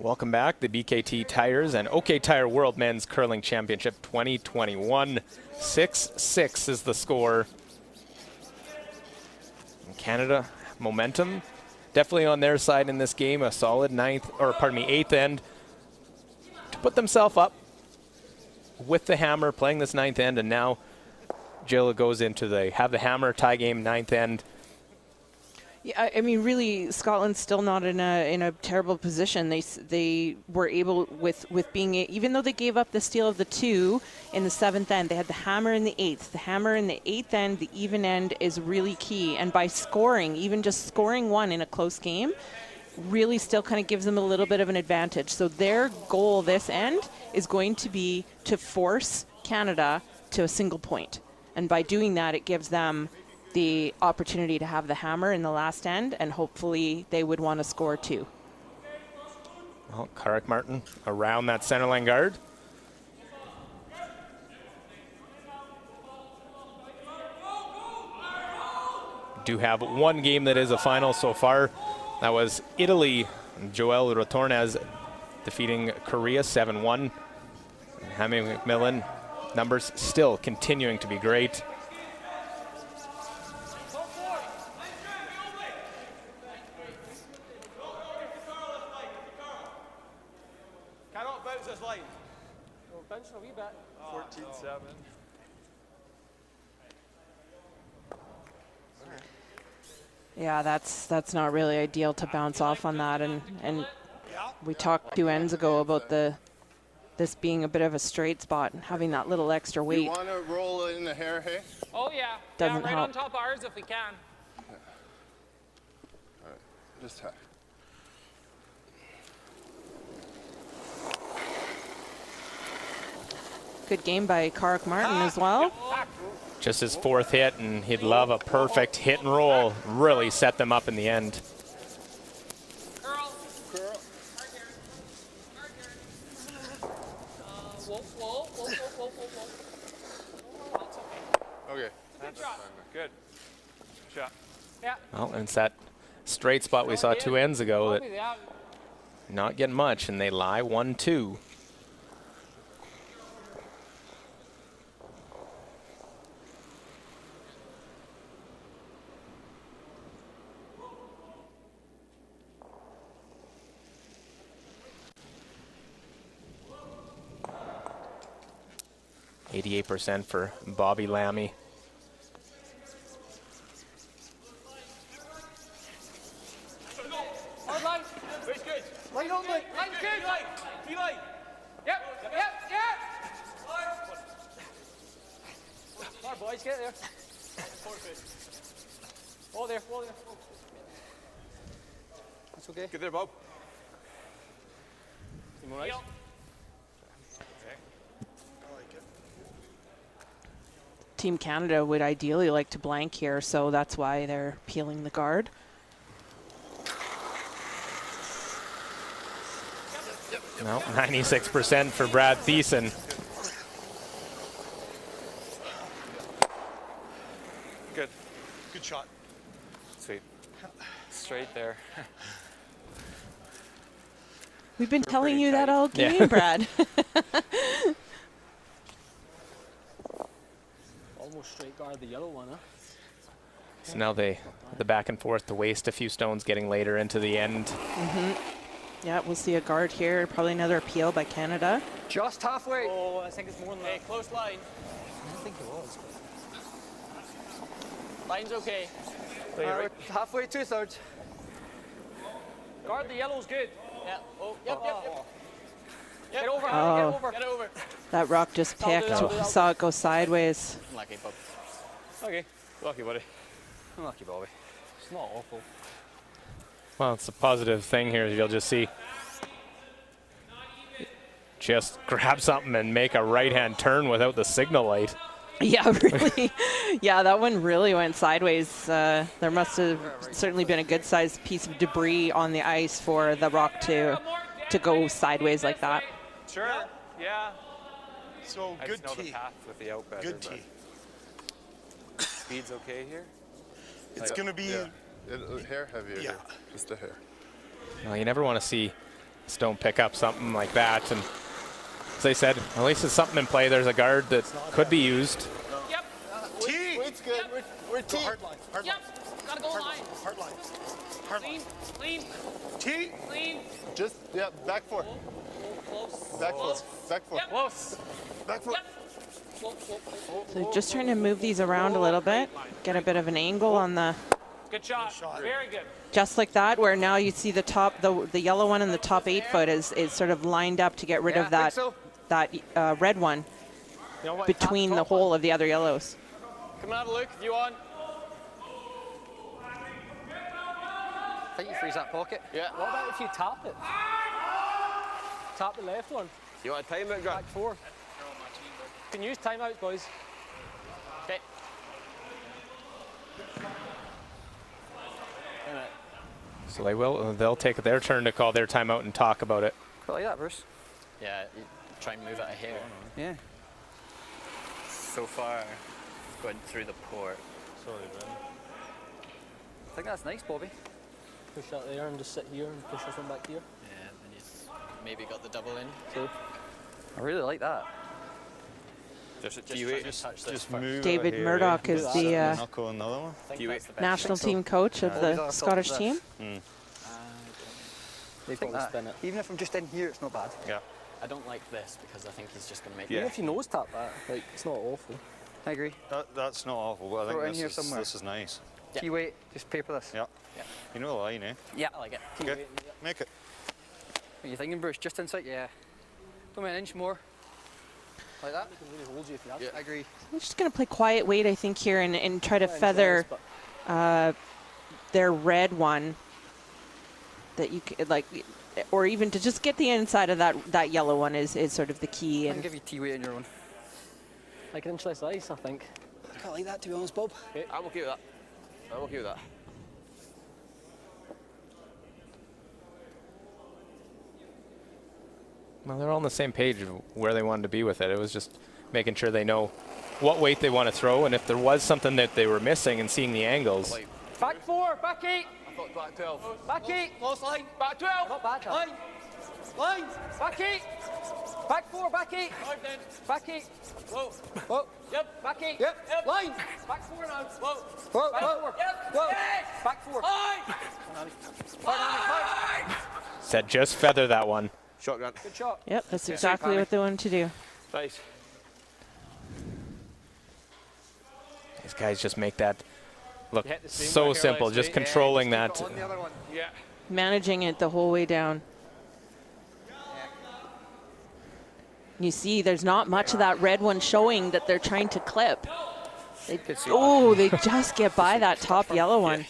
Welcome back. The BKT Tires and OK Tire World Men's Curling Championship 2021. 6-6 is the score. Canada, momentum definitely on their side in this game. A solid eighth end to put themselves up with the hammer, playing this ninth end, and now Jill goes into the hammer tie game, ninth end. Yeah, I mean, really, Scotland's still not in a terrible position. They were able with being, even though they gave up the steal of the 2 in the 7th end, they had the hammer in the 8th. The hammer in the 8th end, the even end, is really key. And by scoring, even just scoring 1 in a close game, really still kind of gives them a little bit of an advantage. So their goal this end is going to be to force Canada to a single point. And by doing that, it gives them the opportunity to have the hammer in the last end, and hopefully they would want to score 2. Well, Karek Martin around that center line guard. Do have one game that is a final so far. That was Italy. Joel Rotornez defeating Korea 7-1. Hammy McMillan, numbers still continuing to be great. A wee bit. 14-7. Yeah, that's not really ideal to bounce off on that, and we talked 2 ends ago about this being a bit of a straight spot and having that little extra weight. You want to roll in the hair, hey? Oh yeah. Doesn't right help. on top of ours if we can. All right, just hair. Good game by Karek Martin as well. Just his 4th hit, and he'd love a perfect hit and roll. Really set them up in the end. Curl. Okay. That's fine. Good shot. Yeah. Well, and it's that straight spot we saw 2 ends ago that not getting much, and they lie 1-2. %, for Bobby Lammy. Hard line. Very good. Line on, line. Line's good. Line. T-line. Yep. Hard, boys. Get there. Hold there. That's okay. Get there, Bob. Nice. Team Canada would ideally like to blank here, so that's why they're peeling the guard. No, 96% for Brad Thiessen. Good. Good shot. Sweet. Straight there. We've been telling you that all game, Brad. Almost straight guard the yellow one, huh? So now the back and forth to waste a few stones getting later into the end. Yeah, we'll see a guard here. Probably another appeal by Canada. Just halfway. Oh, I think it's more than that. Hey, close line. I don't think it was. Line's okay. Halfway, 2/3. Guard the yellow's good. Yeah. Oh, yep. Get over. Oh. Get over. Get over. That rock just picked. Saw it go sideways. Lucky, Bob. Okay. Lucky, buddy. Lucky, Bobby. It's not awful. Well, it's a positive thing here. You'll just see. Just grab something and make a right-hand turn without the signal light. Yeah, really. Yeah, that one really went sideways. There must have certainly been a good-sized piece of debris on the ice for the rock to go sideways like that. Sure. Yeah. So I good just know tee. the path with the out better, Good tee. Speed's okay here. It's going to be Hair heavier. Yeah. Here. Just the hair. Well, you never want to see Just don't pick up something like that. And as they said, at least it's something in play. There's a guard that could be used. Yep. T. Wait's good. Yep. We're T. Hard line. Hard line. Yep. Gotta go line. Hard line. Hard line. Lean. T. Lean. Just, yeah, back four. Close. Back four. Back four. Yep. Close. Back four. So just trying to move these around a little bit, get a bit of an angle on the. Good shot. Very good. Just like that, where now you see the top, the yellow one and the top 8 foot is sort of lined up to get rid of that red one between the whole of the other yellows. Come and have a look if you want. I think you freeze that pocket. Yeah. What about if you tap it? Tap the left one. You want a timeout, Grant? Back 4. You can use timeouts, boys. Okay. So they'll take their turn to call their timeout and talk about it. Quite like that, Bruce. Yeah, you try and move it a hair. Yeah. So far, going through the port. Sorry, Ben. I think that's nice, Bobby. Push that there and just sit here and push this one back here. Yeah, then he's maybe got the double in. So, I really like that. Just move David Murdoch is the Knuckle on the other one. national team coach of the Scottish team. They've got to spin it. Even if I'm just in here, it's not bad. Yeah. I don't like this because I think he's just going to make even if you nose tap that, like, it's not awful. I agree. That's not awful, but I Throw it in think here somewhere. this is nice. Yeah. Key weight, just paper this. Yeah. You know the line, eh? Yeah, I like it. Good. Make it. What are you thinking, Bruce? Just inside? Yeah. Don't mind an inch more. Like that? We can really hold you if you have Yeah, I agree. I'm just going to play quiet weight, I think, here and try to feather their red one that you could, like, or even to just get the inside of that yellow one is sort of the key. I And can give you T weight in your own. Like an inch less ice, I think. I can't like that, to be honest, Bob. Okay. I'm okay with that. I'm okay with that. Well, they're all on the same page of where they wanted to be with it. It was just making sure they know what weight they want to throw, and if there was something that they were missing and seeing the angles. Back 4, back 8. I thought back 12. Back 8. Close line. Back 12. Not bad, Line. Line. Back 8. Back 4, back 8. Back 8. Whoa. Whoa. Yep. Back 8. Yep. Line. Back 4 now. Whoa. Whoa, Back whoa. 4. Yep. Whoa. Yes. Back 4. Line. Said just feather that one. Shot, Grant. Good shot. yep, that's exactly what they wanted to do. Nice. These guys just make that look hit the same so one here simple, last just week. controlling that. On the other one. Yeah. Managing it the whole way down. You see, there's not much of that red one showing that they're trying to clip. They just get by that top yellow one.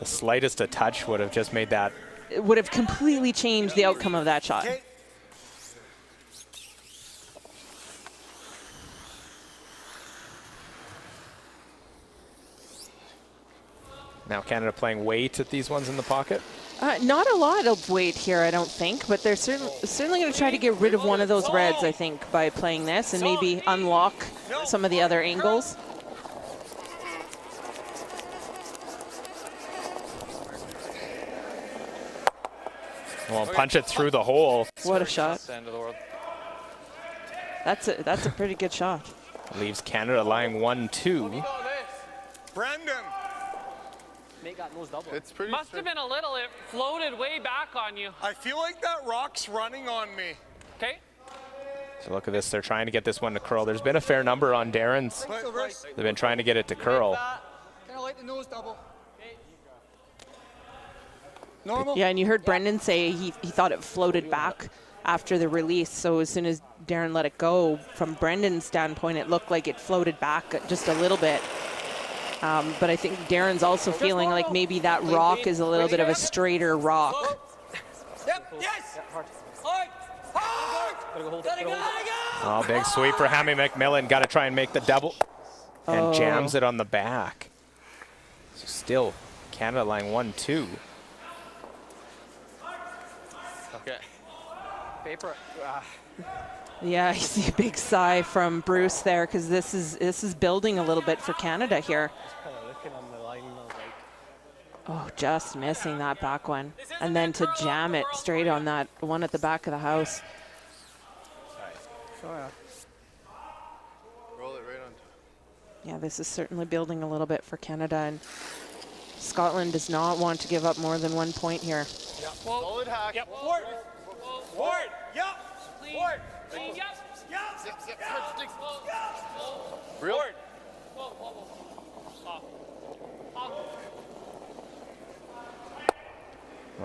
The slightest of touch would have just made that. It would have completely changed the outcome of that shot. Okay. Now Canada playing weight at these ones in the pocket. Not a lot of weight here, I don't think, but they're certainly going to try to get rid of one of those reds, I think, by playing this and maybe unlock some of the other angles. Well, punch it through the hole. What a shot. End of the world. That's a pretty good shot. Leaves Canada lying 1-2. Brendan. Make that nose double. It's pretty. Must have been a little. It floated way back on you. I feel like that rock's running on me. Okay. So look at this. They're trying to get this one to curl. There's been a fair number on Darren's. They've been trying to get it to curl. Kind of like the nose double. Normal. Yeah, and you heard Brendan say he thought it floated back after the release. So as soon as Darren let it go, from Brendan's standpoint, it looked like it floated back just a little bit. But I think Darren's also feeling like maybe that rock is a little bit of a straighter rock. Yep. Yes. Hard. Hard. Gotta go. Oh, big sweep for Hammy McMillan. Got to try and make the double. And jams it on the back. So still, Canada lying 1-2. Okay. Paper. Yeah, I see a big sigh from Bruce there because this is building a little bit for Canada here. Kind of looking on the line, I was like, Oh, just missing that back one. And then to jam it straight on that one at the back of the house. Roll it right on. Yeah, this is certainly building a little bit for Canada, and Scotland does not want to give up more than 1 point here. Yep. Solid hack. Yep. Forward. Forward. Yep. Forward. Clean. Yep. Yep. Yep. Real. Forward.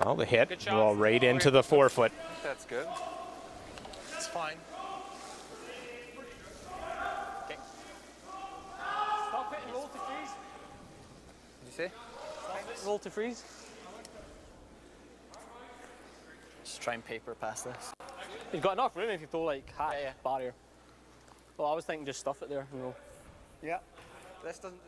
Well, the hit roll right into the forefoot. That's good. It's fine. Okay. Stop it and roll to freeze. Did you say? Stop it, roll to freeze. Just try and paper past this. You've got enough room if you throw like hat barrier. Well, I was thinking just stuff it there and roll. Yeah. This doesn't.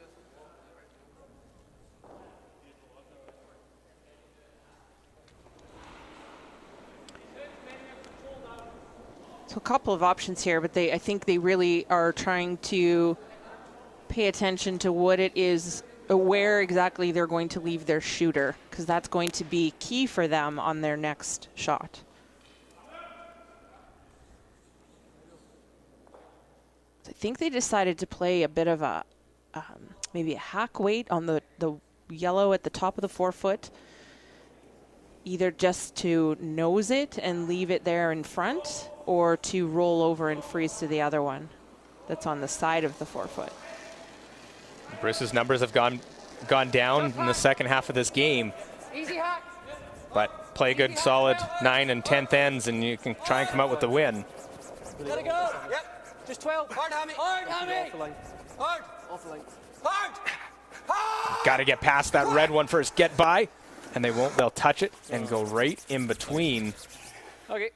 So a couple of options here, but I think they really are trying to pay attention to what it is, where exactly they're going to leave their shooter, because that's going to be key for them on their next shot. I think they decided to play a bit of a maybe a hack weight on the yellow at the top of the forefoot, either just to nose it and leave it there in front, or to roll over and freeze to the other one that's on the side of the forefoot. Bruce's numbers have gone down in the second half of this game. Easy hack. But play good, solid 9 and 10th ends, and you can try and come out with the win. Let it go. Yep. Just 12. Hard, Hammy. Hard, Hammy. Off the line. Hard. Off the line. Hard. Hard. Got to get past that red one first. Get by, and they won't. They'll touch it and go right in between. Okay.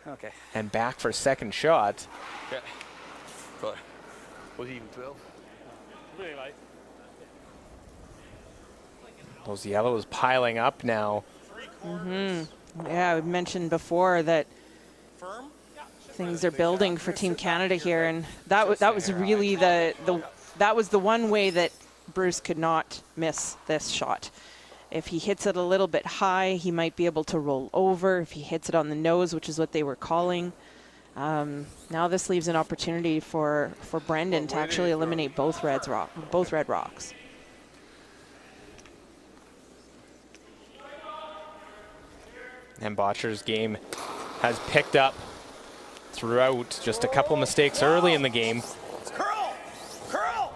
Okay. And back for second shot. Okay. Sorry. Was he even 12? Really light. Those yellows piling up now. Yeah, I mentioned before that things are building for Team Canada here, and that was really that was the one way that Bruce could not miss this shot. If he hits it a little bit high, he might be able to roll over. If he hits it on the nose, which is what they were calling. Now this leaves an opportunity for Brendan to actually eliminate both red rocks. And Botcher's game has picked up throughout. Just a couple mistakes early in the game. Curl! Curl!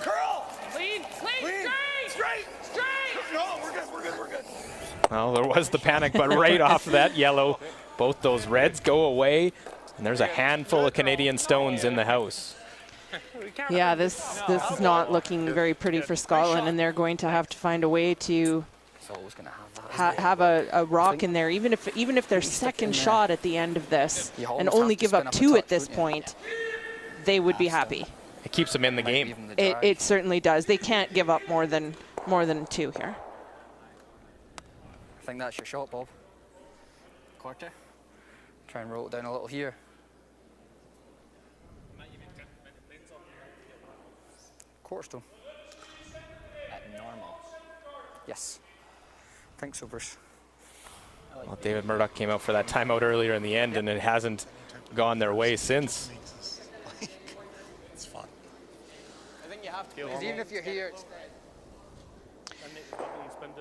Curl! Clean. Clean. Straight! No, we're good. Well, there was the panic, but right off that yellow, both those reds go away. And there's a handful of Canadian stones in the house. Yeah, this is not looking very pretty for Scotland, and they're going to have to find a way to have a rock in there, even if their second shot at the end of this, and only give up 2 at this point, they would be happy. It keeps them in the game. It certainly does. They can't give up more than 2 here. I think that's your shot, Bob. Quarter. Try and roll it down a little here. Quarter stone. At normal. Yes. I think so, Bruce. Well, David Murdoch came out for that timeout earlier in the end, and it hasn't gone their way since. It's fun. I think you have to. Because even if you're here,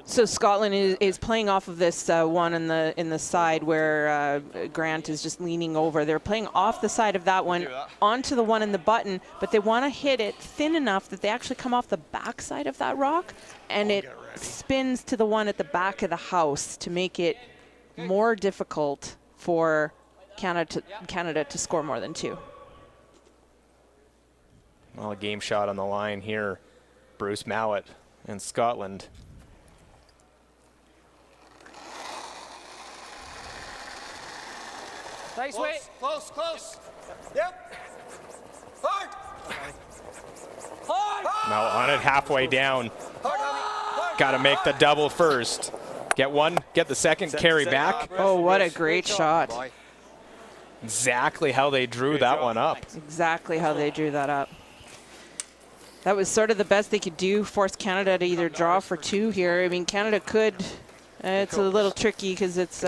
So Scotland is playing off of this one in the side where Grant is just leaning over. They're playing off the side of that one onto the one in the button, but they want to hit it thin enough that they actually come off the back side of that rock, and it spins to the one at the back of the house to make it more difficult for Canada to score more than 2. Well, a game shot on the line here. Bruce Mallett in Scotland. Nice way. Close. Yep. Hard. Now on it halfway down. Got to make the double first. Get one, get the second, carry back. Oh, what a great shot. Exactly how they drew that one up. Exactly how they drew that up. That was sort of the best they could do, force Canada to either draw for 2 here. I mean, Canada could. It's a little tricky because it's.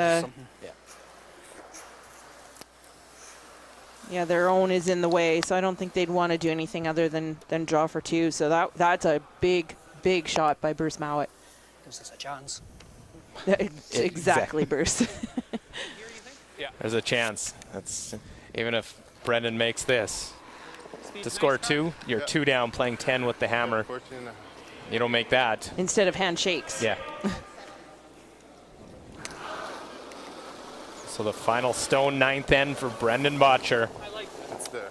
Yeah, their own is in the way, so I don't think they'd want to do anything other than draw for 2. So that's a big shot by Bruce Mowat. Gives us a chance. Exactly, Bruce. Yeah. There's a chance. That's even if Brendan makes this. To score 2, you're 2 down playing 10 with the hammer. You don't make that. Instead of handshakes. Yeah. So the final stone 9th end for Brendan Botcher. That's there.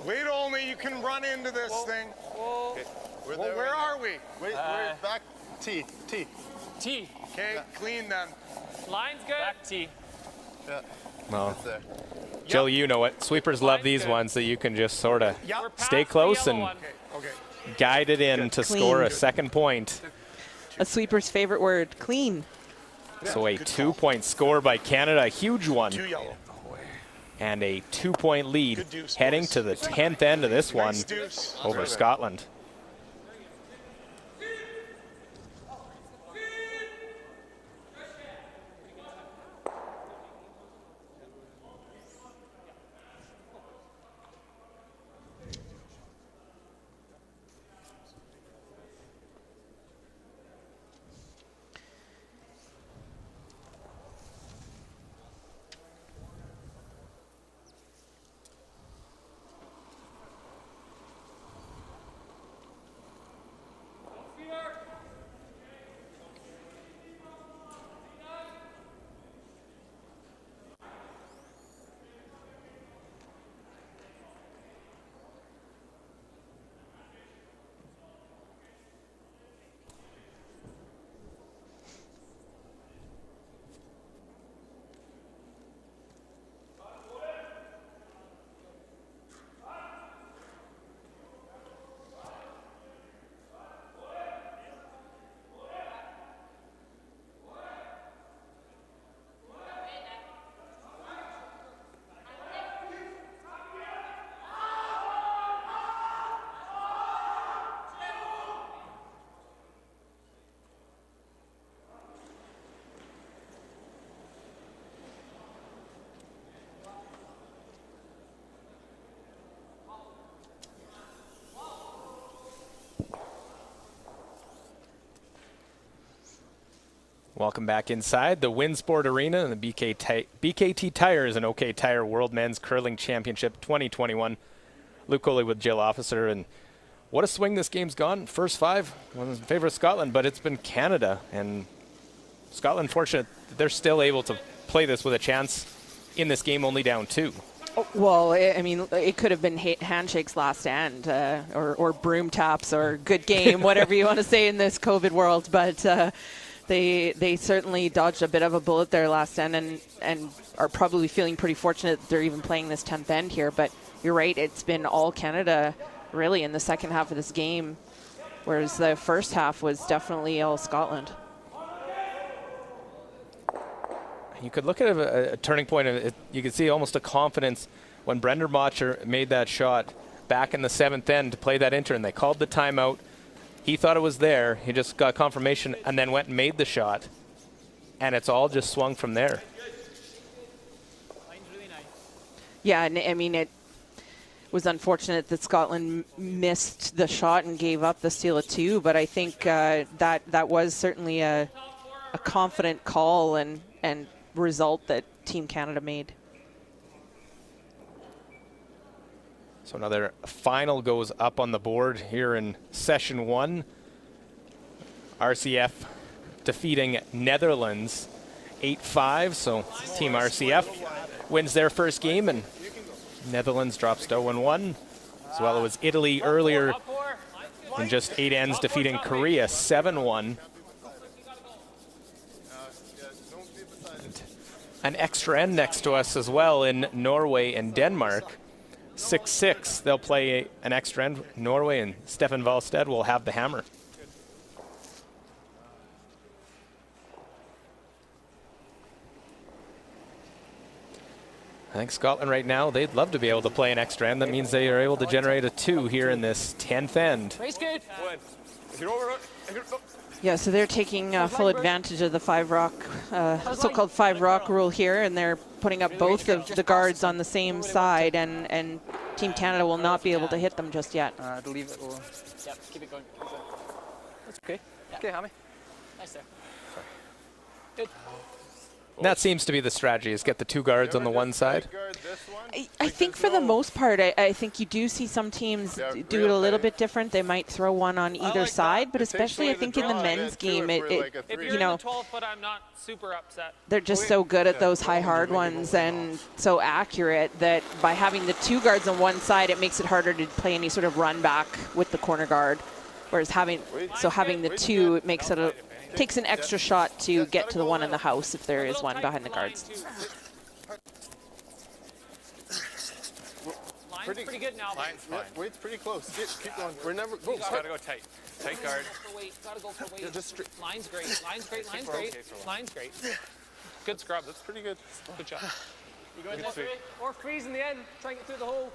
Wait only, you can run into this thing. Whoa. Okay. Where are we? Wait, we're back T. T. Okay, clean then. Line's good. Back T. Yeah. Well, Jill, you know it. Sweepers love these ones that you can just sort of stay close and guide it in to score a second point. A sweeper's favorite word, clean. So a 2-point score by Canada, a huge one. 2 yellow. And a 2-point lead heading to the 10th end of this one over Scotland. Welcome back inside the Winsport Arena and the BKT Tires and OK Tire World Men's Curling Championship 2021. Luke Coley with Jill Officer, and what a swing this game's gone. First 5 was in favor of Scotland, but it's been Canada, and Scotland fortunate that they're still able to play this with a chance in this game, only down 2. Well, I mean, it could have been handshakes last end, or broom taps, or good game, whatever you want to say in this COVID world, but they certainly dodged a bit of a bullet there last end, and are probably feeling pretty fortunate that they're even playing this 10th end here. But you're right, it's been all Canada really in the second half of this game, whereas the first half was definitely all Scotland. You could look at a turning point. You could see almost a confidence when Brendan Botcher made that shot back in the 7th end to play that intern. They called the timeout. He thought it was there. He just got confirmation and then went and made the shot. And it's all just swung from there. Yeah, and I mean, it was unfortunate that Scotland missed the shot and gave up the steal of 2, but I think that was certainly a confident call and result that Team Canada made. So another final goes up on the board here in session 1. RCF defeating Netherlands 8-5. So Team RCF wins their first game, and Netherlands drops to 0-1. As well as Italy earlier in just 8 ends defeating Korea 7-1. An extra end next to us as well in Norway and Denmark. 6-6, they'll play an extra end. Norway, and Stefan Valstead will have the hammer. I think Scotland right now, they'd love to be able to play an extra end. That means they are able to generate a 2 here in this 10th end. Race good. Yeah, so they're taking full advantage of the 5-rock, so-called 5-rock rule here, and they're putting up both of the guards on the same side, and Team Canada will not be able to hit them just yet. Leave it alone. Yep, keep it going. That's okay. Yeah. Okay, Hammy. Nice there. Good. That seems to be the strategy, is get the 2 guards on the one side. I think for the most part, I think you do see some teams do it a little bit different. They might throw one on either side, but especially I think in the men's game, if you're in the 12 foot, I'm not super upset. they're just so good at those high hard ones and so accurate that by having the 2 guards on one side, it makes it harder to play any sort of run back with the corner guard. Whereas having the 2, it makes it takes an extra shot to get to the one in the house if there is one behind the guards. Line's pretty good now. Line's fine. Weight's pretty close. Keep going. We're never. Gotta go tight. Tight guard. Gotta go for weight. Yeah, just straight. Line's great. Line's great. Line's great. Line's great. Good scrub. That's pretty good. Good job. You going this way? Or freeze in the end. Try and get through the hole.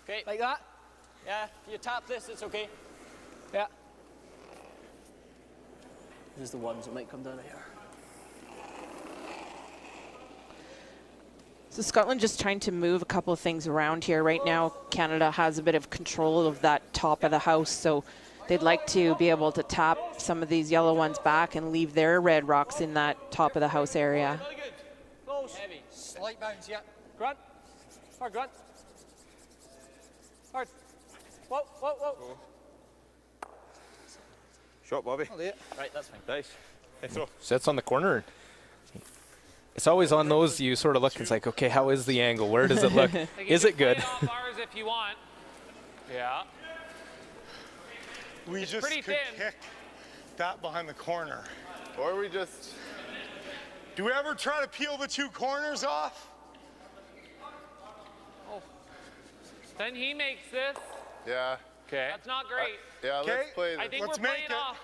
Okay. Like that? Yeah, if you tap this, it's okay. Yeah. This is the ones that might come down here. So Scotland just trying to move a couple of things around here. Right now, Canada has a bit of control of that top of the house, so they'd like to be able to tap some of these yellow ones back and leave their red rocks in that top of the house area. Really good. Close. Heavy. Slight bounce, yeah. Grunt. Hard grunt. Hard. Whoa, whoa, whoa. Shot, Bobby. Right, that's fine. Nice. Sets on the corner. It's always on those, you sort of look, it's like, okay, how is the angle? Where does it look? Is it good? Off ours if you want. Yeah. We just pretty could thin. kick that behind the corner. Or we just. Do we ever try to peel the 2 corners off? Oh. Then he makes this. Yeah. Okay. That's not great. Yeah, let's play this. I think Let's we're make playing off.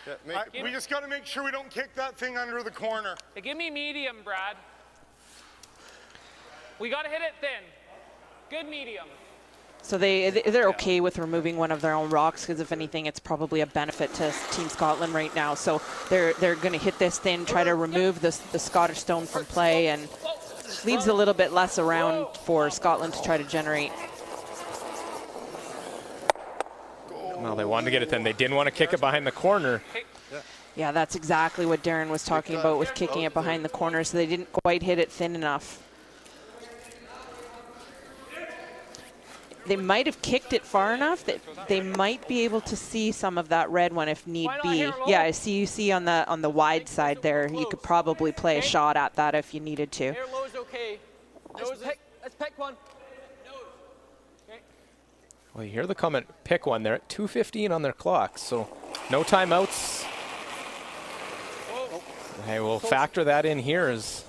Yeah, make it. We just got to make sure we don't kick that thing under the corner. Hey, give me medium, Brad. We got to hit it thin. Good medium. So they're okay with removing one of their own rocks because if anything, it's probably a benefit to Team Scotland right now. So they're going to hit this thin, try to remove the Scottish stone from play, and leaves a little bit less around for Scotland to try to generate. Well, they wanted to get it then. They didn't want to kick it behind the corner. Yeah, that's exactly what Darren was talking about with kicking it behind the corner, so they didn't quite hit it thin enough. They might have kicked it far enough that they might be able to see some of that red one if need be. Yeah, I see you see on the wide side there. You could probably play a shot at that if you needed to. Air low's okay. Let's pick one. Well, you hear the comment, pick one. They're at 2:15 on their clock, so no timeouts. Hey, we'll factor that in here as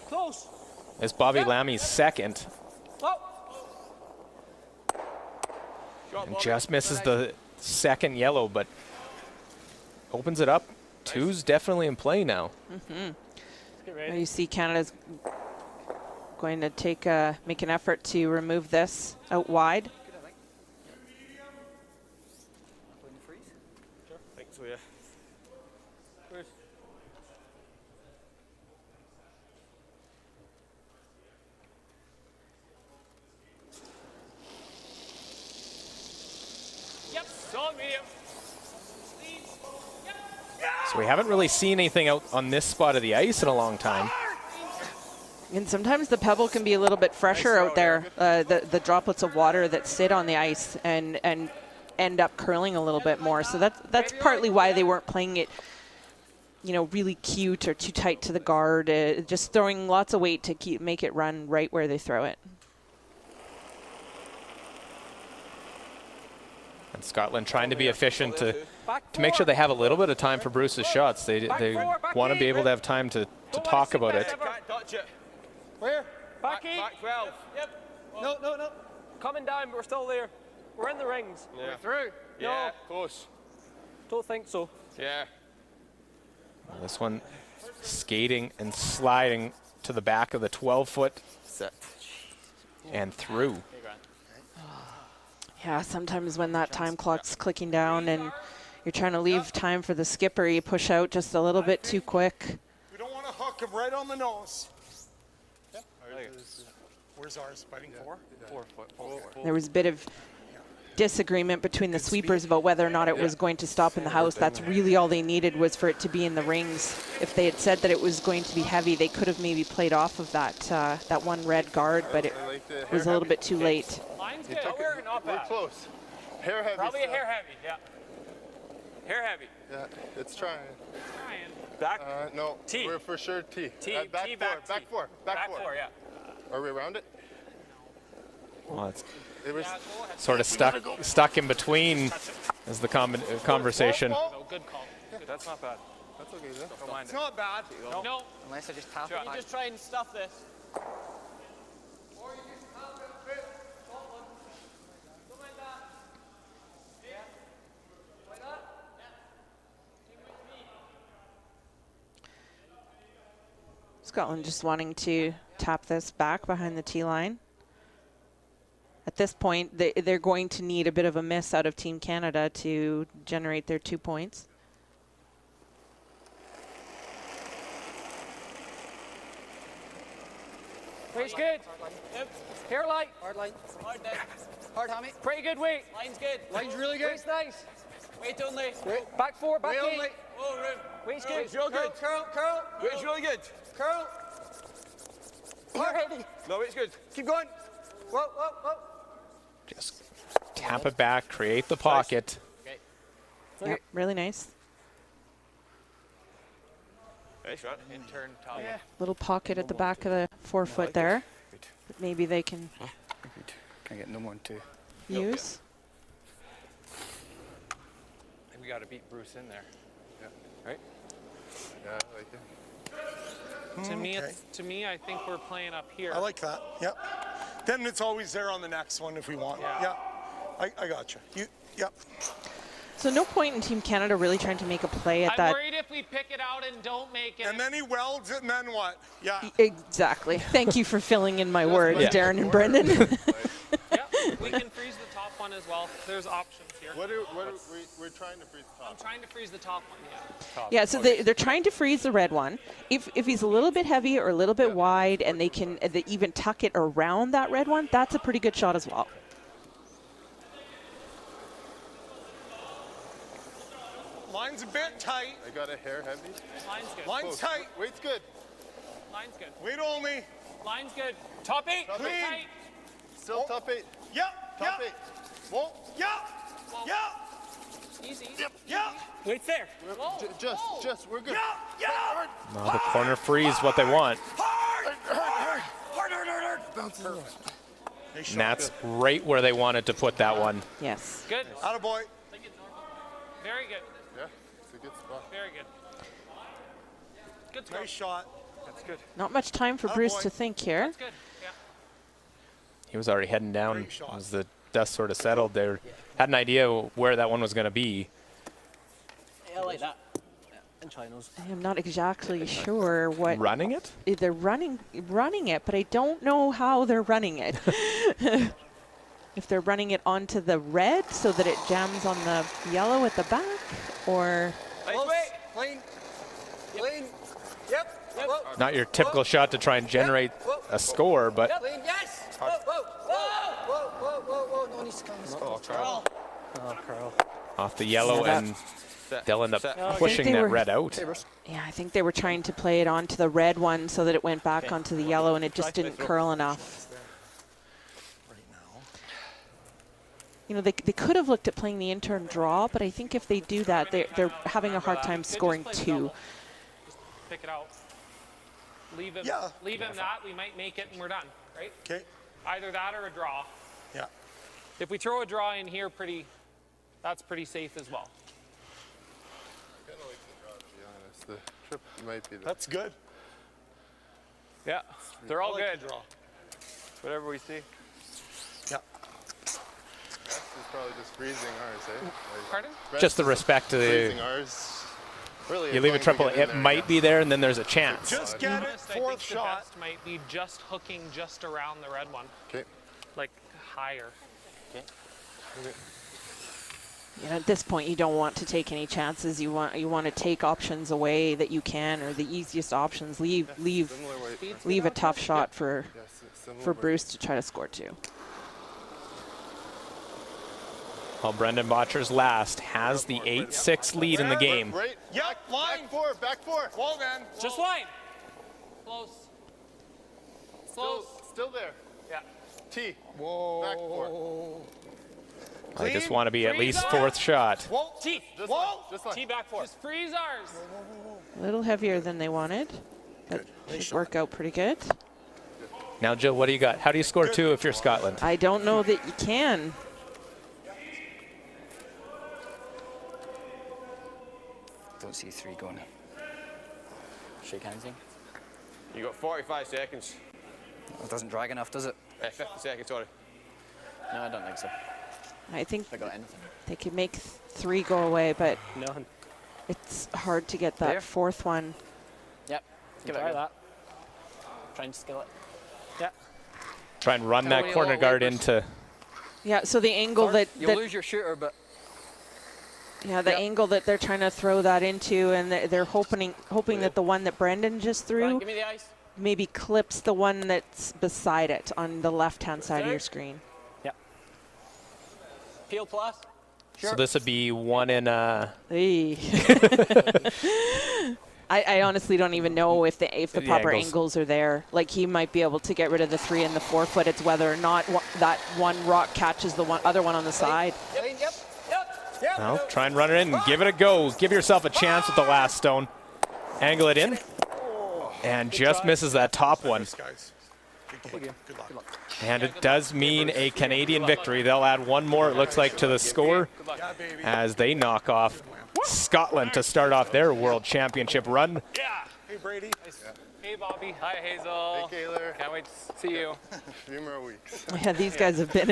Bobby Lammy's second. And just misses the second yellow, but opens it up. 2's definitely in play now. Now you see Canada's going to make an effort to remove this out wide. So yeah. Yep, solid medium. So we haven't really seen anything out on this spot of the ice in a long time. And sometimes the pebble can be a little bit fresher out there, the droplets of water that sit on the ice and end up curling a little bit more. So that's partly why they weren't playing it, really cute or too tight to the guard. Just throwing lots of weight to make it run right where they throw it. And Scotland trying to be efficient to make sure they have a little bit of time for Bruce's shots. They want to be able to have time to talk about it. Where? Back 12. Yep. No. Coming down, but we're still there. We're in the rings. Yeah. We're through. Yeah, no. close. Don't think so. Yeah. This one skating and sliding to the back of the 12-foot Set. and through. Yeah, sometimes when that time clock's clicking down and you're trying to leave time for the skipper, you push out just a little bit too quick. We don't want to hook him right on the nose. Where's ours? Fighting 4? 4 foot. There was a bit of disagreement between the sweepers about whether or not it was going to stop in the house. That's really all they needed, was for it to be in the rings. If they had said that it was going to be heavy, they could have maybe played off of that that one red guard, but it was a little bit too late. Line's good. We're not bad. We're close. Hair heavy. Probably a hair heavy, yeah. Hair heavy. Yeah, it's trying. Back. No, T. we're for sure T. T, back T, four, back back T. four, back four. Yeah. Are we around it? Well, it's It was sort of stuck in between is the conversation. No, good call. That's not bad. That's okay, though. Don't mind It's it. not bad. No. Unless I just tap You it. just try and stuff this. Scotland just wanting to tap this back behind the tee line. At this point, they're going to need a bit of a miss out of Team Canada to generate their 2 points. Weight's good. Yep. Hair light. Hard line. Hard neck. Hard hammy. Pretty good weight. Line's good. Line's really good. Weight's nice. Weight only. Back 4, back 8. Oh, room. Weight's good. Weight's real good. Curl, curl. Weight's really good. Curl. Hard heavy. No, it's good. Keep going. Whoa, whoa, whoa. Just tap it back, create the pocket. Yep, really nice. Nice shot. In turn, top. Yeah. Little pocket at the back of the 4 foot there. That maybe they can Can I get no more than 2? use. I think we got to beat Bruce in there. Yeah. Right? Yeah, I like it. To me, Okay. I think we're playing up here. I like that. Yep. Then it's always there on the next one if we want. Yeah. I got you. Yep. So no point in Team Canada really trying to make a play at I'm that. worried if we pick it out and don't make it. And then he welds it, and then what? Yeah. Exactly. Thank you for filling in my words, Yeah. Darren and Brendan. Yeah, we can freeze the top one as well. There's options here. We're trying to freeze the top. I'm trying to freeze the top one, yeah. Yeah, so they're trying to freeze the red one. If he's a little bit heavy or a little bit wide, and they can even tuck it around that red one, that's a pretty good shot as well. Line's a bit tight. I got a hair heavy. Line's good. Line's tight. Weight's good. Line's good. Weight only. Line's good. Top 8. Top Clean. eight. Tight. Still top 8. Yep. Top Yep. 8. Whoa. Yep. Yep. Easy. Yep. Weight's there. Just, we're good. Yep. Yep. Now the corner freeze what they want. Hard. Bounces in. And that's right where they wanted to put that one. Yes. Good. Attaboy. Very good. Yeah, it's a good spot. Very good. Good throw. Nice shot. That's good. Not much time for Bruce to think here. That's good. Yeah. He was already heading down Great shot. as the dust sort of settled. They had an idea where that one was going to be. Yeah, I like that. Yeah. And trinos. I am not exactly sure what Running it? they're running it, but I don't know how they're running it. If they're running it onto the red so that it jams on the yellow at the back, or Nice weight. Clean. Clean. Yep. Whoa. Not your typical shot to try and generate a score, but Clean. Yes. Whoa, whoa, whoa, whoa, whoa, whoa, whoa. No one needs to come. Oh, Carl. Oh, Carl. off the yellow, Yeah, and they'll end up I pushing think they that were- red out. yeah, I think they were trying to play it onto the red one so that it went back onto the yellow, and it just didn't curl enough. You know, they could have looked at playing the intern draw, but I think if they do that, they're having a hard time scoring 2. Just pick it out. Leave him. Yeah. Leave him that. We might make it, and we're done. Right? Okay. Either that or a draw. Yeah. If we throw a draw in here, that's pretty safe as well. I kind of like the draw, to be honest. The trip might be the... That's good. Yeah, they're all I like good. the draw. Whatever we see. Yeah. It's probably just freezing ours, eh? Like, Pardon? Brett Just the is respect to freezing the ours. Really, you leave a triple, it might be there, and then there's a chance. Just get it, I think fourth the shot. best might be just hooking just around the red one. Okay. Like higher. Okay. You know, at this point, you don't want to take any chances. You want to take options away that you can, or the easiest options. Leave a tough shot for Bruce to try to score 2. Well, Brendan Botcher's last has the 8-6 lead in the game. Right. Yep, line. Back four. Wall, man. Just line. Close. Close. Still there. Yeah. T. Whoa. Back four. I just want to be at least 4th shot. Whoa. T. Whoa. Just line. T back 4. Just freeze ours. A little heavier than they wanted, but should work out pretty good. Now, Jill, what do you got? How do you score 2 if you're Scotland? I don't know that you can. Don't see 3 going. Shake hands in. You got 45 seconds. It doesn't drag enough, does it? 50 seconds, sorry. No, I don't think so. I think I got anything. they could make 3 go away, but None. it's hard to get that There. 4th one. Yep. Give Try it a go. that. Try and skill it. Yeah. Try and run that corner guard into. Yeah, so the angle that, You'll lose your shooter, but yeah, the angle that they're trying to throw that into, and they're hoping that the one that Brendan just threw give me the ice. maybe clips the one that's beside it on the left-hand side of your screen. Peel plus. Sure. So this would be 1 in. Hey. I honestly don't even know if the proper angles are there. Like, he might be able to get rid of the 3 and the 4, but it's whether or not that one rock catches the other one on the side. Well, try and run it in and give it a go. Give yourself a chance with the last stone. Angle it in. And just misses that top one. Good luck. And it does mean a Canadian victory. They'll add 1 more, it looks like, to the score as they knock off Scotland to start off their World Championship run. Yeah. Hey, Brady. Hey, Bobby. Hi, Hazel. Hey, Kaylor. Can't wait to see you. A few more weeks. Yeah, these guys have been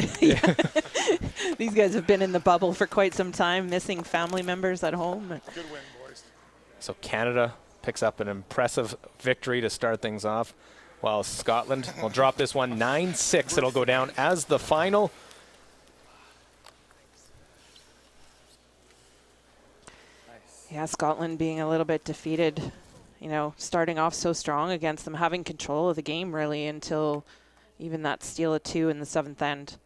these guys have been in the bubble for quite some time, missing family members at home. Good win, boys. So Canada picks up an impressive victory to start things off, while Scotland will drop this one 9-6. It'll go down as the final. Yeah, Scotland being a little bit defeated, you know, starting off so strong against them, having control of the game really until even that steal of 2 in the 7th end.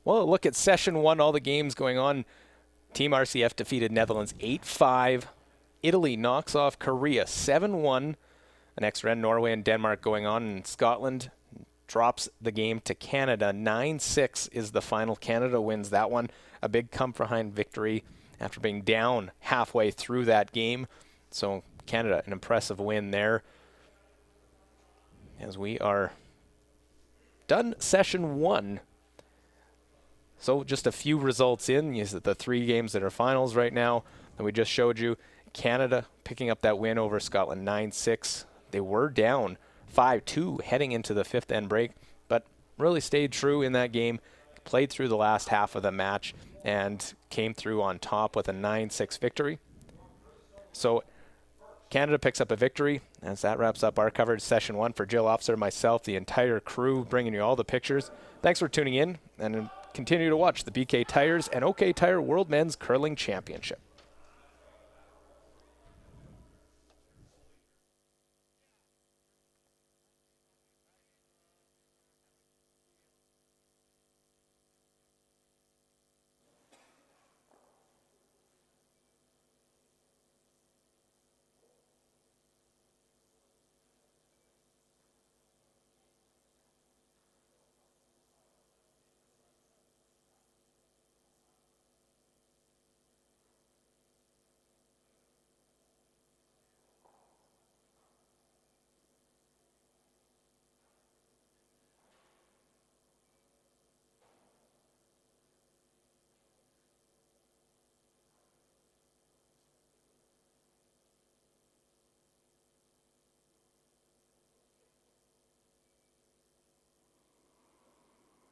Well, look at session 1, all the games going on. Team RCF defeated Netherlands 8-5. Italy knocks off Korea 7-1. The next round, Norway and Denmark going on, and Scotland drops the game to Canada. 9-6 is the final. Canada wins that one. A big come-from-behind victory after being down halfway through that game. So Canada, an impressive win there. As we are done session 1. So just a few results in. The 3 games that are finals right now that we just showed you. Canada picking up that win over Scotland 9-6. They were down 5-2 heading into the 5th end break, but really stayed true in that game, played through the last half of the match, and came through on top with a 9-6 victory. So Canada picks up a victory, as that wraps up our coverage session 1 for Jill Officer, myself, the entire crew, bringing you all the pictures. Thanks for tuning in, and continue to watch the BK Tires and OK Tire World Men's Curling Championship.